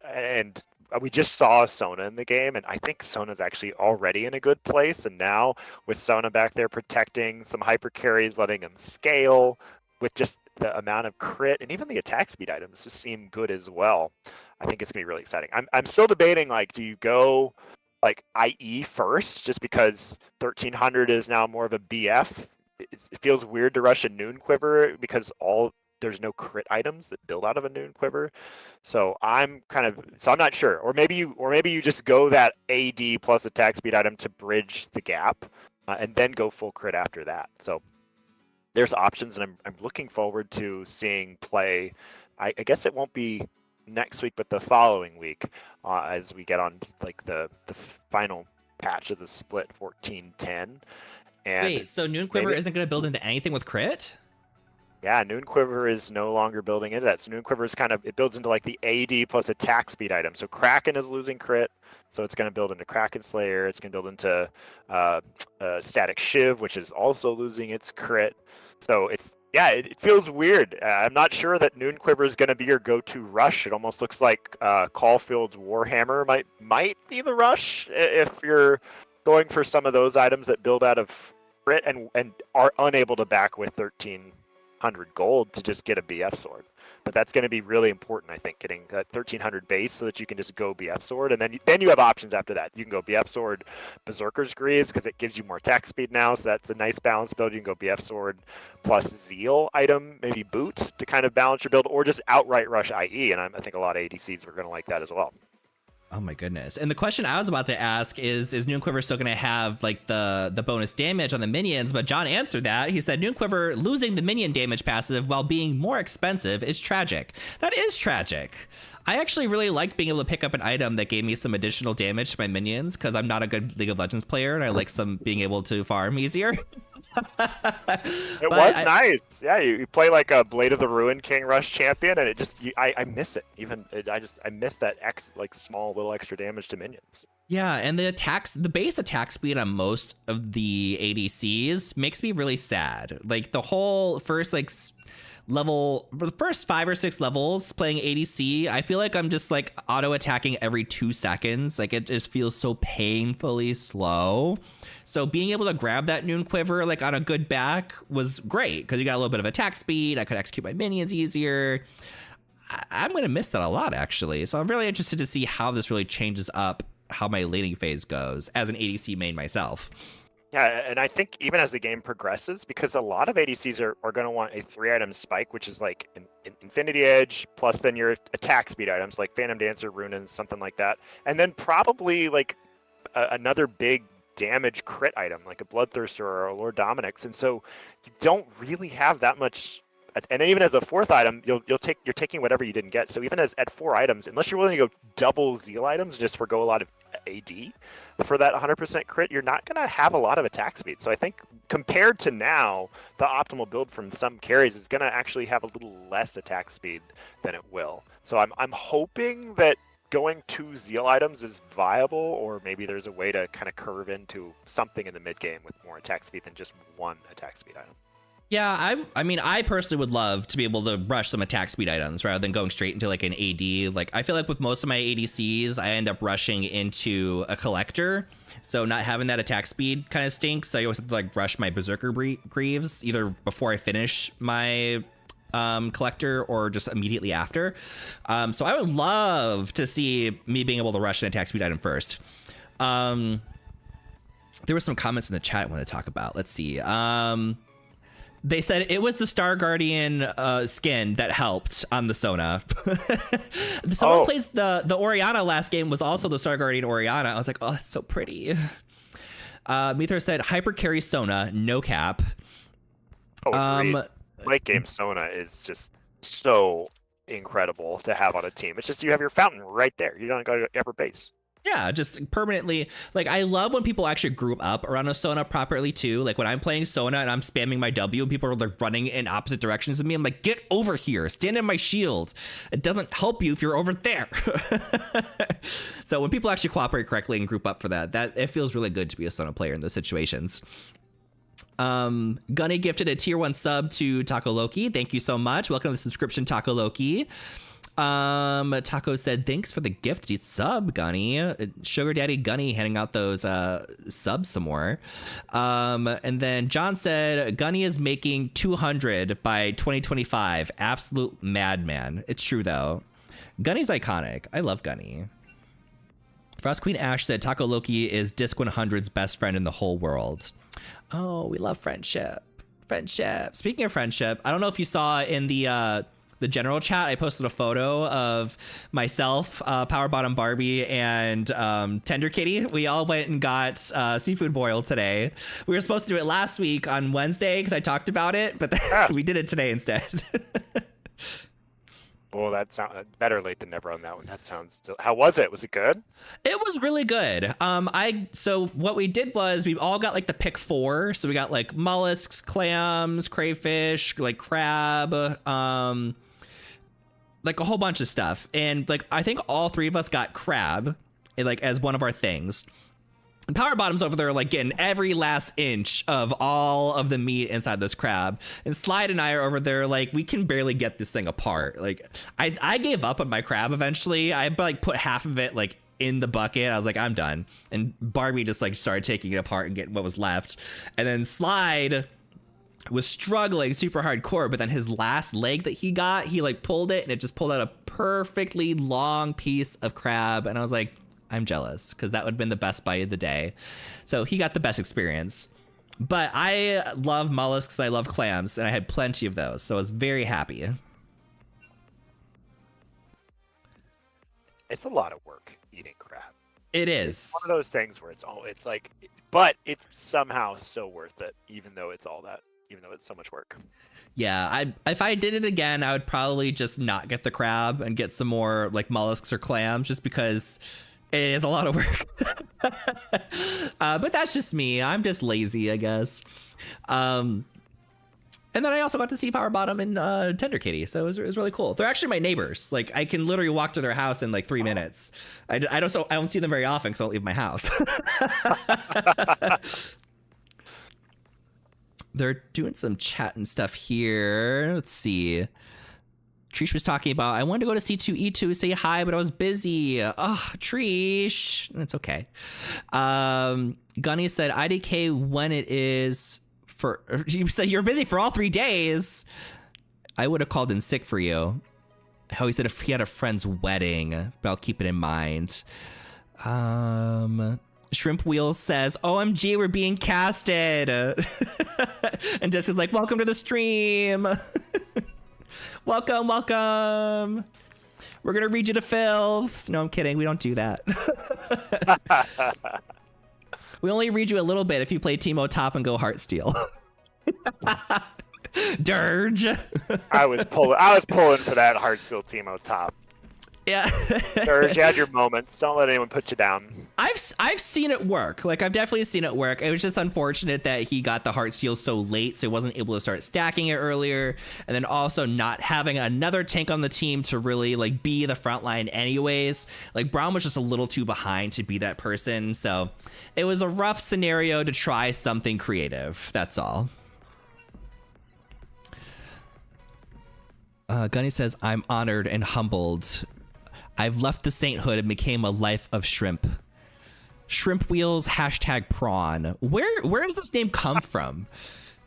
And we just saw Sona in the game, and I think Sona's actually already in a good place. And now with Sona back there protecting some hyper carries, letting him scale with just the amount of crit and even the attack speed items just seem good as well. I think it's gonna be really exciting. I'm still debating, like, do you go like IE first just because 1300 is now more of a BF? It feels weird to rush a Noon Quiver because there's no crit items that build out of a Noon Quiver. So I'm not sure. Or maybe you just go that AD plus attack speed item to bridge the gap, and then go full crit after that. So there's options, and I'm looking forward to seeing play. I guess it won't be next week, but the following week, as we get on like the final patch of the split 14.10. And wait, so Noon Quiver isn't going to build into anything with crit? Yeah, Noon Quiver is no longer building into that. So Noon Quiver is it builds into like the AD plus attack speed item. So Kraken is losing crit, so it's going to build into Kraken Slayer. It's going to build into Static Shiv, which is also losing its crit. So it feels weird. I'm not sure that Noon Quiver is going to be your go-to rush. It almost looks like Caulfield's Warhammer might be the rush if you're going for some of those items that build out of crit and are unable to back with 1300 gold to just get a BF sword. But that's going to be really important, I think, getting that 1300 base so that you can just go BF sword, and then you have options after that. You can go BF sword, Berserker's Greaves, because it gives you more attack speed now, so that's a nice balance build. You can go BF sword plus Zeal item, maybe boot to kind of balance your build, or just outright rush IE, and I think a lot of ADCs are going to like that as well. Oh my goodness. And the question I was about to ask is Noon Quiver still going to have like the bonus damage on the minions? But John answered that. He said Noon Quiver losing the minion damage passive while being more expensive is tragic. That is tragic. I actually really liked being able to pick up an item that gave me some additional damage to my minions because I'm not a good League of Legends player and I like being able to farm easier. It was nice. Yeah, you play like a Blade of the Ruined King Rush champion, and I miss it. I miss that little extra damage to minions. Yeah, and the base attack speed on most of the ADCs makes me really sad. Like the whole first level, for the first 5 or 6 levels playing ADC, I feel like I'm just like auto attacking every 2 seconds. Like it just feels so painfully slow. So being able to grab that Noon Quiver like on a good back was great because you got a little bit of attack speed. I could execute my minions easier. I'm gonna miss that a lot actually. So I'm really interested to see how this really changes up how my laning phase goes as an ADC main myself. Yeah, and I think even as the game progresses, because a lot of ADCs are going to want a 3-item spike, which is like an Infinity Edge, plus then your attack speed items like Phantom Dancer, Runes, something like that. And then probably like another big damage crit item, like a Bloodthirster or a Lord Dominix. And so you don't really have that much. And then even as a 4th item, you're taking whatever you didn't get. So even at 4 items, unless you're willing to go double Zeal items, just forgo a lot of AD for that 100% crit, you're not going to have a lot of attack speed. So I think compared to now, the optimal build from some carries is going to actually have a little less attack speed than it will. So I'm hoping that going 2 Zeal items is viable, or maybe there's a way to kind of curve into something in the mid game with more attack speed than just 1 attack speed item. Yeah, I mean, I personally would love to be able to rush some attack speed items rather than going straight into like an AD. Like, I feel like with most of my ADCs, I end up rushing into a collector. So not having that attack speed kind of stinks. So I always have to like rush my Berserker Greaves either before I finish my collector or just immediately after. So I would love to see me being able to rush an attack speed item first. There were some comments in the chat I wanted to talk about. Let's see. They said it was the Star Guardian skin that helped on the Sona. Someone plays the Orianna last game was also the Star Guardian Orianna. I was like, oh, that's so pretty. Mithra said hyper carry Sona, no cap. Late game Sona is just so incredible to have on a team. It's just you have your fountain right there. You don't go to upper base. Yeah, just permanently. Like, I love when people actually group up around a Sona properly too. Like when I'm playing Sona and I'm spamming my W and people are like running in opposite directions of me, I'm like, get over here, stand in my shield. It doesn't help you if you're over there. So when people actually cooperate correctly and group up for that it feels really good to be a Sona player in those situations. Gunny gifted a tier 1 sub to Taco Loki. Thank you so much. Welcome to the subscription, Taco Loki. Taco said, thanks for the gift sub, Gunny. Sugar Daddy Gunny handing out those subs some more. And then John said, Gunny is making 200 by 2025. Absolute madman. It's true, though. Gunny's iconic. I love Gunny. Frost Queen Ash said, Taco Loki is Disc 100's best friend in the whole world. Oh, we love friendship. Friendship. Speaking of friendship, I don't know if you saw in the general chat, I posted a photo of myself, Power Bottom Barbie, and Tender Kitty. We all went and got seafood boil today. We were supposed to do it last week on Wednesday because I talked about it, but we did it today instead. Well, that sounds better late than never on that one. That sounds. How was it? Was it good? It was really good. So what we did was we all got like the pick 4. So we got like mollusks, clams, crayfish, like crab, like a whole bunch of stuff. And like I think all 3 of us got crab, like as one of our things. And Power Bottom's over there like getting every last inch of all of the meat inside this crab. And Slide and I are over there like, we can barely get this thing apart. Like I gave up on my crab eventually. I like put half of it like in the bucket. I was like, I'm done. And Barbie just like started taking it apart and getting what was left. And then Slide was struggling super hardcore, but then his last leg that he got, he like pulled it and it just pulled out a perfectly long piece of crab. And I was like, I'm jealous because that would have been the best bite of the day. So he got the best experience. But I love mollusks and I love clams, and I had plenty of those, so I was very happy. It's a lot of work eating crab. It is. It's one of those things where it's like, but it's somehow so worth it, even though it's so much work. Yeah, if I did it again, I would probably just not get the crab and get some more like mollusks or clams, just because it is a lot of work. But that's just me. I'm just lazy, I guess. And then I also got to see Power Bottom and Tender Kitty, so it was really cool. They're actually my neighbors. Like I can literally walk to their house in like 3 minutes. I don't see them very often because I don't leave my house. They're doing some chat and stuff here. Let's see. Trish was talking about, I wanted to go to C2E2 to say hi, but I was busy. Oh, Trish. It's okay. Gunny said, IDK when it is for, you said you're busy for all 3 days. I would have called in sick for you. Oh, he said if he had a friend's wedding, but I'll keep it in mind. Shrimp Wheels says, OMG, we're being casted. And Jessica's like, welcome to the stream. Welcome. We're going to read you to filth. No, I'm kidding. We don't do that. We only read you a little bit if you play Teemo top and go Heartsteel. Dirge. I was pulling for that Heartsteel Teemo top. Yeah. Dirge, you had your moments. Don't let anyone put you down. I've seen it work. Like I've definitely seen it work. It was just unfortunate that he got the Heartsteel so late, so he wasn't able to start stacking it earlier, and then also not having another tank on the team to really like be the front line anyways. Like Braum was just a little too behind to be that person, so it was a rough scenario to try something creative. That's all. Gunny says, I'm honored and humbled. I've left the sainthood and became a life of shrimp. Shrimp Wheels # prawn. Where does this name come from?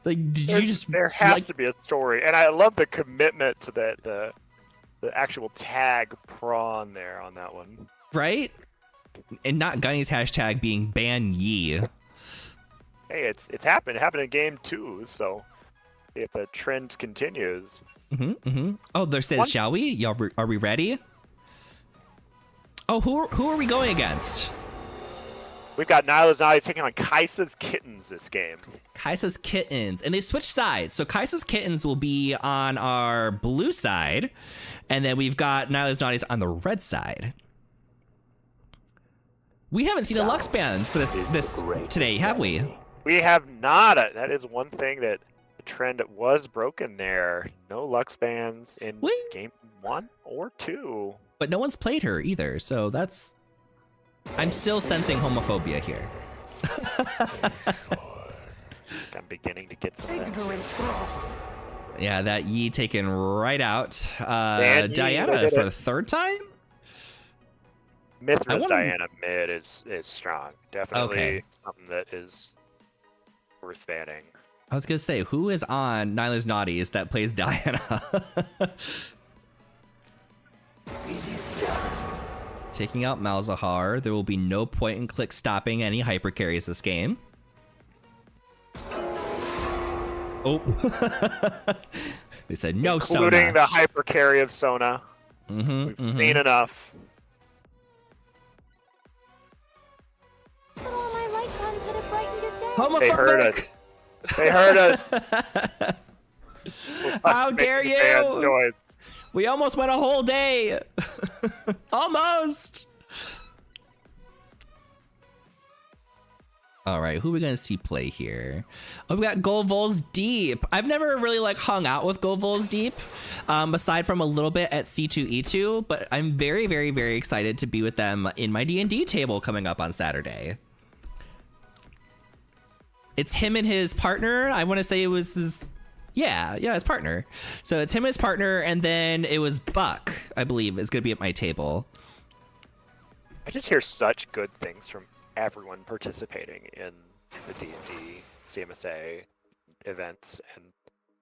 Like, There has to be a story, and I love the commitment to the actual tag prawn there on that one. Right? And not Gunny's hashtag being ban ye. Hey, it's happened. It happened in game 2, so if the trend continues. Oh, there says, shall we? Y'all, are we ready? Oh, who are we going against? We've got Nyla's Naughty taking on Kaisa's Kittens this game. Kaisa's Kittens. And they switched sides. So Kaisa's Kittens will be on our blue side. And then we've got Nyla's Naughties on the red side. We haven't seen a Lux ban for this today, have we? We have not. That is one thing that the trend was broken there. No Lux bans in game 1 or 2. But no one's played her either, so that's... I'm still sensing homophobia here. I'm beginning to get some of that. Yeah, that Yi taken right out. Diana for the 3rd time? Mithra's Diana mid is strong. Definitely something that is worth banning. I was going to say, who is on Nyla's Naughties that plays Diana? Taking out Malzahar. There will be no point in click stopping any hyper carries this game. Oh. They said no Sona. Including the hyper carry of Sona. We've seen enough. All my light guns that have brightened your day. Homophobic. They heard us. They heard us. How dare you? We almost went a whole day. Almost. All right, who are we gonna see play here? Oh, we got Golvol's Deep. I've never really like hung out with Golvol's Deep, aside from a little bit at C2E2, but I'm very, very, very excited to be with them in my D&D table coming up on Saturday. It's him and his partner. I want to say it was his... Yeah, his partner. So it's him and his partner, and then it was Buck, I believe, is going to be at my table. I just hear such good things from everyone participating in the D&D CMSA events, and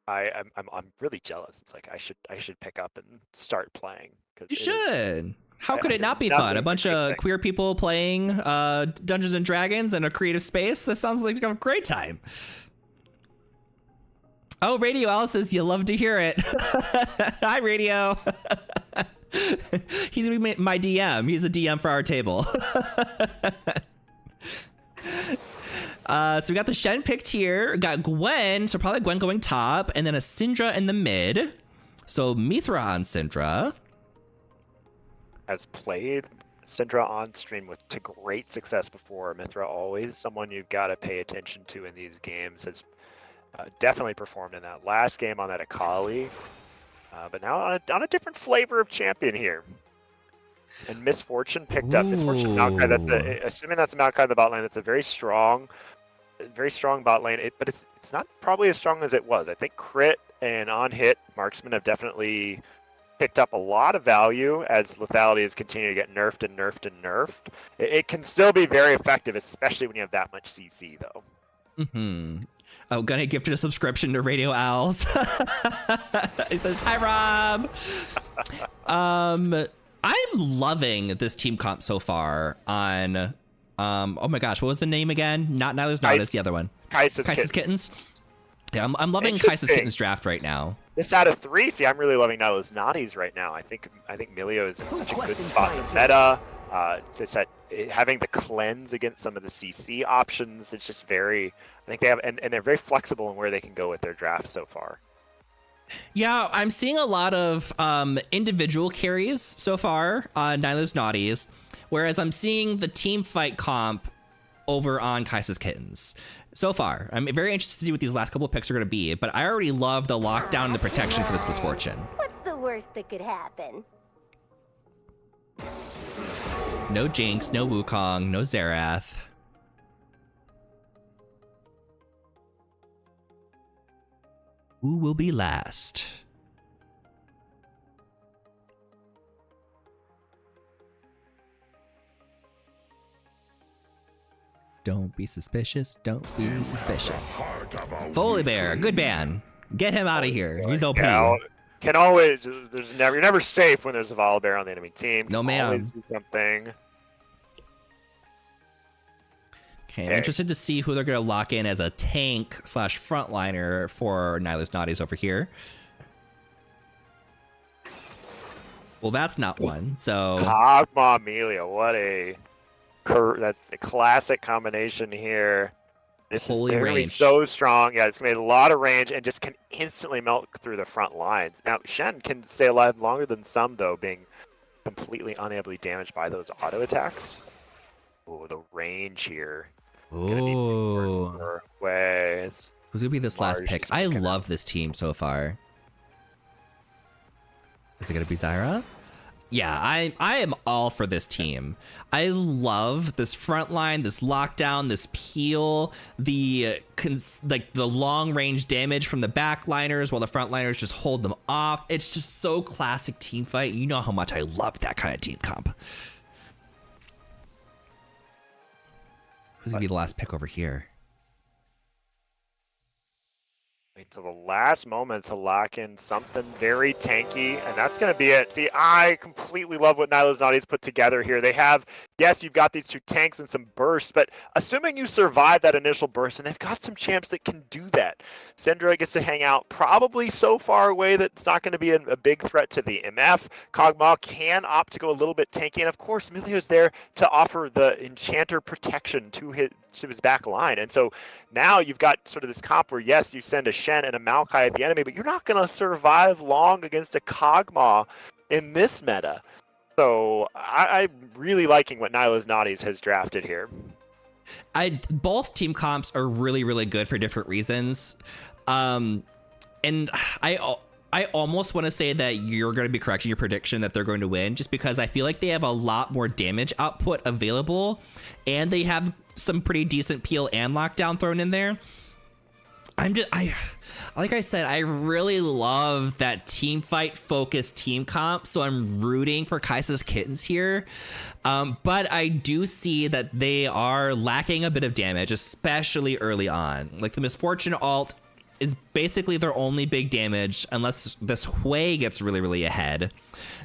I'm really jealous. It's like I should pick up and start playing. You should. How could it not be fun? A bunch of queer people playing Dungeons and Dragons in a creative space. That sounds like a great time. Oh, Radio Alice says you love to hear it. Hi, Radio. He's gonna be my DM. He's a DM for our table. So we got the Shen picked here. We got Gwen, so probably Gwen going top, and then a Syndra in the mid. So Mithra on Syndra. Has played Syndra on stream to great success before. Mithra always someone you've got to pay attention to in these games. Has Definitely performed in that last game on that Akali. But now on a different flavor of champion here. And Misfortune picked up Misfortune Maokai. Assuming that's Maokai in the bot lane, that's a very strong bot lane. But it's not probably as strong as it was. I think crit and on hit marksman have definitely picked up a lot of value as lethality has continued to get nerfed and nerfed and nerfed. It can still be very effective, especially when you have that much CC though. Mm-hmm. Oh, gonna gifted a subscription to Radio Owls. He says, "Hi, Rob." I'm loving this team comp so far on. Oh my gosh, what was the name again? Not Nyla's Naughties, the other one. Kaisa's Kittens. Yeah, I'm loving Kaisa's Kittens draft right now. This out of 3, see, I'm really loving Nyla's Naughties right now. I think Milio is in such a good spot in the meta. It's that having the cleanse against some of the CC options. It's just very. I think they have, and they're very flexible in where they can go with their draft so far. Yeah, I'm seeing a lot of individual carries so far on Nyla's Naughties, whereas I'm seeing the team fight comp over on Kaisa's Kittens. So far, I'm very interested to see what these last couple of picks are going to be, but I already love the lockdown and the protection for this Misfortune. What's the worst that could happen? No Jinx, no Wukong, no Xerath. Who will be last? Don't be suspicious. Don't be suspicious. Foley Bear, good ban. Get him out of here. He's OP. Can always. You're never safe when there's a Volibear on the enemy team. No, ma'am. Always do something. Okay, I'm interested to see who they're going to lock in as a tank / frontliner for Nyla's Naughties over here. Well, that's not one, so... Kog'Maw Amelia, what that's a classic combination here. This Holy is range. So strong. Yeah, it's made a lot of range and just can instantly melt through the front lines. Now, Shen can stay alive longer than some, though, being completely unable to be damaged by those auto attacks. Oh, the range here. Ooh. Ways. Who's going to be this last pick? I love this team so far. Is it going to be Zyra? Yeah, I am all for this team. I love this front line, this lockdown, this peel, the long range damage from the backliners while the frontliners just hold them off. It's just so classic team fight. You know how much I love that kind of team comp. Who's gonna be the last pick over here? Wait till the last moment to lock in something very tanky, and that's going to be it. See, I completely love what Nyla's Naughties put together here. They have, yes, you've got these 2 tanks and some bursts, but assuming you survive that initial burst, and they've got some champs that can do that. Syndra gets to hang out probably so far away that it's not going to be a big threat to the MF. Kog'Maw can opt to go a little bit tanky, and of course, Milio's there to offer the Enchanter protection to his back line. And so now you've got sort of this comp where, yes, you send a Shen and a Maokai at the enemy, but you're not going to survive long against a Kog'Maw in this meta. So I'm really liking what Nyla's Naughties has drafted here. Both team comps are really, really good for different reasons. And I almost want to say that you're going to be correct in your prediction that they're going to win, just because I feel like they have a lot more damage output available, and they have some pretty decent peel and lockdown thrown in there. Like I said, I really love that team fight focused team comp, so I'm rooting for Kaisa's Kittens here. But I do see that they are lacking a bit of damage, especially early on. Like the Misfortune ult is basically their only big damage unless this Hui gets really, really ahead.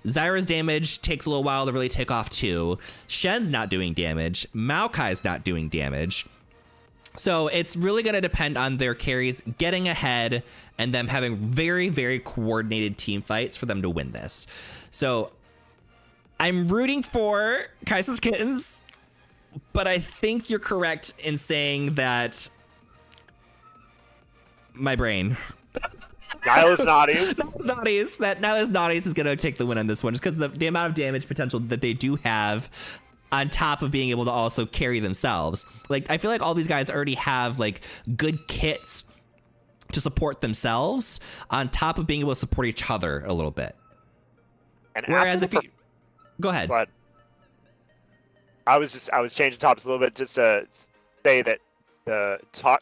Zyra's damage takes a little while to really take off too. Shen's not doing damage. Maokai's not doing damage. So it's really going to depend on their carries getting ahead and them having very, very coordinated team fights for them to win this. So I'm rooting for Kaisa's Kittens, but I think you're correct in saying that my brain. Nyla's Naughties. Nyla's Naughties is going to take the win on this one, just because the amount of damage potential that they do have on top of being able to also carry themselves. Like, I feel like all these guys already have like good kits to support themselves on top of being able to support each other a little bit. And Whereas after if you go ahead. But I was changing topics a little bit just to say that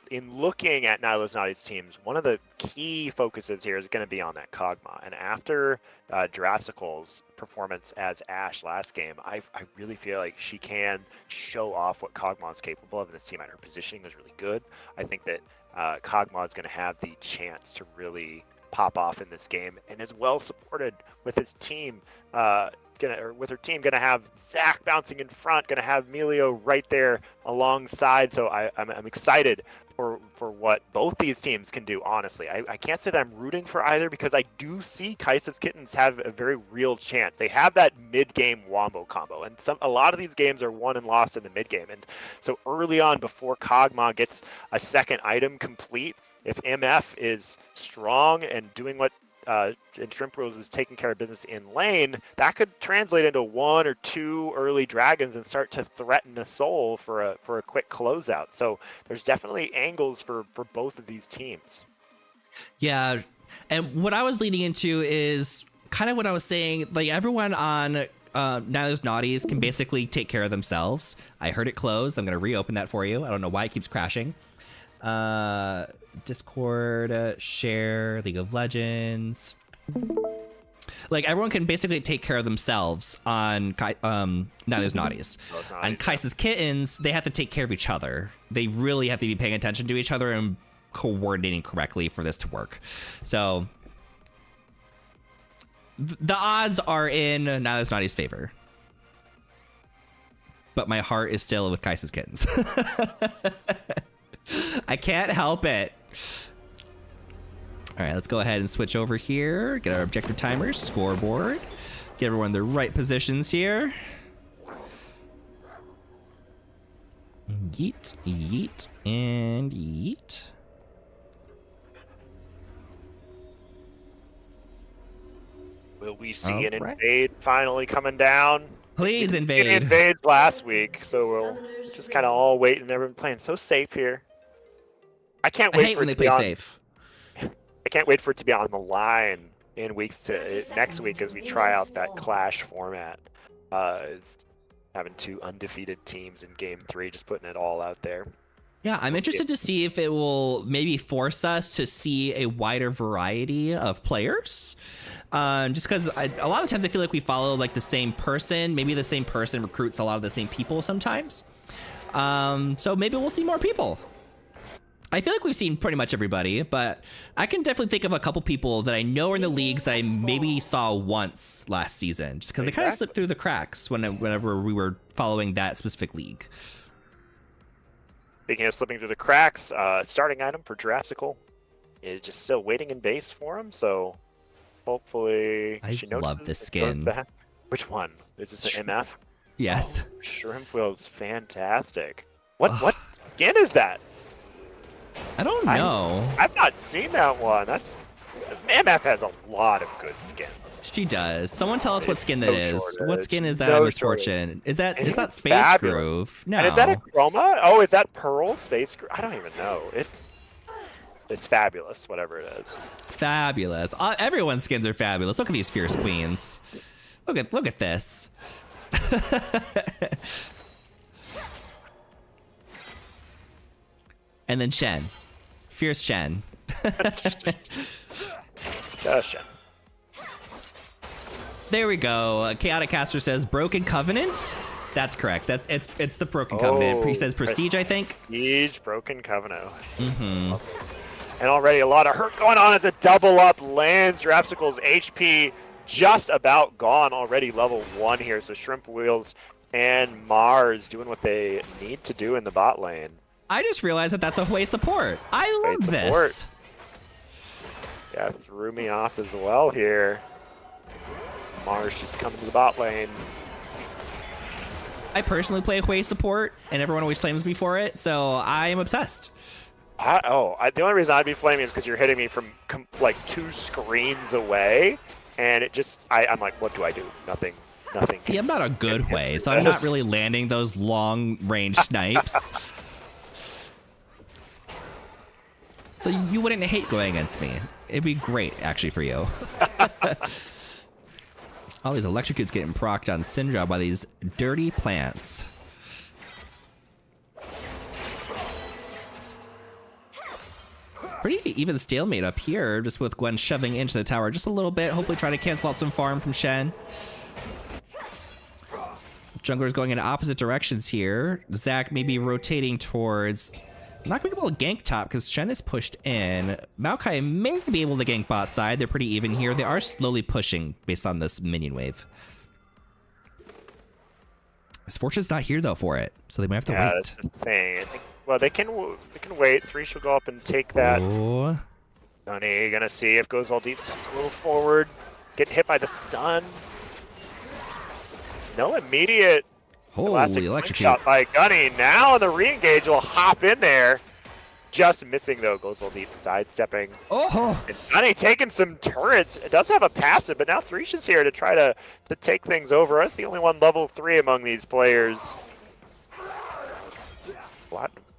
in looking at Nyla's Naughty's teams, one of the key focuses here is going to be on that Kog'Maw. And after Drapsicle's performance as Ashe last game, I really feel like she can show off what Kog'Maw is capable of in this team. And her positioning was really good. I think that Kog'Maw is going to have the chance to really pop off in this game, and is well supported with his team. With her team, gonna have Zach bouncing in front, gonna have Melio right there alongside. So I'm excited for what both these teams can do. Honestly, I can't say that I'm rooting for either, because I do see Kai'Sa's Kittens have a very real chance. They have that mid-game wombo combo, and a lot of these games are won and lost in the mid-game. And so early on, before Kog'Maw gets a second item complete, if MF is strong and doing what and Shrimp Wheels is taking care of business in lane, that could translate into 1 or 2 early dragons and start to threaten a soul for a quick closeout. So there's definitely angles for both of these teams. Yeah, and what I was leading into is kind of what I was saying. Like, everyone on Nyla's Naughties can basically take care of themselves. I heard it close. I'm going to reopen that for you. I don't know why it keeps crashing. Discord, share, League of Legends. Like, everyone can basically take care of themselves on Nyla's Naughties. On Kai'Sa's Kittens, they have to take care of each other. They really have to be paying attention to each other and coordinating correctly for this to work. So the odds are in Nyla's Naughty's favor. But my heart is still with Kai'Sa's Kittens. I can't help it. All right, let's go ahead and switch over here. Get our objective timers, scoreboard. Get everyone in the right positions here. Yeet, yeet, and yeet. Will we see an invade finally coming down? Please invade. It invades last week, so we'll just kind of all wait, and everyone playing so safe here. I can't wait I hate for when it they to play be safe. I can't wait for it to be on the line in next week as we try out that clash format. Having 2 undefeated teams in game 3, just putting it all out there. Yeah, I'm interested to see if it will maybe force us to see a wider variety of players. Just because a lot of times I feel like we follow like the same person. Maybe the same person recruits a lot of the same people sometimes. So maybe we'll see more people. I feel like we've seen pretty much everybody, but I can definitely think of a couple people that I know are in the leagues that I maybe saw once last season, just because they kind of slipped through the cracks whenever we were following that specific league. Speaking of slipping through the cracks, starting item for Drapsicle is just still waiting in base for him, so hopefully I she notices. love this skin. Which one? Is this an MF? Yes. Oh, Shrimp Wheel's fantastic. What skin is that? I don't know. I've not seen that one. MF has a lot of good skins. She does. Someone tell us what skin that is. shortage. What skin is that No on Misfortune? Is that it's not it's Space fabulous. Groove? No. And is that a chroma? Oh, is that Pearl Space? I don't even know. It's fabulous, whatever it is. Fabulous. Everyone's skins are fabulous. Look at these fierce queens. Look at this. And then Shen. Fierce Shen. Shen. There we go. Chaotic Caster says Broken Covenant. That's correct. It's the Broken Covenant. He says Prestige, I think. Prestige, Broken Covenant. Mm-hmm. And already a lot of hurt going on as a double up lands. Drapsicle's HP just about gone already, level 1 here. So Shrimp Wheels and Mars doing what they need to do in the bot lane. I just realized that that's a Hui support. I love Great this. support. Yeah, threw me off as well here. Mars just coming to the bot lane. I personally play Hui support, and everyone always flames me for it, so I am obsessed. The only reason I'd be flaming is because you're hitting me from like 2 screens away, and it just, I'm like, what do I do? Nothing. See, I'm not a good Hui, so I'm not really landing those long range snipes. So you wouldn't hate going against me. It'd be great, actually, for you. All these electrocutes getting procced on Syndra by these dirty plants. Pretty even stalemate up here, just with Gwen shoving into the tower just a little bit, hopefully trying to cancel out some farm from Shen. Jungler's going in opposite directions here. Zac maybe rotating towards... Not going to be able to gank top because Shen is pushed in. Maokai may be able to gank bot side. They're pretty even here. They are slowly pushing based on this minion wave. Misfortune's not here though for it, so they might have to wait. That's the thing. I think, well, they can wait. Thresh will go up and take that. Oh. Gunny gonna see if goes all deep, steps a little forward, getting hit by the stun. No immediate Holy electric electrocute. shot by Gunny. Now the re-engage will hop in there. Just missing though, goes all deep, sidestepping. Oh! And Gunny taking some turrets. It does have a passive, but now Thresh is here to try to take things over. Us the only one level 3 among these players.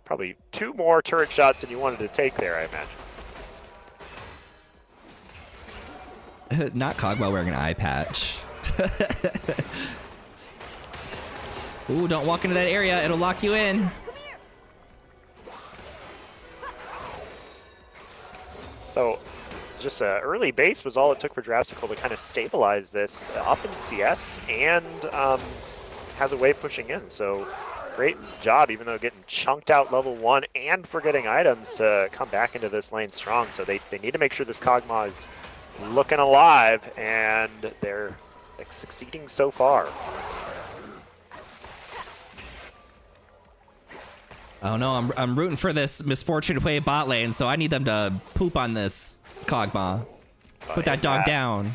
Probably 2 more turret shots than you wanted to take there, I imagine. Not Kog'Maw wearing an eye patch. Ooh, don't walk into that area. It'll lock you in. So, just an early base was all it took for Drapsical to kind of stabilize this up in CS and has a way pushing in. So, great job, even though getting chunked out level 1 and for getting items to come back into this lane strong. So they need to make sure this Kog'Maw is looking alive, and they're succeeding so far. Oh no, I'm rooting for this Misfortune to play bot lane, so I need them to poop on this Kog'Maw. Put that dog down.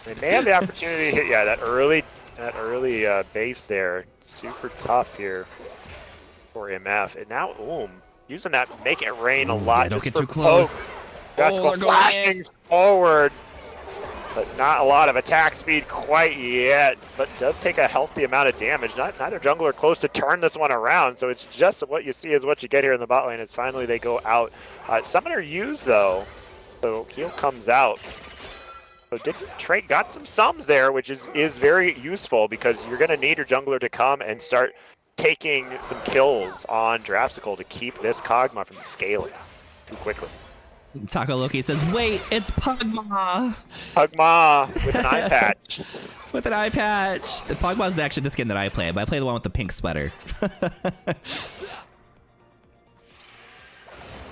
They may have the opportunity to hit, yeah, that early base there. Super tough here for MF. And now, using that make it rain a lot. Yeah, don't just get for too close. Drapsical flashing forward, but not a lot of attack speed quite yet, but does take a healthy amount of damage. Neither jungler close to turn this one around, so it's just what you see is what you get here in the bot lane. Is finally they go out. Summoner used though, so heal comes out. So Trade got some sums there, which is very useful because you're going to need your jungler to come and start taking some kills on Drapsical to keep this Kog'Maw from scaling too quickly. Taco Loki says, wait, it's Pugma! Kog'Maw with an eye patch. With an eye patch! The Pugma is actually the skin that I play, but I play the one with the pink sweater.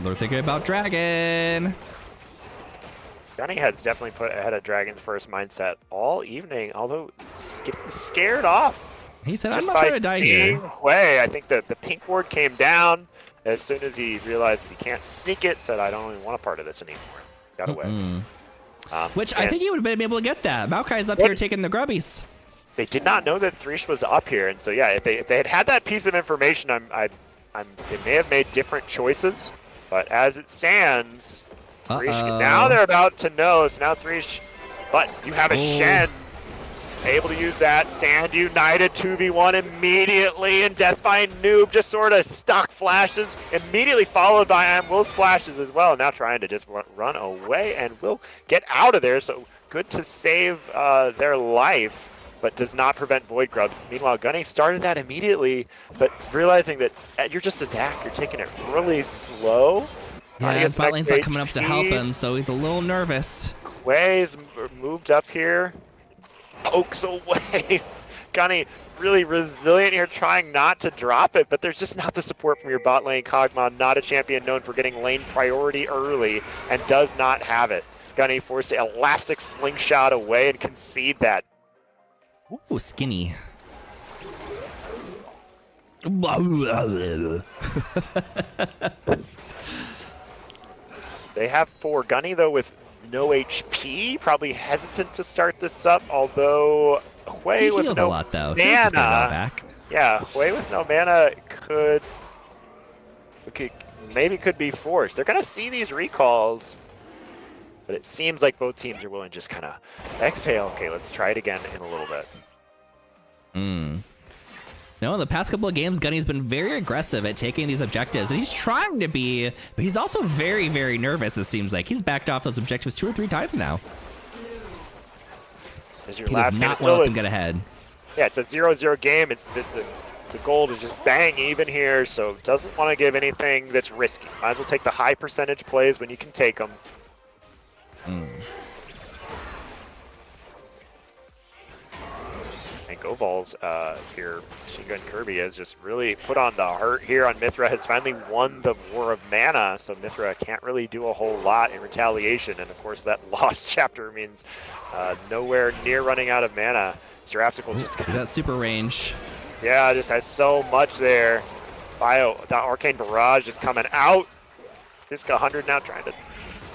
They're thinking about Dragon! Gunny has definitely put ahead of Dragon's first mindset all evening, although getting scared off. He said, I'm Just not by trying to die here. Way. I think that the pink ward came down as soon as he realized he can't sneak it, said, I don't even want a part of this anymore. Got away. Which I think he would have been able to get that. Maokai's up here taking the grubbies. They did not know that Thresh was up here, and so yeah, if they had had that piece of information, they may have made different choices. But as it stands, Thresh, now they're about to know. So now Thresh, but you have a Shen able to use that. Sand United 2v1 immediately, and Death by Noob just sort of stuck flashes, immediately followed by Will's flashes as well. Now trying to just run away, and will get out of there. So good to save their life, but does not prevent Void Grubs. Meanwhile, Gunny started that immediately, but realizing that you're just a Zac, you're taking it really slow. Yeah, his bot lane's not coming up to help him, so he's a little nervous. Quay's moved up here. Pokes away. Gunny really resilient here, trying not to drop it, but there's just not the support from your bot lane. Kog'Maw, not a champion known for getting lane priority early, and does not have it. Gunny forced to elastic slingshot away and concede that. Ooh, skinny. They have 4. Gunny, though, with no HP, probably hesitant to start this up, although Hwei with heals no a lot, though. mana. Back. Yeah, Hwei with no mana could be forced. They're going to see these recalls, but it seems like both teams are willing to just kind of exhale. Okay, let's try it again in a little bit. No, in the past couple of games, Gunny's been very aggressive at taking these objectives, and he's trying to be, but he's also very, very nervous, it seems like. He's backed off those objectives 2 or 3 times now. As your He last does game, not it's want to still let them get ahead. Yeah, it's a 0-0 game. It's the gold is just bang even here, so doesn't want to give anything that's risky. Might as well take the high percentage plays when you can take them. And GoVols here, Machine Gun Kirby has just really put on the hurt here on Mythra, has finally won the War of Mana, so Mythra can't really do a whole lot in retaliation, and of course that lost chapter means nowhere near running out of mana. Girafsical just That super range. yeah, just has so much there. That Arcane Barrage just coming out. Disca 100 now trying to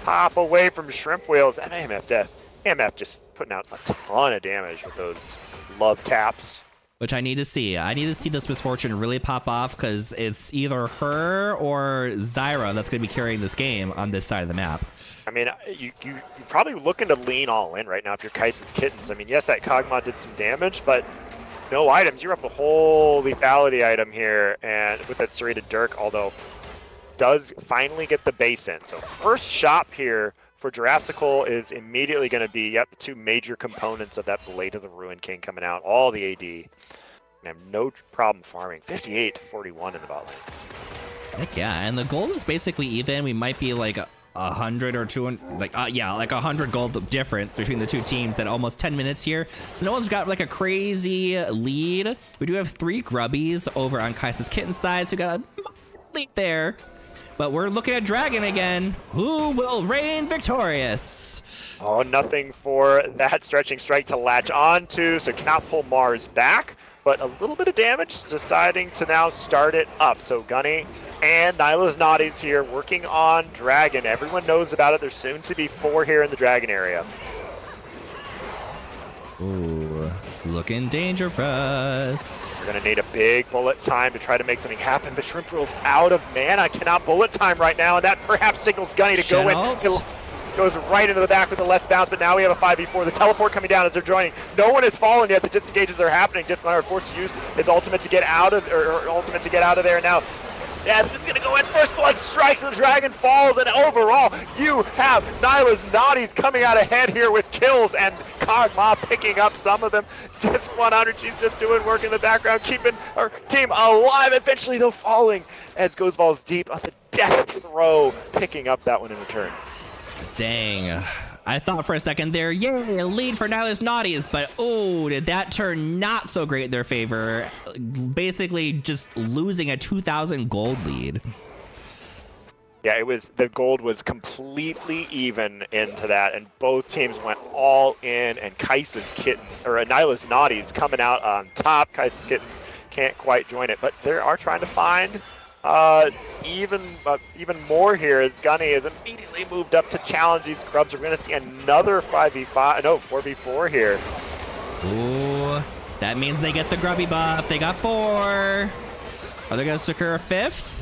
pop away from Shrimp Wheels, and AMF just putting out a ton of damage with those love taps. Which I need to see. I need to see this Misfortune really pop off, because it's either her or Zyra that's going to be carrying this game on this side of the map. I mean, you're probably looking to lean all in right now if you're Kai'Sa's Kittens. I mean, yes, that Kog'Maw did some damage, but no items. You're up a whole lethality item here, and with that Serrated Dirk, although does finally get the base in. So first shop here for Girafsical is immediately going to be, the 2 major components of that Blade of the Ruined King coming out, all the AD. And have no problem farming. 58 to 41 in the bot lane. Heck yeah, and the gold is basically even. We might be like 100 or 200, like 100 gold difference between the 2 teams at almost 10 minutes here. So no one's got like a crazy lead. We do have 3 grubbies over on Kai'Sa's Kitten side, so we got a lead there. But we're looking at Dragon again. Who will reign victorious? Oh, nothing for that Stretching Strike to latch onto, so cannot pull Mars back, but a little bit of damage, deciding to now start it up. So Gunny and Nyla's Naughties here working on Dragon. Everyone knows about it. There's soon to be 4 here in the Dragon area. Ooh, it's looking dangerous. We're gonna need a big bullet time to try to make something happen, but Shrimp Rule's out of mana, cannot bullet time right now, and that perhaps signals Gunny to go in. Shen-ult. It goes right into the back with the left bounce, but now we have a 5v4. The teleport coming down as they're joining. No one has fallen yet. The disengages are happening. Discmire forced to use his ultimate to get out of, or ultimate to get out of there now. Yeah, this is gonna go in. First blood strikes and the dragon falls, and overall, you have Nyla's Naughties coming out ahead here with kills, and Kog'Maw picking up some of them. Disc 100, she's just doing work in the background, keeping her team alive. Eventually, though, falling as GoVols deep on the death throw, picking up that one in return. Dang. I thought for a second there, yay, a lead for Nyla's Naughties, but oh, did that turn not so great in their favor? Basically just losing a 2,000 gold lead. Yeah, the gold was completely even into that, and both teams went all in, and Kai'Sa's Kitten, or Nyla's Naughties coming out on top. Kai'Sa's Kittens can't quite join it, but they are trying to find even more here as Gunny has immediately moved up to challenge these grubs. We're going to see another 4v4 here. Ooh, that means they get the grubby buff. They got 4. Are they going to secure a 5th?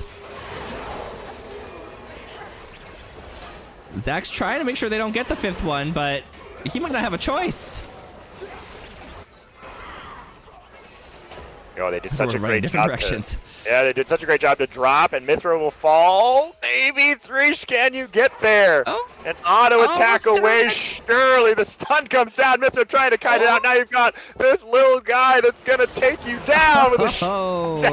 Zach's trying to make sure they don't get the 5th one, but he might not have a choice. Oh, they did such a running great different job. directions. Yeah, they did such a great job to drop, and Mythra will fall. Maybe Threesh, can you get there? Oh. An auto attack Almost away, did it. surely. The stun comes down. Mythra trying to kite it out. Now you've got this little guy that's going to take you down with a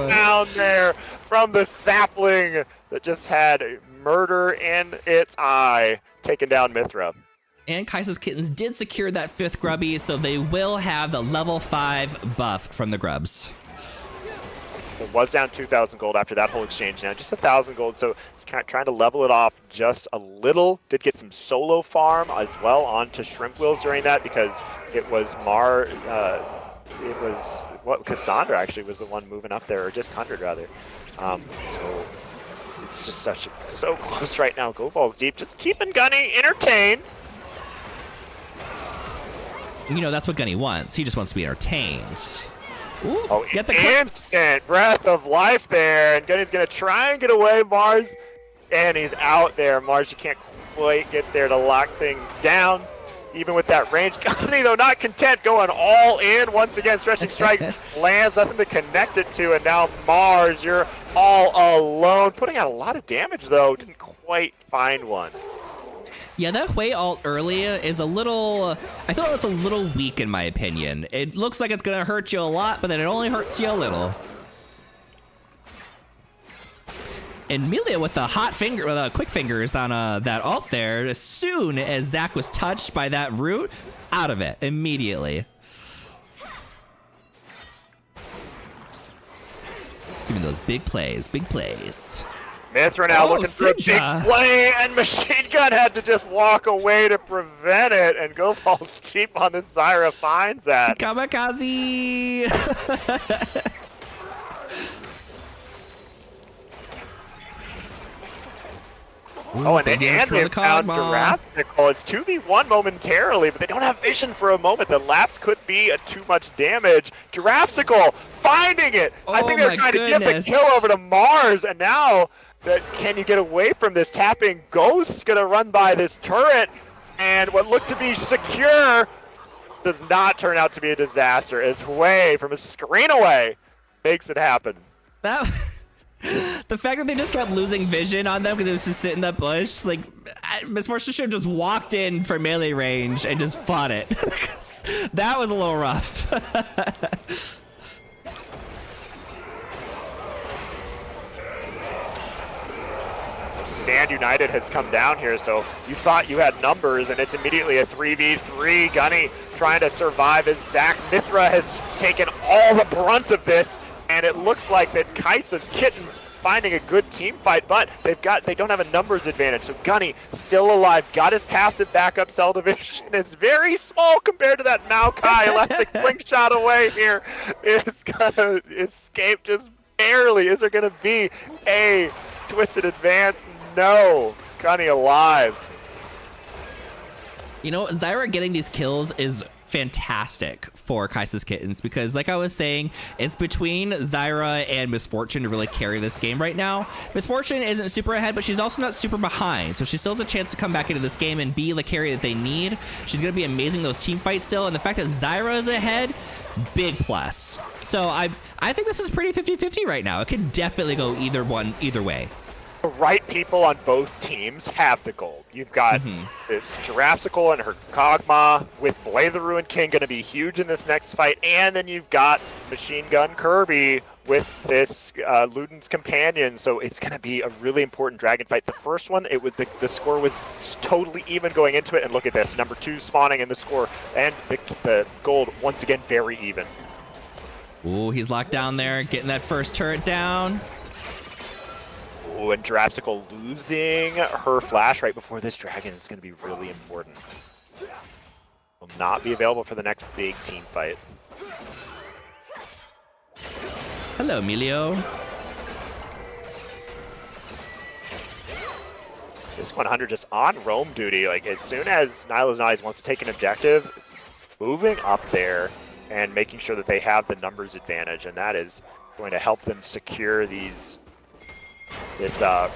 down there from the sapling that just had murder in its eye, taking down Mythra. And Kai'Sa's Kittens did secure that 5th grubby, so they will have the level 5 buff from the grubs. It was down 2,000 gold after that whole exchange. Now just 1,000 gold, so kind of trying to level it off just a little. Did get some solo farm as well onto Shrimp Wheels during that, because it was Cassandra actually was the one moving up there, or just 100 rather. So it's just so close right now. GoVols deep, just keeping Gunny entertained. You know, that's what Gunny wants. He just wants to be entertained. Ooh, Oh, get the clips. instant breath of life there, and Gunny's gonna try and get away. Mars, and he's out there. Mars, you can't quite get there to lock things down. even with that range. Gunny, though, not content, going all in once again. Stretching strike lands, nothing to connect it to, and now Mars, you're all alone. Putting out a lot of damage, though. Didn't quite find one. Yeah, that Hui ult early is a little, I feel like it's a little weak in my opinion. It looks like it's gonna hurt you a lot, but then it only hurts you a little. And Melia with the quick fingers on that ult there, as soon as Zac was touched by that root, out of it immediately. Giving those big plays, big plays. Mithra now looking for a big Sinja. play, and Machine Gun had to just walk away to prevent it, and go falls deep on the Zyra finds that. Kamikaze! Oh, and Big dance for they the found Kog'Maw. Jurassical. It's 2v1 momentarily, but they don't have vision for a moment. The lapse could be too much damage. Jurassical finding it. I Oh think they're my trying to goodness. get the kill over to Mars, and now can you get away from this? Tapping Ghost's gonna run by this turret, and what looked to be secure does not turn out to be a disaster, as Hui from a screen away makes it happen. That the fact that they just kept losing vision on them because it was just sitting in that bush, like Miss Fortune should have just walked in for melee range and just fought it. That was a little rough. Stand United has come down here, so you thought you had numbers, and it's immediately a 3v3. Gunny trying to survive as Zac. Mithra has taken all the brunt of this, and it looks like that Kai'Sa's Kittens finding a good team fight, but they don't have a numbers advantage. So Gunny still alive, got his passive backup cell division. It's very small compared to that Maokai elastic slingshot away here. It's gonna escape just barely. Is there gonna be a twisted advance? No. Gunny alive. You know, Zyra getting these kills is fantastic for Kai'Sa's Kittens because, like I was saying, it's between Zyra and Miss Fortune to really carry this game right now. Miss Fortune isn't super ahead, but she's also not super behind, so she still has a chance to come back into this game and be the carry that they need. She's going to be amazing those team fights still, and the fact that Zyra is ahead, big plus. So I think this is pretty 50-50 right now. It could definitely go either way. The right people on both teams have the gold. You've got this Jurassical and her Kog'Maw with Blade the Ruined King going to be huge in this next fight, and then you've got Machine Gun Kirby with this Luden's Companion, so it's going to be a really important dragon fight. The first one, it was the score was totally even going into it, and look at this, number 2 spawning in the score, and the gold once again very even. Ooh, he's locked down there, getting that first turret down. Ooh, and Jurassical losing her flash right before this dragon is going to be really important. Will not be available for the next big team fight. Hello, Emilio. This 100 just on roam duty. Like, as soon as Nyla's Nice wants to take an objective, moving up there and making sure that they have the numbers advantage, and that is going to help them secure this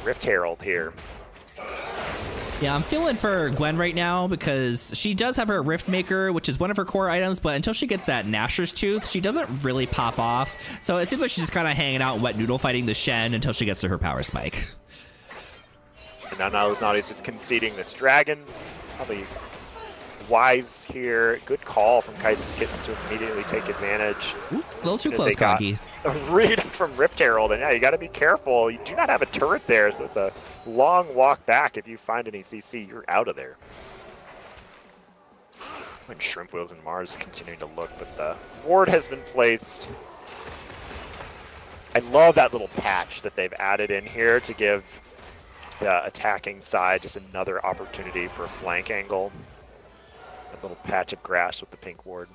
Rift Herald here. Yeah, I'm feeling for Gwen right now because she does have her Rift Maker, which is one of her core items, but until she gets that Gnasher's Tooth, she doesn't really pop off. So it seems like she's just kind of hanging out wet noodle fighting the Shen until she gets to her power spike. And now Nyla's Naughty's just conceding this dragon. Probably wise here. Good call from Kai'Sa's Kittens to immediately take advantage. Ooh, a little too As close, they got Conky. a read from Rift Herald, and yeah, you got to be careful. You do not have a turret there, so it's a long walk back. If you find any CC, you're out of there. When Shrimp Wheels and Mars continuing to look, but the ward has been placed. I love that little patch that they've added in here to give the attacking side just another opportunity for a flank angle. That little patch of grass with the pink ward.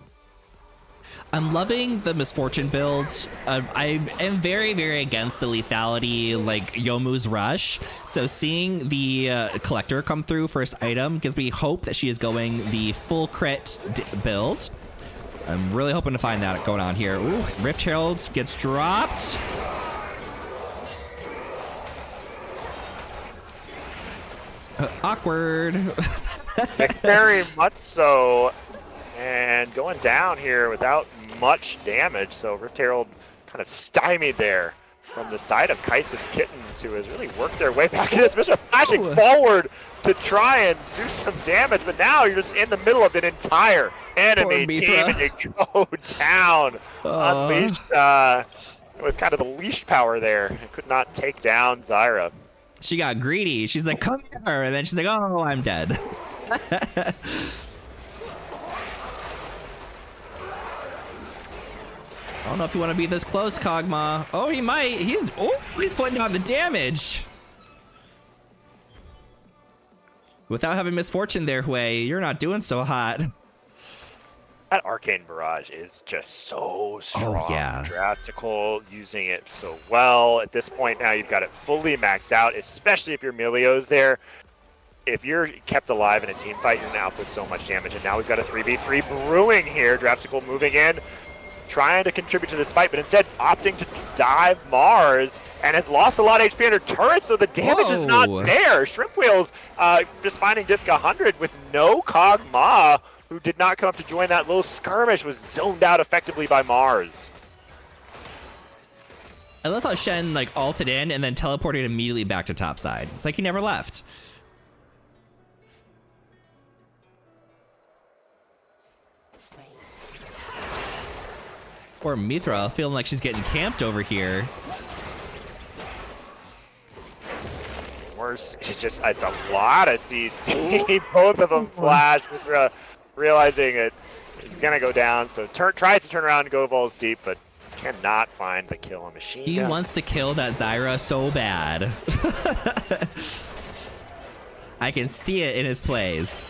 I'm loving the Misfortune build. I am very, very against the lethality, like Youmuu's Rush. So seeing the Collector come through first item gives me hope that she is going the full crit build. I'm really hoping to find that going on here. Ooh, Rift Herald gets dropped. Awkward. Very much so. And going down here without much damage. So Rift Herald kind of stymied there from the side of Kites and Kittens, who has really worked their way back in this mission, flashing forward to try and do some damage. But now you're just in the middle of an entire enemy team and you go down. Unleashed. It was kind of the leash power there. It could not take down Zyra. She got greedy. She's like, come here. And then she's like, oh, I'm dead. I don't know if you want to be this close, Kog'Maw. Oh, he might. He's putting down the damage. Without having misfortune there, Hui, you're not doing so hot. That Arcane Barrage is just so strong. Oh, yeah. Drastical using it so well. At this point now you've got it fully maxed out, especially if your Melio's there. If you're kept alive in a team fight, you're going to output so much damage. And now we've got a 3v3 brewing here. Drastical moving in, trying to contribute to this fight, but instead opting to dive Mars and has lost a lot of HP under turrets, so the damage is not there. Shrimp Wheels just finding Disc 100 with no Kog'Maw, who did not come up to join that little skirmish, was zoned out effectively by Mars. I love how Shen like ulted in and then teleported immediately back to top side. It's like he never left. Poor Mithra feeling like she's getting camped over here. Worse, it's a lot of CC. Both of them flash. Mithra realizing it's gonna go down, so tries to turn around and go balls deep, but cannot find the kill on Machine He Gun. wants to kill that Zyra so bad. I can see it in his plays.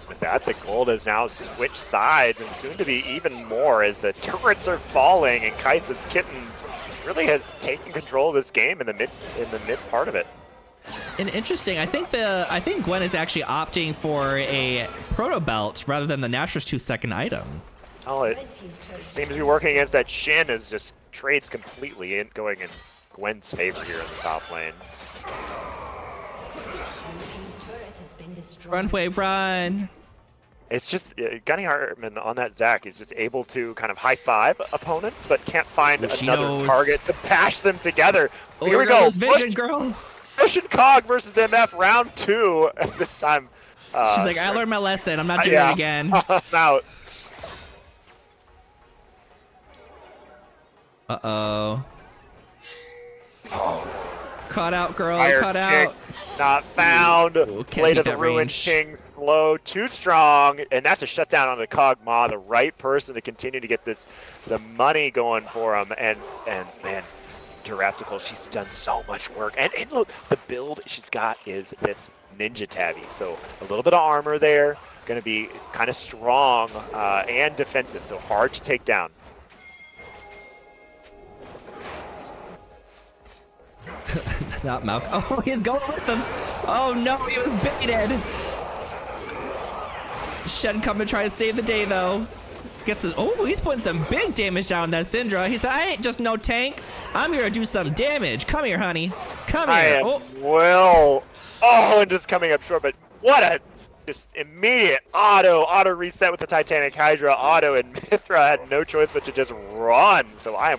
With that, the gold has now switched sides, and soon to be even more as the turrets are falling, and Kai'Sa's Kittens really has taken control of this game in the mid part of it. And interesting, I think Gwen is actually opting for a proto belt rather than the Nashor's 2-second item. Oh, it seems to be working against that Shin as just trades completely and going in Gwen's favor here in the top lane. Run, Hui, run! It's just Gunny Hartman on that Zac is just able to kind of high five opponents, but can't find another target to bash them together. Oh, here we go. Vision, girl. Bush and Cog versus MF round 2. At this time, she's like, I learned my lesson. I'm not doing it again. I'm out. Uh-oh. Caught out, girl. Fire Caught kick, out. not found. Ooh, can't Blade beat of the that Ruined range. King slow, too strong, and that's a shutdown on the Kog'Maw, the right person to continue to get the money going for him. And man, Jurassical, she's done so much work. And look, the build she's got is this Ninja Tabby. So a little bit of armor there, going to be kind of strong and defensive, so hard to take down. Not Malcolm. Oh, he's going with him. Oh no, he was baited. Shen coming to try to save the day though. Gets his. Oh, he's putting some big damage down on that Syndra. He said, "I ain't just no tank. I'm here to do some damage. Come here, honey. Come here." Well, and just coming up short. But what a just immediate auto reset with the Titanic Hydra auto, and Mithra had no choice but to just run. So I am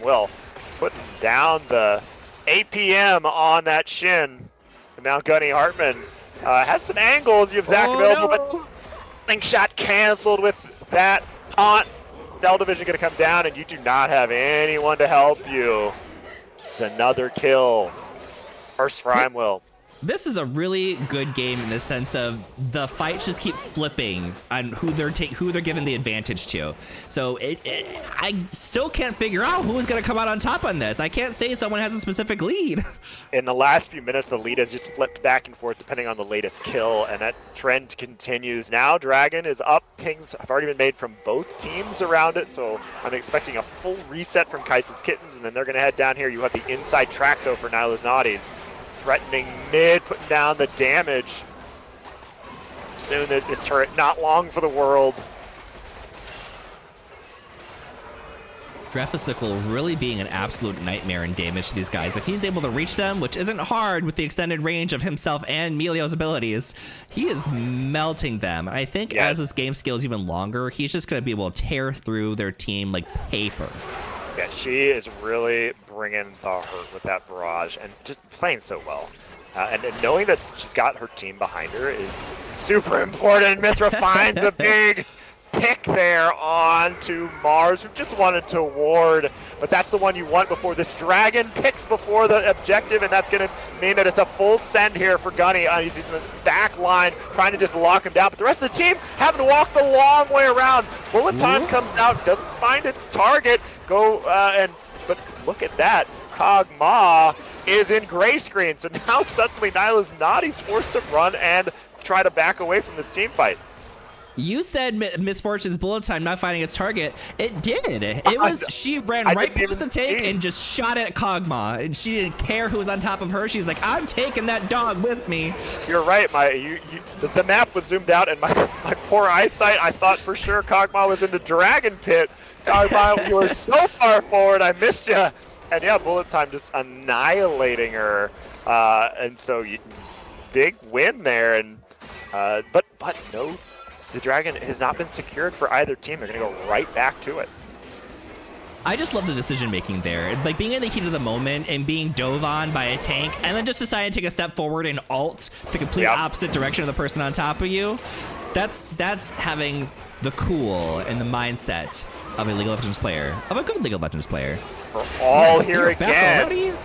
putting down the APM on that Shin. And now Gunny Hartman has some angles. You have Zac available, but slingshot canceled with that taunt. Cell Division going to come down, and you do not have anyone to help you. It's another kill. First for Imwill. This is a really good game in the sense of the fights just keep flipping on who they're giving the advantage to. So I still can't figure out who's going to come out on top on this. I can't say someone has a specific lead. In the last few minutes, the lead has just flipped back and forth depending on the latest kill, and that trend continues. Now Dragon is up. Pings have already been made from both teams around it, so I'm expecting a full reset from Kites' Kittens, and then they're going to head down here. You have the inside track, though, for Nyla's Naughties. Threatening mid, putting down the damage. Soon this turret not long for the world. Drefisicle really being an absolute nightmare in damage to these guys. If he's able to reach them, which isn't hard with the extended range of himself and Melio's abilities, he is melting them. I think as his game scales even longer, he's just going to be able to tear through their team like paper. Yeah, she is really bringing the hurt with that barrage and just playing so well. And knowing that she's got her team behind her is super important. Mythra finds a big pick there onto Mars, who just wanted to ward, but that's the one you want before this dragon picks before the objective, and that's going to mean that it's a full send here for Gunny. He's in the back line trying to just lock him down, but the rest of the team having to walk the long way around. Bullet time comes out, doesn't find its target, but look at that. Kog'Maw is in gray screen, so now suddenly Nyla's Naughty's forced to run and try to back away from this team fight. You said Miss Fortune's bullet time not finding its target. It did. It was she ran right past the tank and just shot at Kog'Maw, and she didn't care who was on top of her. She's like, I'm taking that dog with me. You're right. The map was zoomed out, and my poor eyesight. I thought for sure Kog'Maw was in the dragon pit. Kog'Maw, you were so far forward. I missed you. And yeah, bullet time just annihilating her. And so big win there. And but no. The dragon has not been secured for either team. They're going to go right back to it. I just love the decision making there. Like being in the heat of the moment and being dove on by a tank and then just deciding to take a step forward and ult the complete opposite direction of the person on top of you. That's having the cool and the mindset of a League of Legends player, of a good League of Legends player. We're all here again.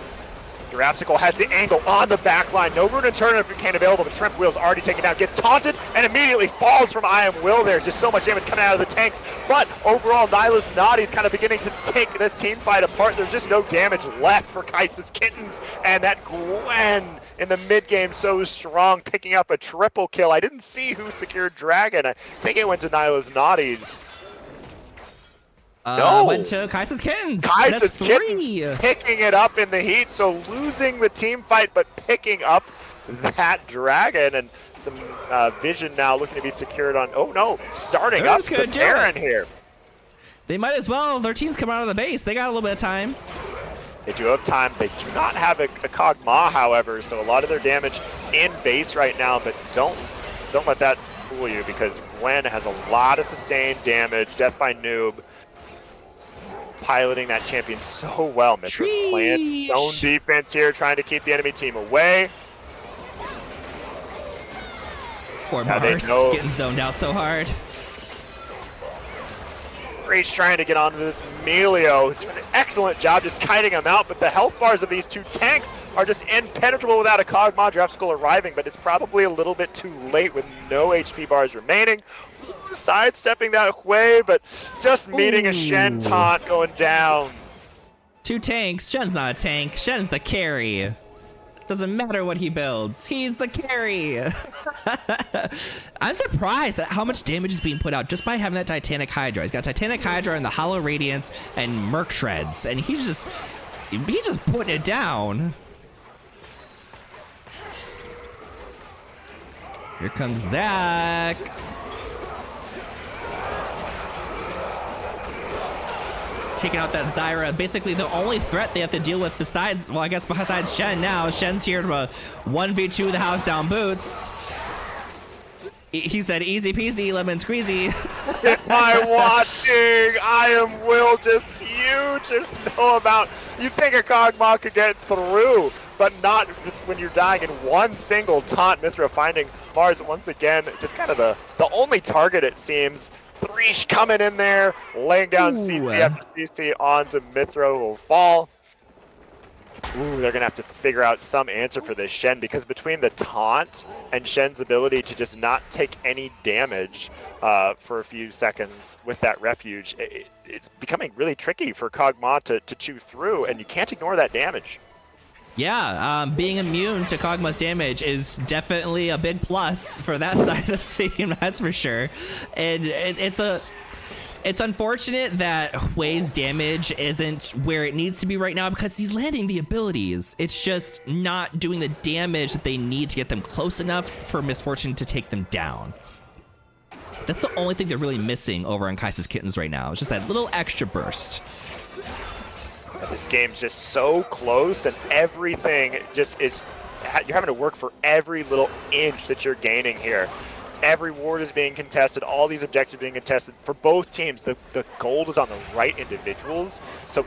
Drefisicle has the angle on the back line. No rune and turn became available, but Shrimp Wheel's already taken down. Gets taunted and immediately falls from I Am Will there. Just so much damage coming out of the tanks. But overall, Nyla's Naughty's kind of beginning to take this team fight apart. There's just no damage left for Kai'Sa's Kittens. And that Gwen in the mid game so strong, picking up a triple kill. I didn't see who secured Dragon. I think it went to Nyla's Naughty's. No, went to Kai'Sa's Kittens. Kai'Sa's That's 3. Kittens picking it up in the heat, so losing the team fight, but picking up that dragon, and some vision now looking to be secured on. Oh no, starting up the Baron here. They might as well. Their team's coming out of the base. They got a little bit of time. They do have time. They do not have a Kog'Maw, however, so a lot of their damage in base right now. But don't let that fool you, because Gwen has a lot of sustained damage. Death by Noob. Piloting that champion so well. Mythra playing zone defense here, trying to keep the enemy team away. Poor Mars getting zoned out so hard. Reach trying to get onto this Melio. He's doing an excellent job just kiting him out, but the health bars of these two tanks are just impenetrable without a Kog'Maw. Drefisicle arriving, but it's probably a little bit too late with no HP bars remaining. Sidestepping that way, but just meeting a Shen taunt going down. 2 tanks. Shen's not a tank. Shen's the carry. Doesn't matter what he builds. He's the carry. I'm surprised at how much damage is being put out just by having that Titanic Hydra. He's got Titanic Hydra and the Hollow Radiance and Merc Shreds, and he's just putting it down. Here comes Zach. Taking out that Zyra. Basically the only threat they have to deal with besides, well, I guess besides Shen now. Shen's here to 1v2 the house down Boots. He said easy peasy, lemon squeezy. Am I watching? I Am Will just huge. There's no amount. You think a Kog'Maw could get through, but not just when you're dying in one single taunt. Mythra finding Mars once again, just kind of the only target it seems. Threesh coming in there, laying down CC after CC onto Mythra, who will fall. Ooh, they're going to have to figure out some answer for this Shen, because between the taunt and Shen's ability to just not take any damage for a few seconds with that refuge, it's becoming really tricky for Kog'Maw to chew through, and you can't ignore that damage. Yeah, being immune to Kog'Maw's damage is definitely a big plus for that side of the team, that's for sure. And it's unfortunate that Hui's damage isn't where it needs to be right now, because he's landing the abilities. It's just not doing the damage that they need to get them close enough for Miss Fortune to take them down. That's the only thing they're really missing over on Kai'Sa's Kittens right now. It's just that little extra burst. And this game's just so close, and everything just is. You're having to work for every little inch that you're gaining here. Every ward is being contested, all these objectives being contested. For both teams, the gold is on the right individuals. So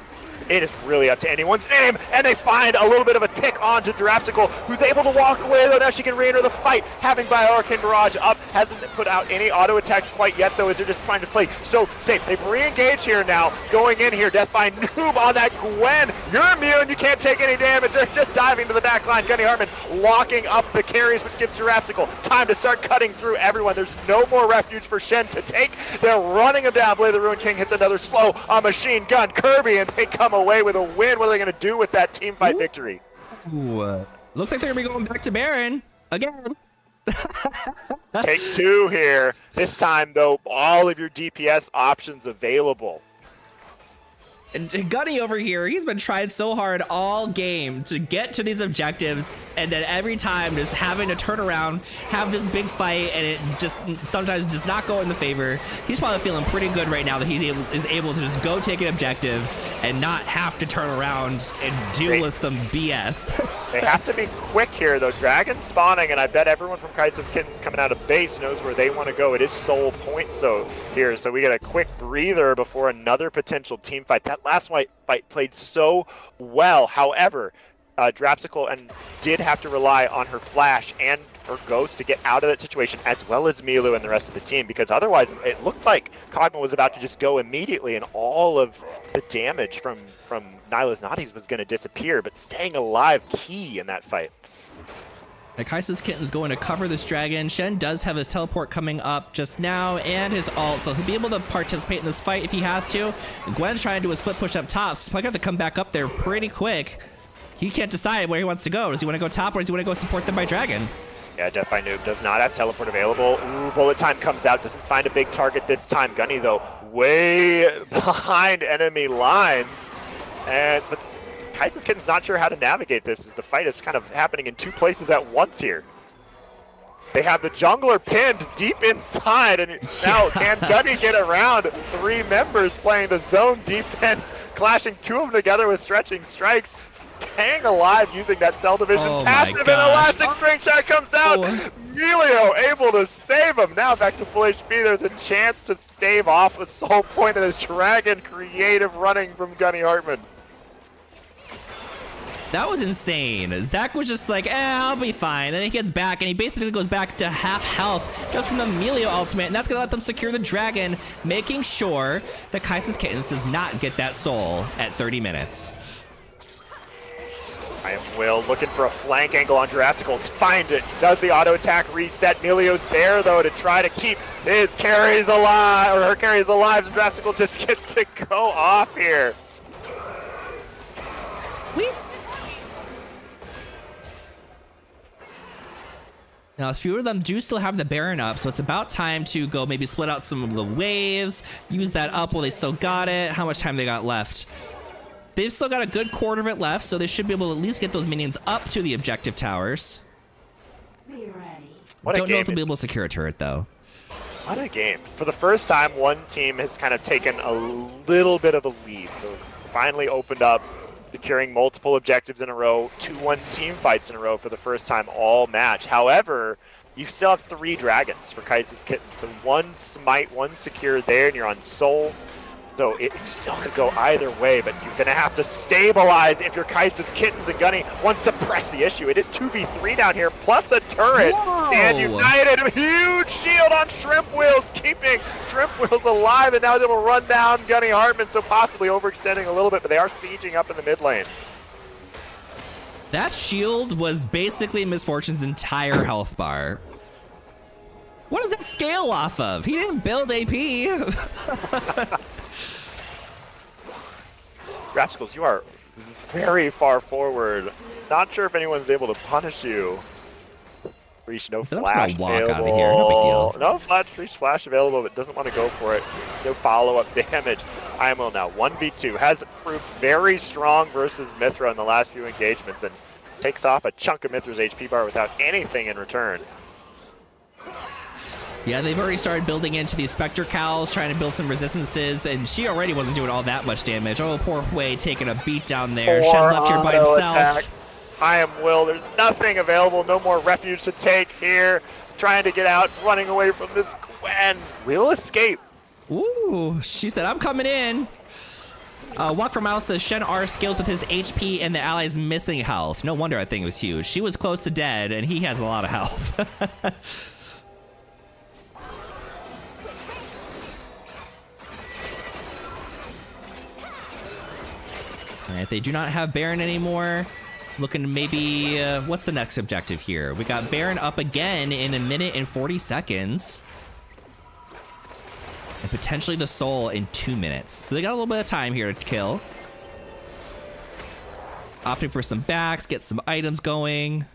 it is really up to anyone's name, and they find a little bit of a tick onto Girafsicle, who's able to walk away, though now she can re-enter the fight, having Bioarcane Barrage up, hasn't put out any auto attacks quite yet, though, as they're just trying to play so safe. They've re-engaged here now, going in here, Death by Noob on that Gwen. You're immune, you can't take any damage, they're just diving to the back line. Gunny Hartman locking up the carries, which gives Girafsicle time to start cutting through everyone. There's no more refuge for Shen to take. They're running him down. Blade the Ruin King hits another slow machine gun. Kirby, and they come away with a win. What are they going to do with that team fight victory? Ooh, looks like they're going to be going back to Baron again. Take 2 here. This time, though, all of your DPS options available. And Gunny over here, he's been trying so hard all game to get to these objectives, and then every time just having to turn around, have this big fight, and it just sometimes just not go in the favor. He's probably feeling pretty good right now that he is able to just go take an objective and not have to turn around and deal with some BS. They have to be quick here, though. Dragon spawning, and I bet everyone from Kaiser's Kittens coming out of base knows where they want to go. It is Soul Point here, so we get a quick breather before another potential team fight. That last fight played so well. However, Girafsicle did have to rely on her flash and her ghost to get out of that situation, as well as Milu and the rest of the team, because otherwise it looked like Kog'Maw was about to just go immediately, and all of the damage from Nyla's Naughties was going to disappear, but staying alive key in that fight. Kaisa's Kitten's going to cover this dragon. Shen does have his teleport coming up just now and his ult, so he'll be able to participate in this fight if he has to. And Gwen's trying to do a split push up top, so he's probably going to have to come back up there pretty quick. He can't decide where he wants to go. Does he want to go top, or does he want to go support them by dragon? Yeah, Death by Noob does not have teleport available. Ooh, bullet time comes out, doesn't find a big target this time. Gunny, though, way behind enemy lines. But Kaiser's Kitten's not sure how to navigate this, as the fight is kind of happening in 2 places at once here. They have the jungler pinned deep inside, and now can Gunny get around 3 members playing the zone defense, clashing 2 of them together with stretching strikes, staying alive using that Cell Division passive, and Elastic String Shot comes out! Melio able to save him! Now back to full HP, there's a chance to stave off a Soul Point of the Dragon. Creative running from Gunny Hartman. That was insane. Zach was just like, I'll be fine. Then he gets back, and he basically goes back to half health just from the Melio ultimate, and that's going to let them secure the dragon, making sure that Kaiser's Kittens does not get that soul at 30 minutes. I am Will looking for a flank angle on Girafsicles. Find it. Does the auto attack reset? Melio's there, though, to try to keep his carries alive, or her carries alive. Girafsicle just gets to go off here. Now, a few of them do still have the Baron up, so it's about time to go maybe split out some of the waves, use that up while they still got it. How much time they got left? They've still got a good quarter of it left, so they should be able to at least get those minions up to the objective towers. Be ready. Don't know if they'll be able to secure a turret, though. What a game. For the first time, one team has kind of taken a little bit of a lead, so finally opened up, securing multiple objectives in a row, 2-1 team fights in a row for the first time all match. However, you still have 3 dragons for Kaiser's Kittens, so 1 smite, 1 secure there, and you're on Soul. So it still could go either way, but you're going to have to stabilize if you're Kaiser's Kittens, and Gunny wants to press the issue. It is 2v3 down here, plus a turret. Whoa. And United, a huge shield on Shrimp Wheels, keeping Shrimp Wheels alive, and now they will run down Gunny Hartman, so possibly overextending a little bit, but they are sieging up in the mid lane. That shield was basically Miss Fortune's entire health bar. What does it scale off of? He didn't build AP. Rapsicles, you are very far forward. Not sure if anyone's able to punish you. Reach no So I'm flash just gonna walk available. out of here, no big deal. No flash available, but doesn't want to go for it. No follow-up damage. IMO now 1v2 has proved very strong versus Mythra in the last few engagements, and takes off a chunk of Mythra's HP bar without anything in return. Yeah, they've already started building into these Spectre Cows, trying to build some resistances, and she already wasn't doing all that much damage. Oh, poor Hui taking a beat down there. Shen's left here by auto himself. attack. I am Will. There's nothing available. No more refuge to take here. Trying to get out, running away from this Gwen. Will escape. Ooh, she said, I'm coming in. Walk from Mouse says Shen R skills with his HP and the allies missing health. No wonder I think it was huge. She was close to dead, and he has a lot of health. All right, they do not have Baron anymore. Looking to maybe, what's the next objective here? We got Baron up again in 1 minute and 40 seconds. And potentially the Soul in 2 minutes. So they got a little bit of time here to kill. Opting for some backs, get some items going.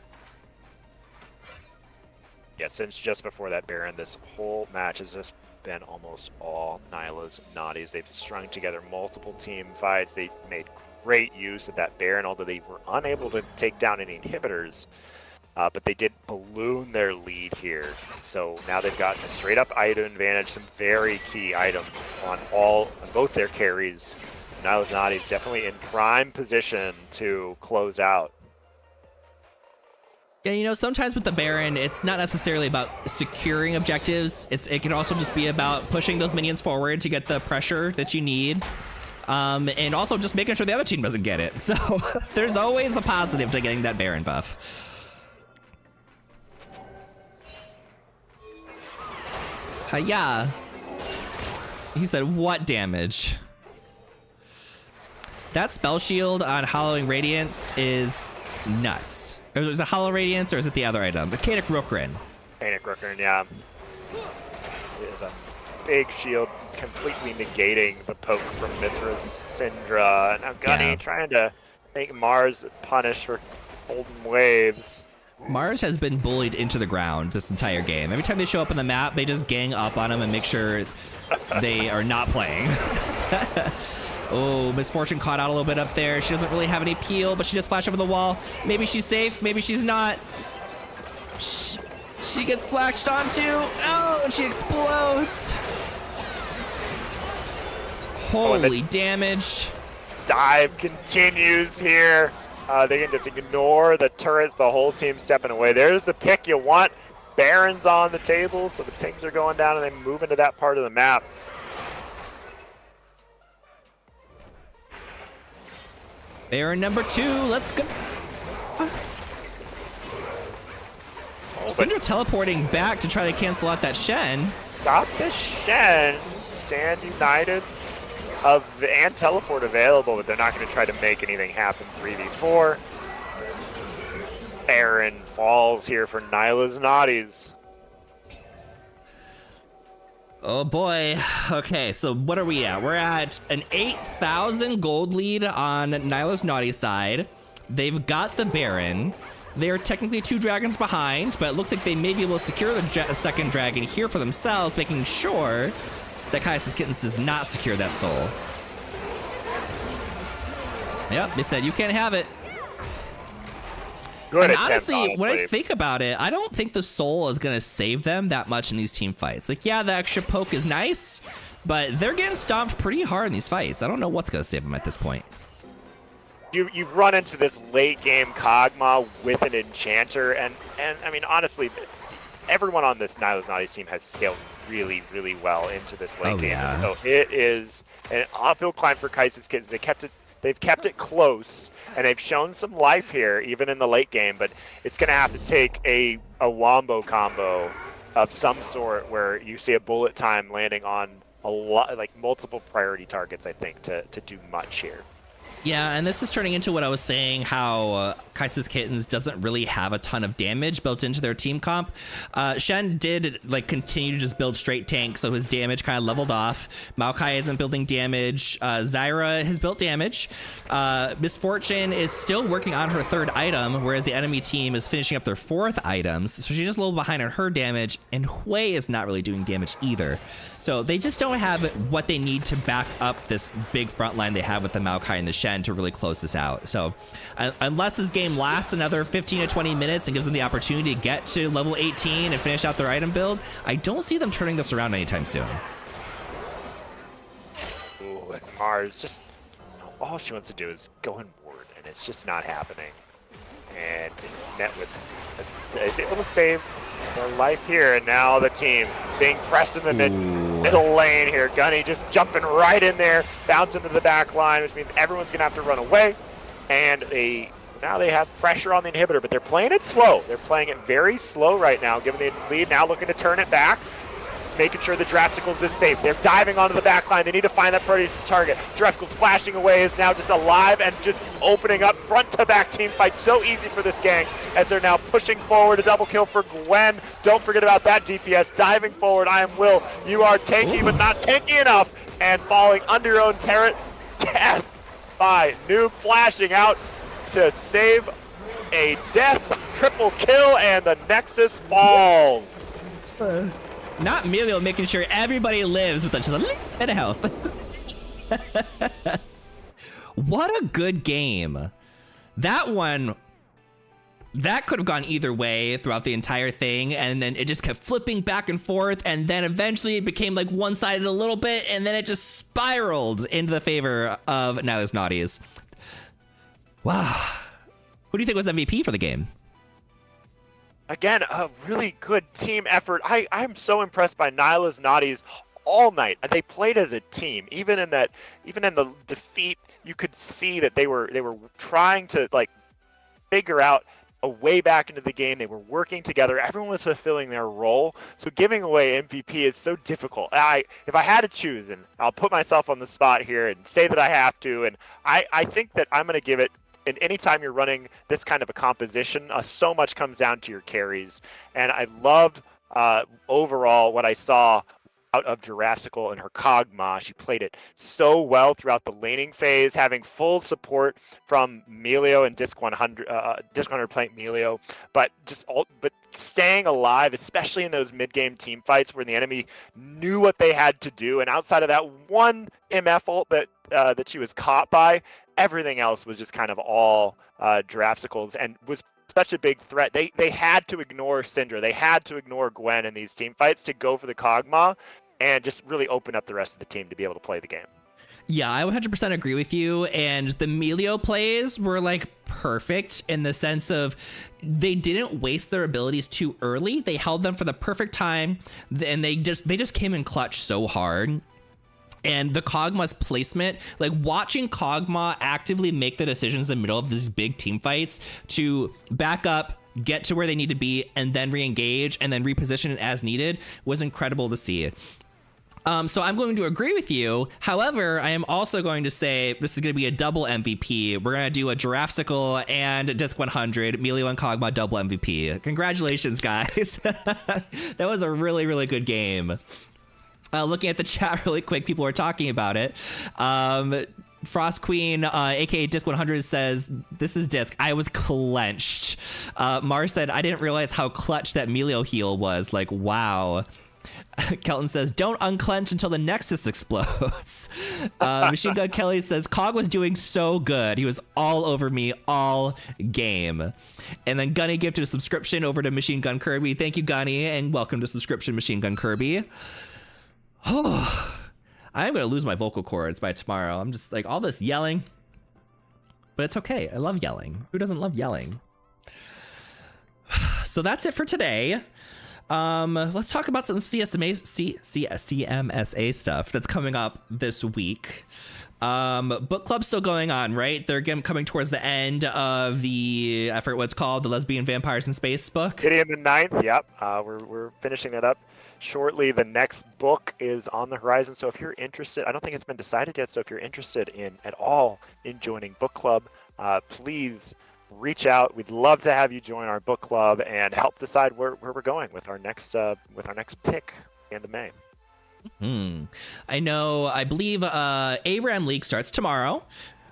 Yeah, since just before that Baron, this whole match has just been almost all Nyla's Naughties. They've strung together multiple team fights. They made great use of that Baron, although they were unable to take down any inhibitors. But they did balloon their lead here. So now they've got a straight up item advantage, some very key items on both their carries. Nyla's Naughties definitely in prime position to close out. Yeah, you know, sometimes with the Baron, it's not necessarily about securing objectives. It can also just be about pushing those minions forward to get the pressure that you need. And also just making sure the other team doesn't get it. So there's always a positive to getting that Baron buff. Yeah. He said, what damage? That spell shield on Hollowing Radiance is nuts. Is it Hollow Radiance or is it the other item? The Kadic Rookrin. Kadic Rookrin, yeah. It is a big shield completely negating the poke from Mithras, Syndra. Now Gunny trying to make Mars punish for holding waves. Mars has been bullied into the ground this entire game. Every time they show up on the map, they just gang up on him and make sure they are not playing. Oh, Misfortune caught out a little bit up there. She doesn't really have any peel, but she just flashed over the wall. Maybe she's safe, maybe she's not. She gets flashed onto. Oh, and she explodes. Holy damage. Dive continues here. They can just ignore the turrets, the whole team stepping away. There's the pick you want. Baron's on the table, so the pings are going down and they move into that part of the map. Baron number 2, let's go. Syndra teleporting back to try to cancel out that Shen. Stop the Shen. Stand united. And teleport available, but they're not going to try to make anything happen 3v4. Baron falls here for Nyla's Naughties. Oh boy. Okay, so what are we at? We're at an 8,000 gold lead on Nyla's Naughty side. They've got the Baron. They're technically 2 dragons behind, but it looks like they may be able to secure the second dragon here for themselves, making sure that Kai'Sa's Kittens does not secure that soul. Yep, they said you can't have it. Good and attempt, honestly, when I think about it, I don't think the soul is going to save them that much in these team fights. Like, yeah, the extra poke is nice, but they're getting stomped pretty hard in these fights. I don't know what's going to save them at this point. You've run into this late game Kog'Maw with an Enchanter, and I mean, honestly, everyone on this Nyla's Naughty team has scaled really, really well into this late game. Yeah. So it is an uphill climb for Kai'Sa's Kittens. They've kept it close, and they've shown some life here, even in the late game, but it's going to have to take a wombo combo of some sort where you see a bullet time landing on a lot, like multiple priority targets, I think, to do much here. Yeah, and this is turning into what I was saying, how Kai'Sa's Kittens doesn't really have a ton of damage built into their team comp. Shen did like continue to just build straight tank, so his damage kind of leveled off. Maokai isn't building damage. Zyra has built damage. Misfortune is still working on her 3rd item, whereas the enemy team is finishing up their 4th items, so she's just a little behind on her damage, and Hui is not really doing damage either. So they just don't have what they need to back up this big front line they have with the Maokai and the Shen. Chen to really close this out. So unless this game lasts another 15 to 20 minutes and gives them the opportunity to get to level 18 and finish out their item build, I don't see them turning this around anytime soon. Ooh, and Mars just all she wants to do is go in ward, and it's just not happening. And net with is able to save their life here, and now the team being pressed in the middle lane here. Gunny just jumping right in there, bounce into the back line, which means everyone's gonna have to run away. And now they have pressure on the inhibitor, but they're playing it slow. They're playing it very slow right now, giving the lead, now looking to turn it back, making sure the Drafticles is safe. They're diving onto the back line. They need to find that priority target. Drafticles flashing away, is now just alive and just opening up front to back team fight. So easy for this gang as they're now pushing forward. A double kill for Gwen. Don't forget about that DPS. Diving forward, I am Will. You are tanky, but not tanky enough. And falling under your own turret. Death by Noob flashing out to save a death triple kill, and the Nexus falls. Not Emilio making sure everybody lives with just a little bit of health. What a good game. That one, that could have gone either way throughout the entire thing, and then it just kept flipping back and forth, and then eventually it became like one-sided a little bit, and then it just spiraled into the favor of Nyla's Naughties. Wow. Who do you think was MVP for the game? Again, a really good team effort. I'm so impressed by Nyla's Naughties all night. They played as a team. Even in the defeat, you could see that they were trying to like figure out a way back into the game. They were working together. Everyone was fulfilling their role. So giving away MVP is so difficult. If I had to choose, and I'll put myself on the spot here and say that I have to, and I think that I'm going to give it. And anytime you're running this kind of a composition, so much comes down to your carries. And I loved overall what I saw out of Jurassical and her Kog'Maw. She played it so well throughout the laning phase, having full support from Melio and Disc 100. Disc 100 playing Melio, but staying alive, especially in those mid-game team fights where the enemy knew what they had to do. And outside of that one MF ult that she was caught by, everything else was just kind of all Jurassicals and was such a big threat. They had to ignore Syndra. They had to ignore Gwen in these team fights to go for the Kog'Maw and just really open up the rest of the team to be able to play the game. Yeah, I 100% agree with you. And the Melio plays were like perfect in the sense of they didn't waste their abilities too early. They held them for the perfect time, and they just came in clutch so hard. And the Kog'Maw's placement, like watching Kog'Maw actively make the decisions in the middle of these big team fights to back up, get to where they need to be, and then re-engage and then reposition it as needed was incredible to see. So I'm going to agree with you. However, I am also going to say this is going to be a double MVP. We're going to do a Jurassical and Disc 100, Melio and Kog'Maw double MVP. Congratulations, guys. That was a really, really good game. Looking at the chat really quick, people are talking about it. Frost Queen, aka Disc 100, says, "This is Disc. I was clenched." Mars said, "I didn't realize how clutch that Melio heal was. Like, wow." Kelton says, "Don't unclench until the Nexus explodes." Machine Gun Kelly says, "Cog was doing so good. He was all over me all game." And then Gunny gifted a subscription over to Machine Gun Kirby. Thank you, Gunny, and welcome to subscription, Machine Gun Kirby. Oh, I'm going to lose my vocal cords by tomorrow. I'm just like all this yelling, but it's okay. I love yelling. Who doesn't love yelling? So that's it for today. Let's talk about some CMSA stuff that's coming up this week. Book club's still going on, right? They're coming towards the end of the, I forget what it's called, the Lesbian Vampires in Space book. Gideon the 9th, yep. We're finishing that up shortly. The next book is on the horizon, so if you're interested, I don't think it's been decided yet, so if you're interested at all in joining book club, please reach out. We'd love to have you join our book club and help decide where we're going with our next pick end of May. I know, I believe ARAM League starts tomorrow.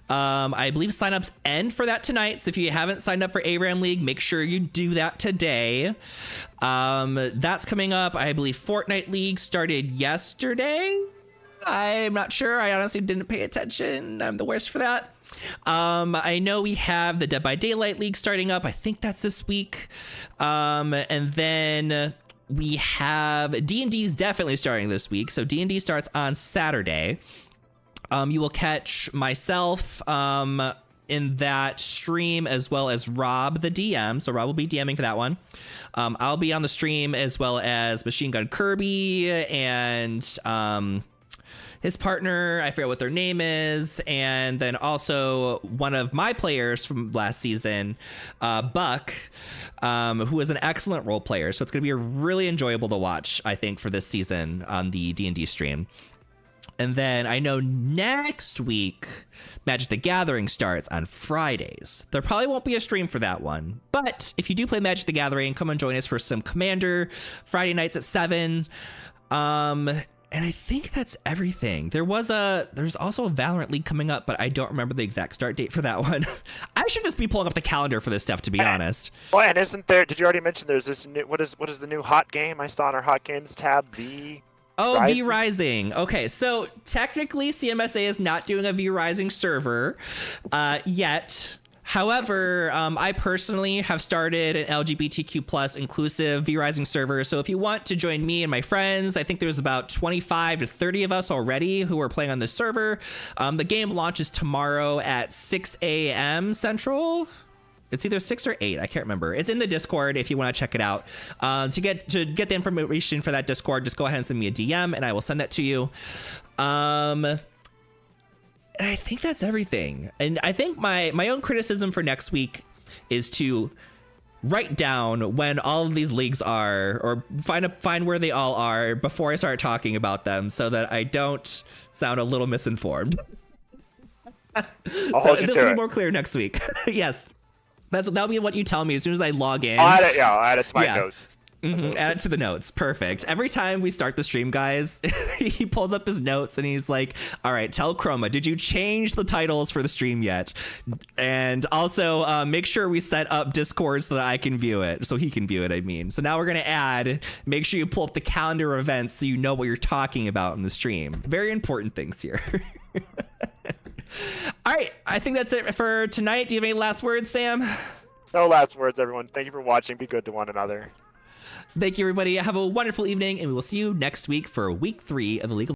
I believe signups end for that tonight. So if you haven't signed up for ARAM League, make sure you do that today. That's coming up. I believe Fortnite League started yesterday. I'm not sure. I honestly didn't pay attention. I'm the worst for that. I know we have the Dead by Daylight League starting up. I think that's this week. And then we have D&D's definitely starting this week. So D&D starts on Saturday. You will catch myself in that stream, as well as Rob, the DM. So Rob will be DMing for that one. I'll be on the stream, as well as Machine Gun Kirby and his partner. I forget what their name is. And then also one of my players from last season, Buck, who is an excellent role player. So it's going to be really enjoyable to watch, I think, for this season on the D&D stream. And then I know next week, Magic the Gathering starts on Fridays. There probably won't be a stream for that one. But if you do play Magic the Gathering, come and join us for some Commander Friday nights at 7. And I think that's everything. There's also a Valorant League coming up, but I don't remember the exact start date for that one. I should just be pulling up the calendar for this stuff, to be honest. Oh, and isn't there, did you already mention there's this new, what is the new hot game I saw on our hot games tab? V Rising. Okay, so technically CMSA is not doing a V Rising server yet. However, I personally have started an LGBTQ plus inclusive V Rising server. So if you want to join me and my friends, I think there's about 25 to 30 of us already who are playing on this server. The game launches tomorrow at 6 a.m. Central. It's either 6 or 8. I can't remember. It's in the Discord if you want to check it out. To get the information for that Discord, just go ahead and send me a DM and I will send that to you. And I think that's everything. And I think my own criticism for next week is to write down when all of these leagues are, or find where they all are before I start talking about them, so that I don't sound a little misinformed. So this will be more clear next week. Yes. That'll be what you tell me as soon as I log in. I'll add it to my notes. Add it to the notes. Perfect. Every time we start the stream, guys, he pulls up his notes and he's like, all right, tell Chroma, did you change the titles for the stream yet? And also make sure we set up Discord so that I can view it. So he can view it, I mean. So now we're going to make sure you pull up the calendar events so you know what you're talking about in the stream. Very important things here. All right, I think that's it for tonight. Do you have any last words, Sam? No last words, everyone. Thank you for watching. Be good to one another. Thank you, everybody. Have a wonderful evening, and we will see you next week for week 3 of the League of